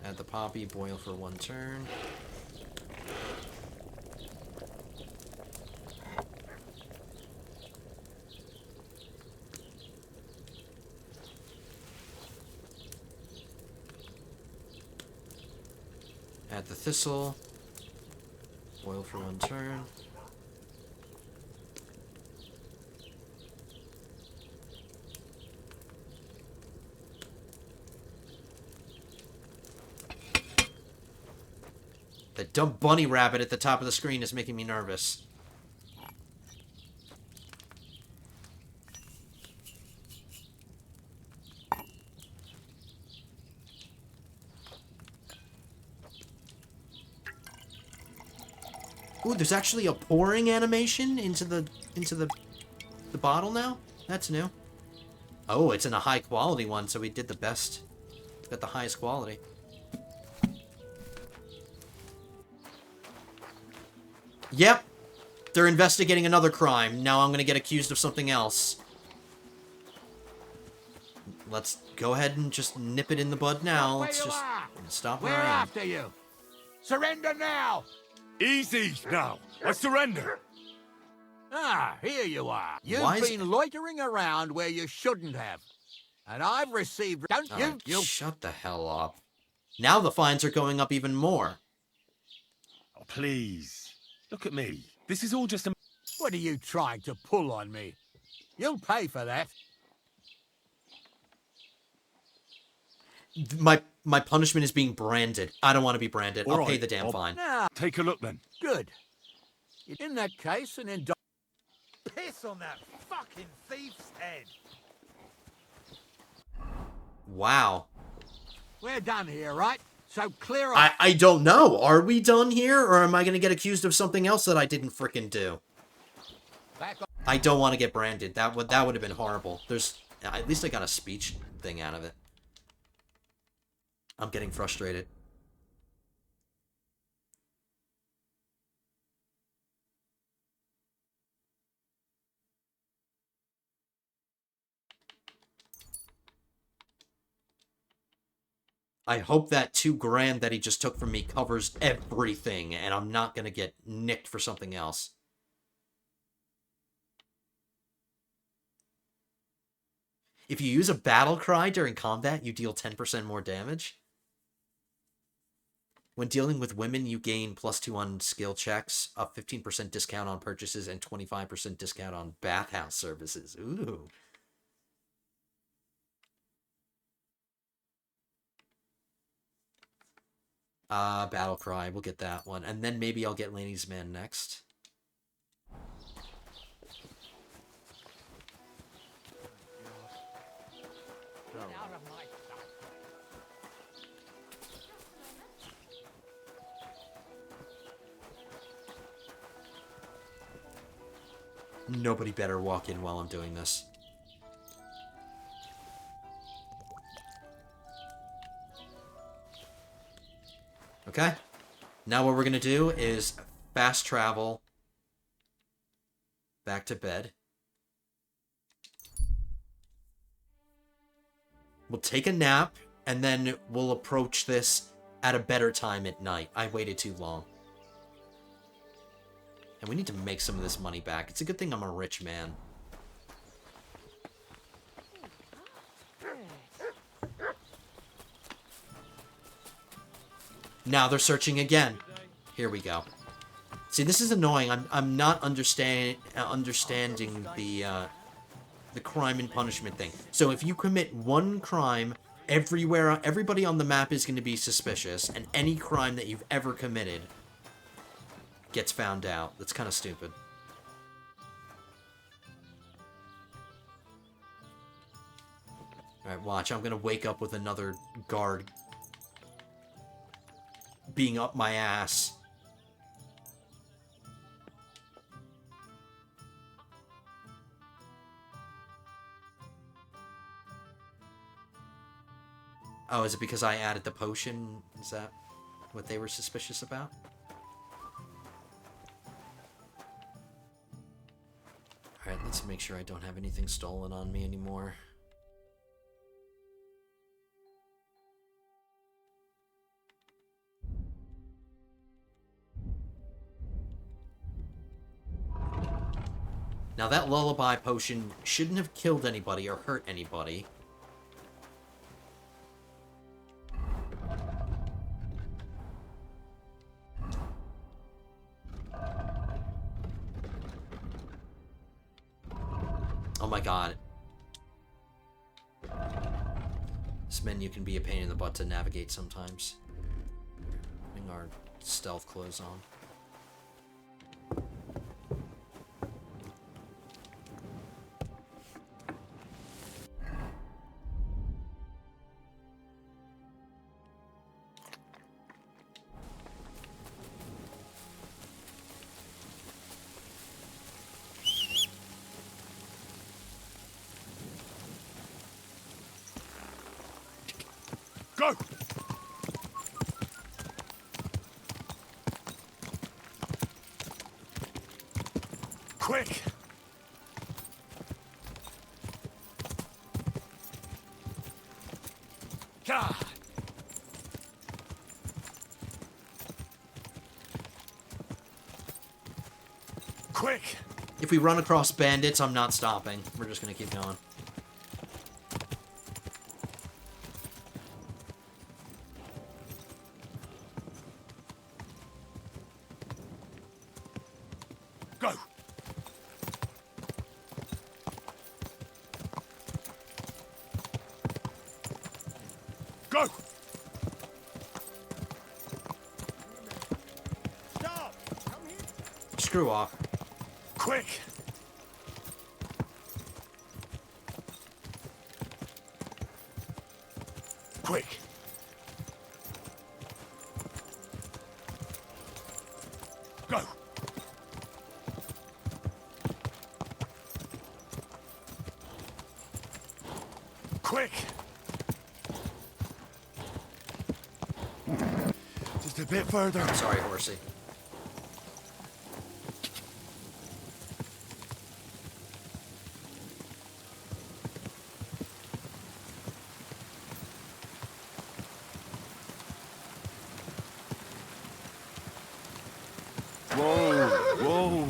[SPEAKER 1] Add the poppy, boil for 1 turn. Add the thistle. Boil for 1 turn. The dumb bunny rabbit at the top of the screen is making me nervous. Ooh, there's actually a pouring animation into the bottle now? That's new. Oh, it's in a high quality one, so we did the best. Got the highest quality. Yep. They're investigating another crime. Now I'm gonna get accused of something else. Let's go ahead and just nip it in the bud now. Let's just stop where
[SPEAKER 9] We're
[SPEAKER 1] I am.
[SPEAKER 9] after you. Surrender now.
[SPEAKER 3] Easy now. I surrender.
[SPEAKER 9] Ah, here you are. You've
[SPEAKER 1] Why is-
[SPEAKER 9] been loitering around where you shouldn't have. And I've received... Don't you?
[SPEAKER 1] Alright, shut the hell up. Now the fines are going up even more.
[SPEAKER 3] Oh, please. Look at me. This is all just a...
[SPEAKER 9] What are you trying to pull on me? You'll pay for that.
[SPEAKER 1] My punishment is being branded. I don't want to be branded.
[SPEAKER 3] All
[SPEAKER 1] I'll pay
[SPEAKER 3] right,
[SPEAKER 1] the damn
[SPEAKER 3] I'll
[SPEAKER 1] fine.
[SPEAKER 9] Now,
[SPEAKER 3] take a look then.
[SPEAKER 9] good. In that case, an indictment...
[SPEAKER 6] Piss on that fucking thief's head.
[SPEAKER 1] Wow.
[SPEAKER 9] We're done here, right? So clear off.
[SPEAKER 1] I don't know. Are we done here, or am I going to get accused of something else that I didn't frickin' do? I don't want to get branded. That would have been horrible. At least I got a speech thing out of it. I'm getting frustrated. I hope that $2,000 that he just took from me covers everything, and I'm not gonna get nicked for something else. If you use a battle cry during combat, you deal 10% more damage. When dealing with women, you gain +2 on skill checks, a 15% discount on purchases, and 25% discount on bathhouse services. Ooh. Battle cry. We'll get that one. And then maybe I'll get Laney's Man next. Nobody better walk in while I'm doing this. Okay. Now what we're going to do is fast travel back to bed. We'll take a nap, and then we'll approach this at a better time at night. I waited too long. And we need to make some of this money back. It's a good thing I'm a rich man. Now they're searching again. Here we go. See, this is annoying. I'm not understanding the crime and punishment thing. So if you commit one crime, everybody on the map is going to be suspicious, and any crime that you've ever committed gets found out. That's kind of stupid. Alright, watch. I'm going to wake up with another guard being up my ass. Oh, is it because I added the potion? Is that what they were suspicious about? Alright, let's make sure I don't have anything stolen on me anymore. Now that lullaby potion shouldn't have killed anybody or hurt anybody. Oh my god. This menu can be a pain in the butt to navigate sometimes. Putting our stealth clothes on.
[SPEAKER 3] Go! Quick! God! Quick!
[SPEAKER 1] If we run across bandits, I'm not stopping. We're just gonna keep going.
[SPEAKER 3] Go! Go!
[SPEAKER 18] Stop! Come here.
[SPEAKER 1] Screw off.
[SPEAKER 3] Quick! Quick! Go! Quick! Just a bit further.
[SPEAKER 1] I'm sorry, horsey.
[SPEAKER 3] Whoa! Whoa!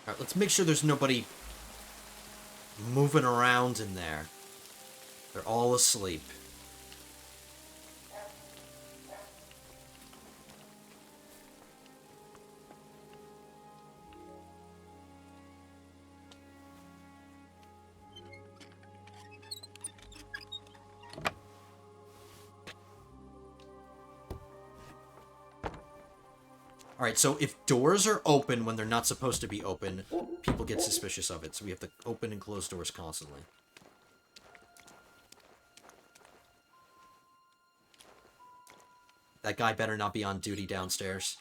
[SPEAKER 1] Alright, let's make sure there's nobody moving around in there. They're all asleep. Alright, so if doors are open when they're not supposed to be open, people get suspicious of it. So we have to open and close doors constantly. That guy better not be on duty downstairs.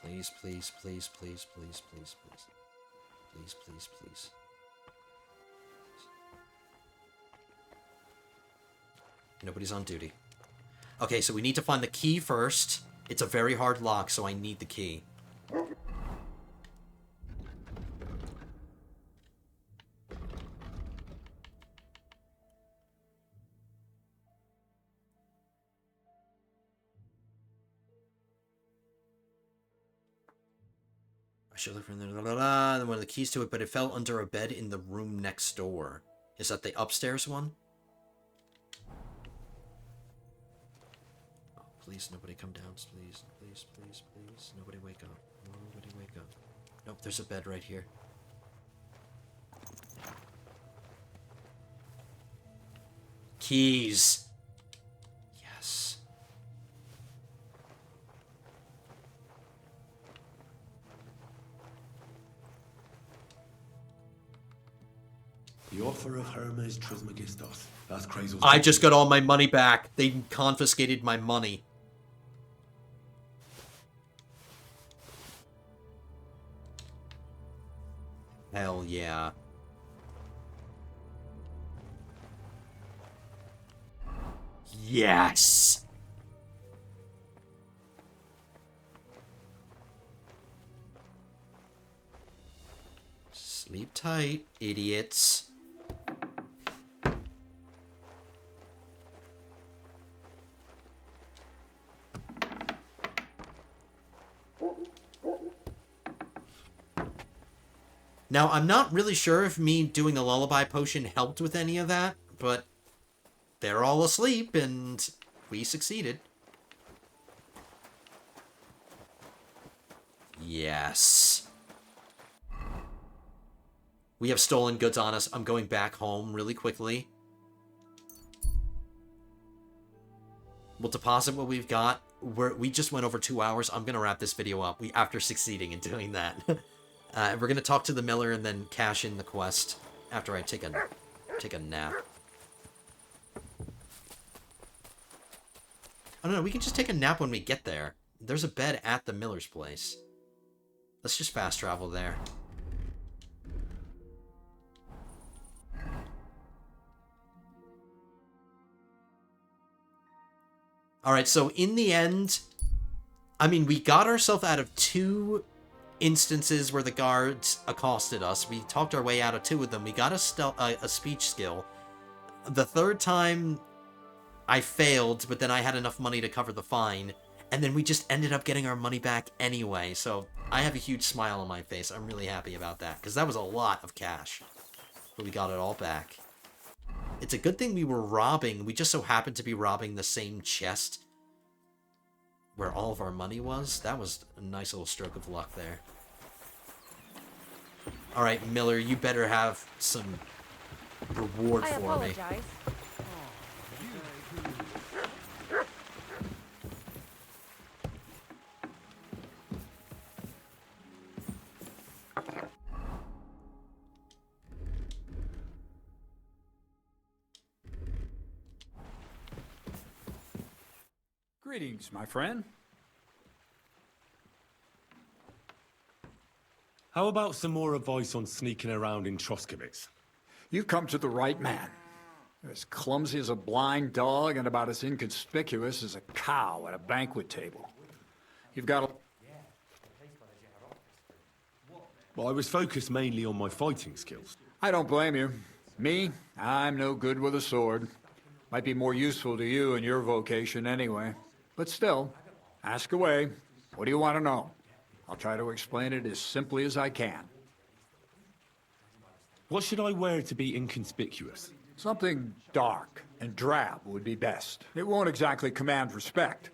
[SPEAKER 1] Please, please, please, please, please, please, please. Please, please, please. Nobody's on duty. Okay, so we need to find the key first. It's a very hard lock, so I need the key. I should look for the and one of the keys to it, but it fell under a bed in the room next door. Is that the upstairs one? Oh, please, nobody come down, please. Please, please, please. Nobody wake up. Nobody wake up. Nope, there's a bed right here. Keys. Yes.
[SPEAKER 19] The offer of Hermes Trismegistos. That's crazy.
[SPEAKER 1] I just got all my money back. They confiscated my money. Hell yeah. Yes! Sleep tight, idiots. Now, I'm not really sure if me doing the lullaby potion helped with any of that, but they're all asleep and we succeeded. Yes. We have stolen goods on us. I'm going back home really quickly. We'll deposit what we've got. We just went over 2 hours. I'm going to wrap this video up after succeeding in doing that. We're going to talk to the miller and then cash in the quest after I take a nap. Oh no, we can just take a nap when we get there. There's a bed at the miller's place. Let's just fast travel there. Alright, so in the end, I mean, we got ourselves out of 2 instances where the guards accosted us. We talked our way out of 2 of them. We got a speech skill. The 3rd time, I failed, but then I had enough money to cover the fine. And then we just ended up getting our money back anyway. So I have a huge smile on my face. I'm really happy about that, because that was a lot of cash. But we got it all back. It's a good thing we were robbing. We just so happened to be robbing the same chest where all of our money was. That was a nice little stroke of luck there. Alright, Miller, you better have some reward for me.
[SPEAKER 14] Greetings, my friend.
[SPEAKER 19] How about some more advice on sneaking around in Troskowitz?
[SPEAKER 14] You've come to the right man. You're as clumsy as a blind dog and about as inconspicuous as a cow at a banquet table. You've got a...
[SPEAKER 19] Well, I was focused mainly on my fighting skills.
[SPEAKER 14] I don't blame you. Me, I'm no good with a sword. Might be more useful to you in your vocation anyway. But still, ask away. What do you want to know? I'll try to explain it as simply as I can.
[SPEAKER 19] What should I wear to be inconspicuous?
[SPEAKER 14] Something dark and drab would be best. It won't exactly command respect,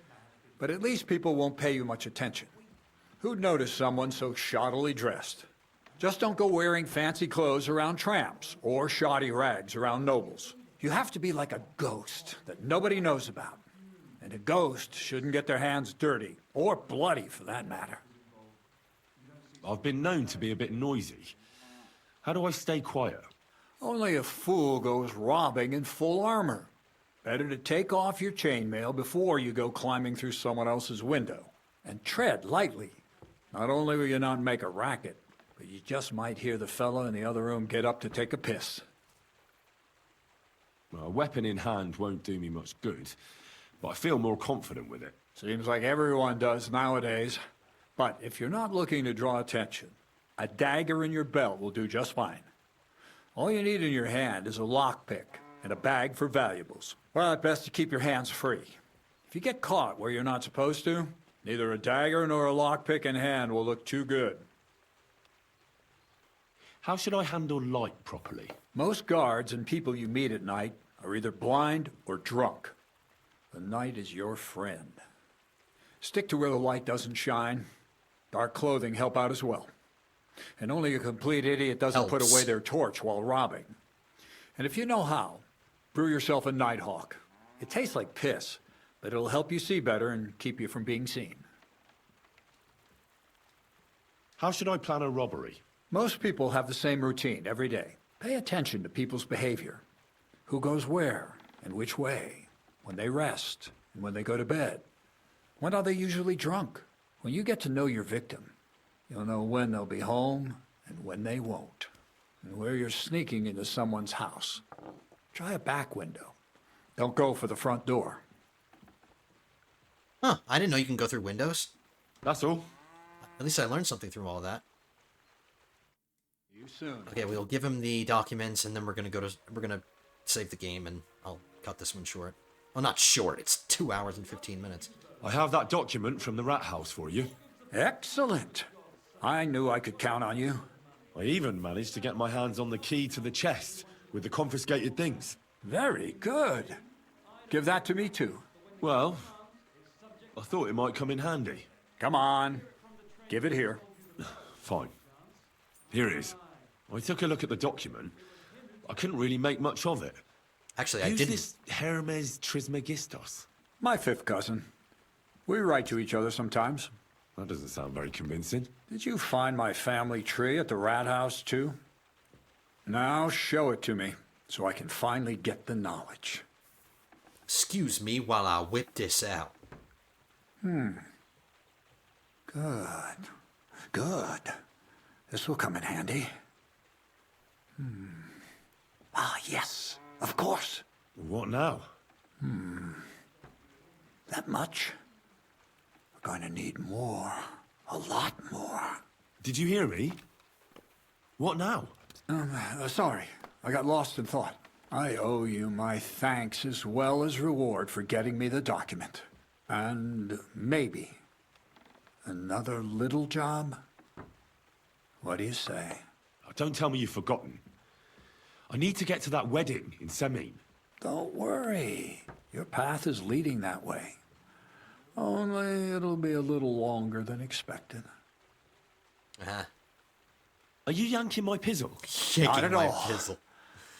[SPEAKER 14] but at least people won't pay you much attention. Who'd notice someone so shoddily dressed? Just don't go wearing fancy clothes around tramps or shoddy rags around nobles. You have to be like a ghost that nobody knows about. And a ghost shouldn't get their hands dirty, or bloody for that matter.
[SPEAKER 19] I've been known to be a bit noisy. How do I stay quiet?
[SPEAKER 14] Only a fool goes robbing in full armor. Better to take off your chainmail before you go climbing through someone else's window. And tread lightly. Not only will you not make a racket, but you just might hear the fellow in the other room get up to take a piss.
[SPEAKER 19] Well, a weapon in hand won't do me much good, but I feel more confident with it.
[SPEAKER 14] Seems like everyone does nowadays. But if you're not looking to draw attention, a dagger in your belt will do just fine. All you need in your hand is a lockpick and a bag for valuables. Well, it's best to keep your hands free. If you get caught where you're not supposed to, neither a dagger nor a lockpick in hand will look too good.
[SPEAKER 19] How should I handle light properly?
[SPEAKER 14] Most guards and people you meet at night are either blind or drunk. The night is your friend. Stick to where the light doesn't shine. Dark clothing help out as well. And only a complete idiot doesn't put away their torch while robbing. And if you know how, brew yourself a Nighthawk. It tastes like piss, but it'll help you see better and keep you from being seen.
[SPEAKER 19] How should I plan a robbery?
[SPEAKER 14] Most people have the same routine every day. Pay attention to people's behavior. Who goes where and which way. When they rest and when they go to bed. When are they usually drunk? When you get to know your victim, you'll know when they'll be home and when they won't. And where you're sneaking into someone's house. Try a back window. Don't go for the front door.
[SPEAKER 1] Huh, I didn't know you can go through windows.
[SPEAKER 19] That's all.
[SPEAKER 1] At least I learned something through all of that.
[SPEAKER 14] See you soon.
[SPEAKER 1] Okay, we'll give him the documents and then we're gonna save the game and I'll cut this one short. Well, not short, it's 2 hours and 15 minutes.
[SPEAKER 19] I have that document from the rat house for you.
[SPEAKER 14] Excellent. I knew I could count on you.
[SPEAKER 19] I even managed to get my hands on the key to the chest with the confiscated things.
[SPEAKER 14] Very good. Give that to me too.
[SPEAKER 19] Well, I thought it might come in handy.
[SPEAKER 14] Come on. Give it here.
[SPEAKER 19] Fine. Here it is. I took a look at the document. I couldn't really make much of it.
[SPEAKER 1] Actually, I
[SPEAKER 19] Who's
[SPEAKER 1] didn't.
[SPEAKER 19] This Hermes Trismegistos?
[SPEAKER 14] My fifth cousin. We write to each other sometimes.
[SPEAKER 19] That doesn't sound very convincing.
[SPEAKER 14] Did you find my family tree at the rat house, too? Now show it to me, so I can finally get the knowledge.
[SPEAKER 1] Excuse me while I whip this out.
[SPEAKER 14] Good. Good. This will come in handy. Ah, yes. Of course.
[SPEAKER 19] What now?
[SPEAKER 14] That much? We're going to need more. A lot more.
[SPEAKER 19] Did you hear me? What now?
[SPEAKER 14] Sorry. I got lost in thought. I owe you my thanks as well as reward for getting me the document. And maybe another little job? What do you say?
[SPEAKER 19] Oh, don't tell me you've forgotten. I need to get to that wedding in Semin.
[SPEAKER 14] Don't worry. Your path is leading that way. Only it'll be a little longer than expected.
[SPEAKER 19] Are you yanking my pizzle?
[SPEAKER 14] Not at all.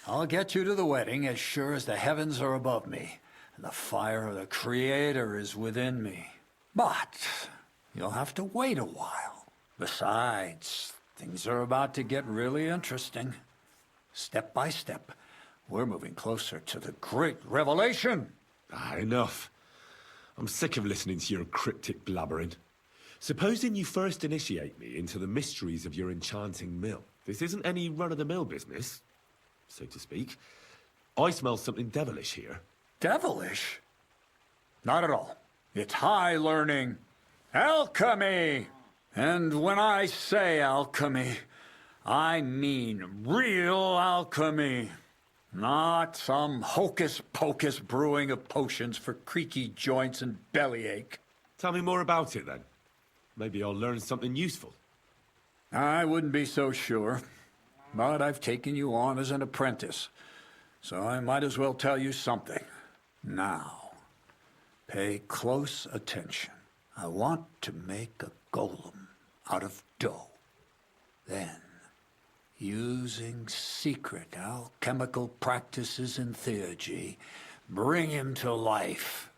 [SPEAKER 14] I'll get you to the wedding as sure as the heavens are above me, and the fire of the Creator is within me. But you'll have to wait a while. Besides, things are about to get really interesting. Step by step, we're moving closer to the great revelation.
[SPEAKER 19] Enough. I'm sick of listening to your cryptic blabbering. Supposing you first initiate me into the mysteries of your enchanting mill. This isn't any run-of-the-mill business, so to speak. I smell something devilish here.
[SPEAKER 14] Devilish? Not at all. It's high learning. Alchemy! And when I say alchemy, I mean real alchemy. Not some hocus-pocus brewing of potions for creaky joints and bellyache.
[SPEAKER 19] Tell me more about it, then. Maybe I'll learn something useful.
[SPEAKER 14] I wouldn't be so sure. But I've taken you on as an apprentice, so I might as well tell you something. Now, pay close attention. I want to make a golem out of dough. Then, using secret alchemical practices in theurgy, bring him to life.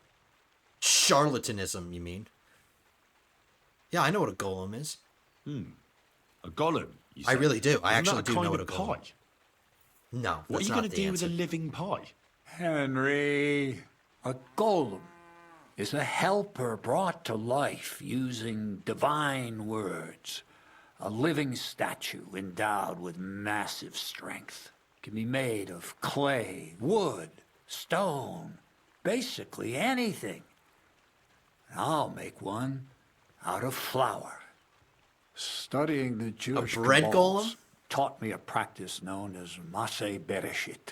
[SPEAKER 1] Charlatanism, you mean? Yeah, I know what a golem is.
[SPEAKER 19] A golem, you
[SPEAKER 1] I
[SPEAKER 19] said?
[SPEAKER 1] really do. I
[SPEAKER 19] Isn't
[SPEAKER 1] actually
[SPEAKER 19] that
[SPEAKER 1] do
[SPEAKER 19] kind
[SPEAKER 1] know
[SPEAKER 19] of
[SPEAKER 1] what a golem
[SPEAKER 19] pie?
[SPEAKER 1] No,
[SPEAKER 19] What are you
[SPEAKER 1] going
[SPEAKER 19] going to do with a living pie?
[SPEAKER 14] Henry, a golem is a helper brought to life using divine words. A living statue endowed with massive strength. Can be made of clay, wood, stone, basically anything. I'll make one out of flour. Studying the Jewish
[SPEAKER 1] bread
[SPEAKER 14] Kabbals
[SPEAKER 1] golem?
[SPEAKER 14] taught me a practice known as Maseh Bereshit.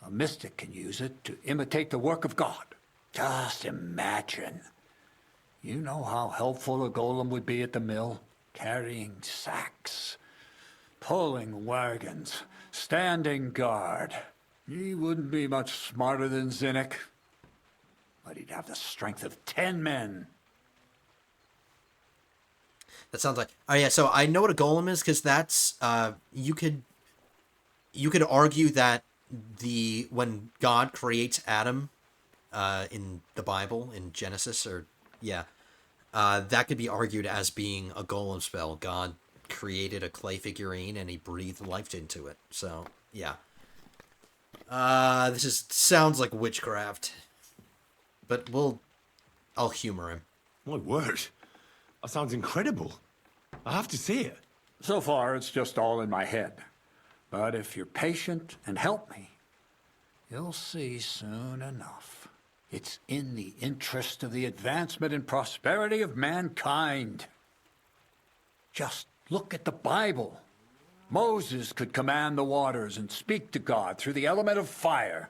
[SPEAKER 14] A mystic can use it to imitate the work of God. Just imagine. You know how helpful a golem would be at the mill? Carrying sacks, pulling wagons, standing guard. He wouldn't be much smarter than Zinnik, but he'd have the strength of 10 men.
[SPEAKER 1] That sounds like... Oh, yeah, so I know what a golem is, because that's... You could argue that when God creates Adam in the Bible, in Genesis, or... Yeah. That could be argued as being a golem spell. God created a clay figurine, and he breathed life into it. So, yeah. This sounds like witchcraft. But I'll humor him.
[SPEAKER 19] My word. That sounds incredible. I have to see it.
[SPEAKER 14] So far, it's just all in my head. But if you're patient and help me, you'll see soon enough. It's in the interest of the advancement and prosperity of mankind. Just look at the Bible. Moses could command the waters and speak to God through the element of fire.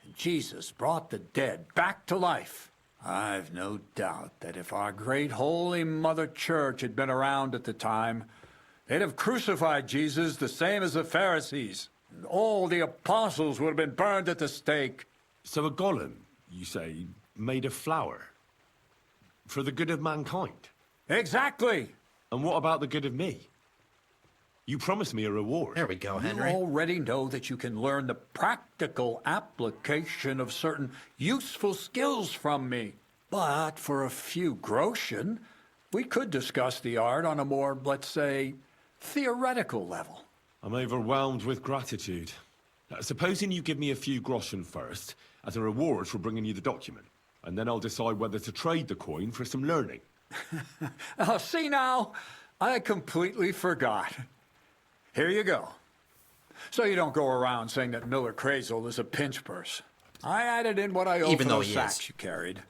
[SPEAKER 14] And Jesus brought the dead back to life. I've no doubt that if our great Holy Mother Church had been around at the time, they'd have crucified Jesus the same as the Pharisees. And all the apostles would have been burned at the stake.
[SPEAKER 19] So a golem, you say, made of flour? For the good of mankind?
[SPEAKER 14] Exactly!
[SPEAKER 19] And what about the good of me? You promised me a reward.
[SPEAKER 1] There we go,
[SPEAKER 14] You
[SPEAKER 1] Henry.
[SPEAKER 14] already know that you can learn the practical application of certain useful skills from me. But for a few groschen, we could discuss the art on a more, let's say, theoretical level.
[SPEAKER 19] I'm overwhelmed with gratitude. Supposing you give me a few groschen first, as a reward for bringing you the document, and then I'll decide whether to trade the coin for some learning.
[SPEAKER 14] Oh, see now, I completely forgot. Here you go. So you don't go around saying that Miller Crazel is a pinch purse. I added in what I owe
[SPEAKER 1] Even
[SPEAKER 14] for
[SPEAKER 1] though
[SPEAKER 14] those
[SPEAKER 1] he
[SPEAKER 14] sacks
[SPEAKER 1] is.
[SPEAKER 14] you carried.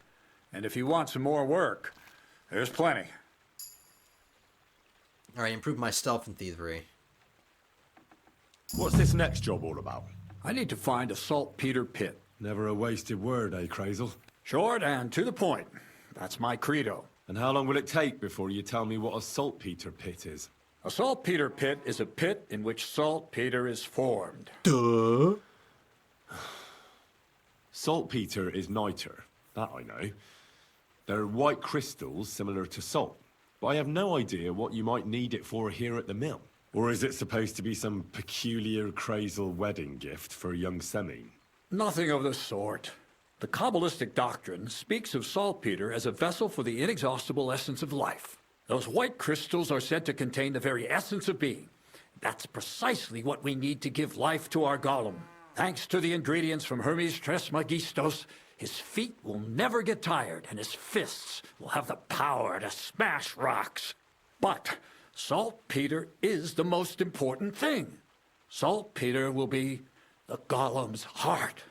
[SPEAKER 14] And if you want some more work, there's plenty.
[SPEAKER 1] All right, improve my stealth and thievery.
[SPEAKER 19] What's this next job all about?
[SPEAKER 14] I need to find a saltpeter pit.
[SPEAKER 19] Never a wasted word, eh, Crazel?
[SPEAKER 14] Short and to the point. That's my credo.
[SPEAKER 19] And how long will it take before you tell me what a saltpeter pit is?
[SPEAKER 14] A saltpeter pit is a pit in which saltpeter is formed.
[SPEAKER 1] Duh.
[SPEAKER 19] Saltpeter is niter. That I know. They're white crystals similar to salt. But I have no idea what you might need it for here at the mill. Or is it supposed to be some peculiar Crazel wedding gift for young Semine?
[SPEAKER 14] Nothing of the sort. The Kabbalistic doctrine speaks of saltpeter as a vessel for the inexhaustible essence of life. Those white crystals are said to contain the very essence of being. That's precisely what we need to give life to our golem. Thanks to the ingredients from Hermes Trismegistos, his feet will never get tired, and his fists will have the power to smash rocks. But saltpeter is the most important thing. Saltpeter will be the golem's heart.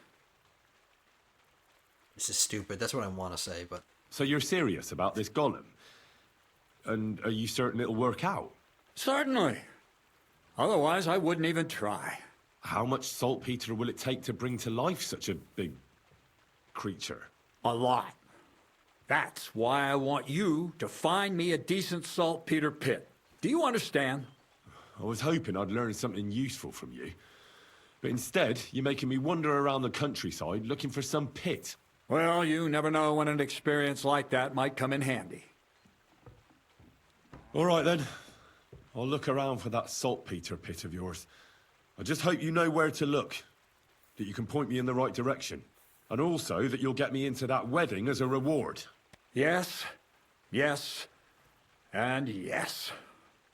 [SPEAKER 1] This is stupid. That's what I want to say, but...
[SPEAKER 19] So you're serious about this golem? And are you certain it'll work out?
[SPEAKER 14] Certainly. Otherwise, I wouldn't even try.
[SPEAKER 19] How much saltpeter will it take to bring to life such a big creature?
[SPEAKER 14] A lot. That's why I want you to find me a decent saltpeter pit. Do you understand?
[SPEAKER 19] I was hoping I'd learn something useful from you. But instead, you're making me wander around the countryside looking for some pit.
[SPEAKER 14] Well, you never know when an experience like that might come in handy.
[SPEAKER 19] All right, then. I'll look around for that saltpeter pit of yours. I just hope you know where to look, that you can point me in the right direction, and also that you'll get me into that wedding as a reward.
[SPEAKER 14] Yes, yes, and yes.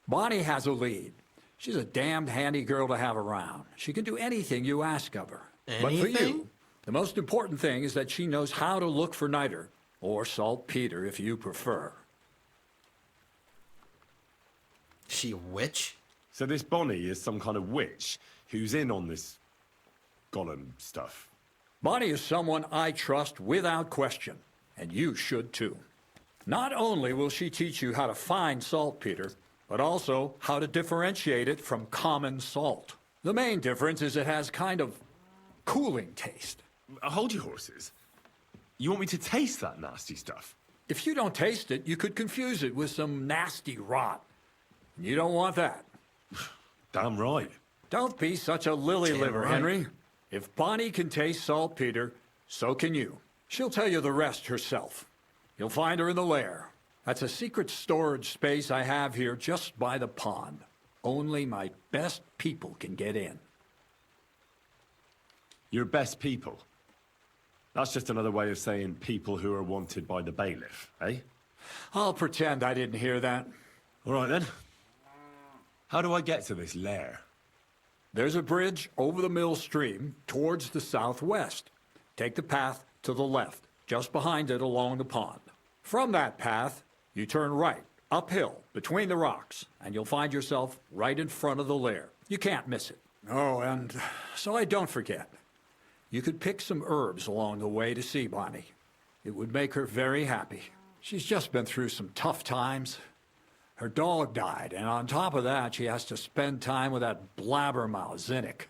[SPEAKER 14] Bonnie has a lead. She's a damned handy girl to have around. She can do anything you ask of her. But for you, the most important thing is that she knows how to look for niter, or saltpeter if you prefer.
[SPEAKER 1] She a witch?
[SPEAKER 19] So this Bonnie is some kind of witch who's in on this golem stuff.
[SPEAKER 14] Bonnie is someone I trust without question, and you should too. Not only will she teach you how to find saltpeter, but also how to differentiate it from common salt. The main difference is it has kind of cooling taste.
[SPEAKER 19] Hold your horses. You want me to taste that nasty stuff?
[SPEAKER 14] If you don't taste it, you could confuse it with some nasty rot. You don't want that.
[SPEAKER 19] Damn right.
[SPEAKER 14] Don't be such a lily-liver,
[SPEAKER 19] right.
[SPEAKER 14] Henry. If Bonnie can taste saltpeter, so can you. She'll tell you the rest herself. You'll find her in the lair. That's a secret storage space I have here just by the pond. Only my best people can get in.
[SPEAKER 19] Your best people? That's just another way of saying people who are wanted by the bailiff, eh?
[SPEAKER 14] I'll pretend I didn't hear that.
[SPEAKER 19] All right, then. How do I get to this lair?
[SPEAKER 14] There's a bridge over the mill stream towards the southwest. Take the path to the left, just behind it along the pond. From that path, you turn right, uphill, between the rocks, and you'll find yourself right in front of the lair. You can't miss it. Oh, and so I don't forget. You could pick some herbs along the way to see Bonnie. It would make her very happy. She's just been through some tough times. Her dog died, and on top of that, she has to spend time with that blabbermouth, Zinnik.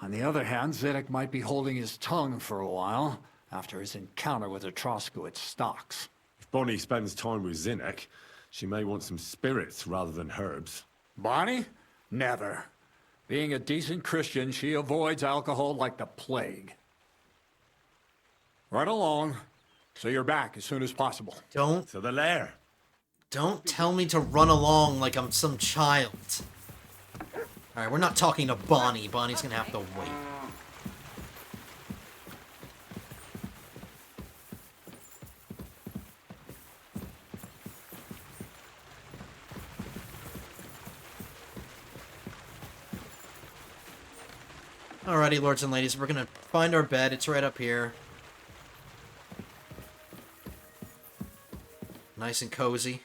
[SPEAKER 14] On the other hand, Zinnik might be holding his tongue for a while after his encounter with the Troskowitz stocks.
[SPEAKER 19] If Bonnie spends time with Zinnik, she may want some spirits rather than herbs.
[SPEAKER 14] Bonnie? Never. Being a decent Christian, she avoids alcohol like the plague. Right along, so you're back as soon as possible.
[SPEAKER 1] Don't.
[SPEAKER 19] To the lair.
[SPEAKER 1] Don't tell me to run along like I'm some child. Alright, we're not talking to Bonnie. Bonnie's gonna have to wait. Alrighty, lords and ladies, we're gonna find our bed. It's right up here. Nice and cozy.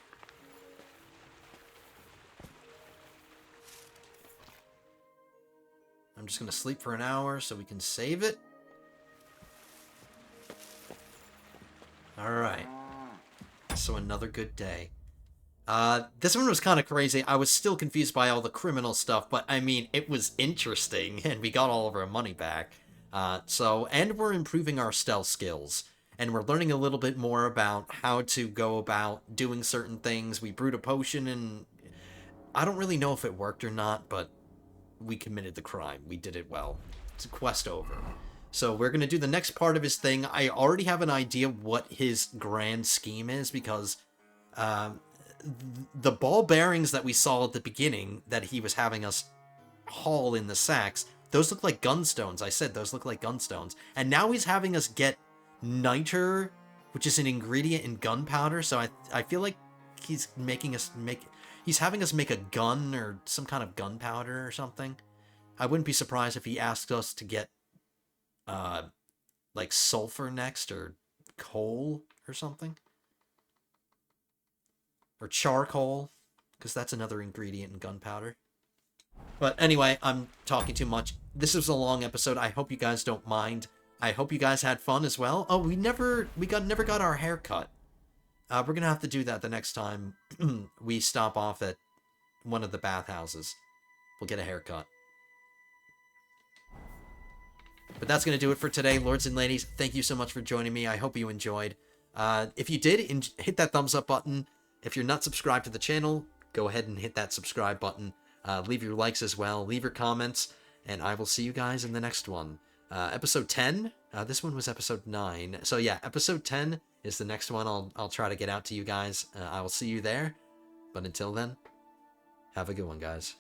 [SPEAKER 1] I'm just gonna sleep for an hour so we can save it. Alright. So another good day. This one was kind of crazy. I was still confused by all the criminal stuff, but I mean, it was interesting, and we got all of our money back. And we're improving our stealth skills, and we're learning a little bit more about how to go about doing certain things. We brewed a potion, and I don't really know if it worked or not, but we committed the crime. We did it well. It's a quest over. So we're going to do the next part of his thing. I already have an idea what his grand scheme is, because the ball bearings that we saw at the beginning that he was having us haul in the sacks, those look like gunstones. I said those look like gunstones. And now he's having us get niter, which is an ingredient in gunpowder. So I feel like he's he's having us make a gun or some kind of gunpowder or something. I wouldn't be surprised if he asked us to get like sulfur next, or coal or something. Or charcoal, because that's another ingredient in gunpowder. But anyway, I'm talking too much. This was a long episode. I hope you guys don't mind. I hope you guys had fun as well. Oh, we never got our hair cut. We're gonna have to do that the next time we stop off at one of the bathhouses. We'll get a haircut. But that's going to do it for today, lords and ladies. Thank you so much for joining me. I hope you enjoyed. If you did, hit that thumbs up button. If you're not subscribed to the channel, go ahead and hit that subscribe button. Leave your likes as well. Leave your comments. And I will see you guys in the next one. Episode 10. This one was episode 9. So yeah, episode 10 is the next one I'll try to get out to you guys. I will see you there. But until then, have a good one, guys.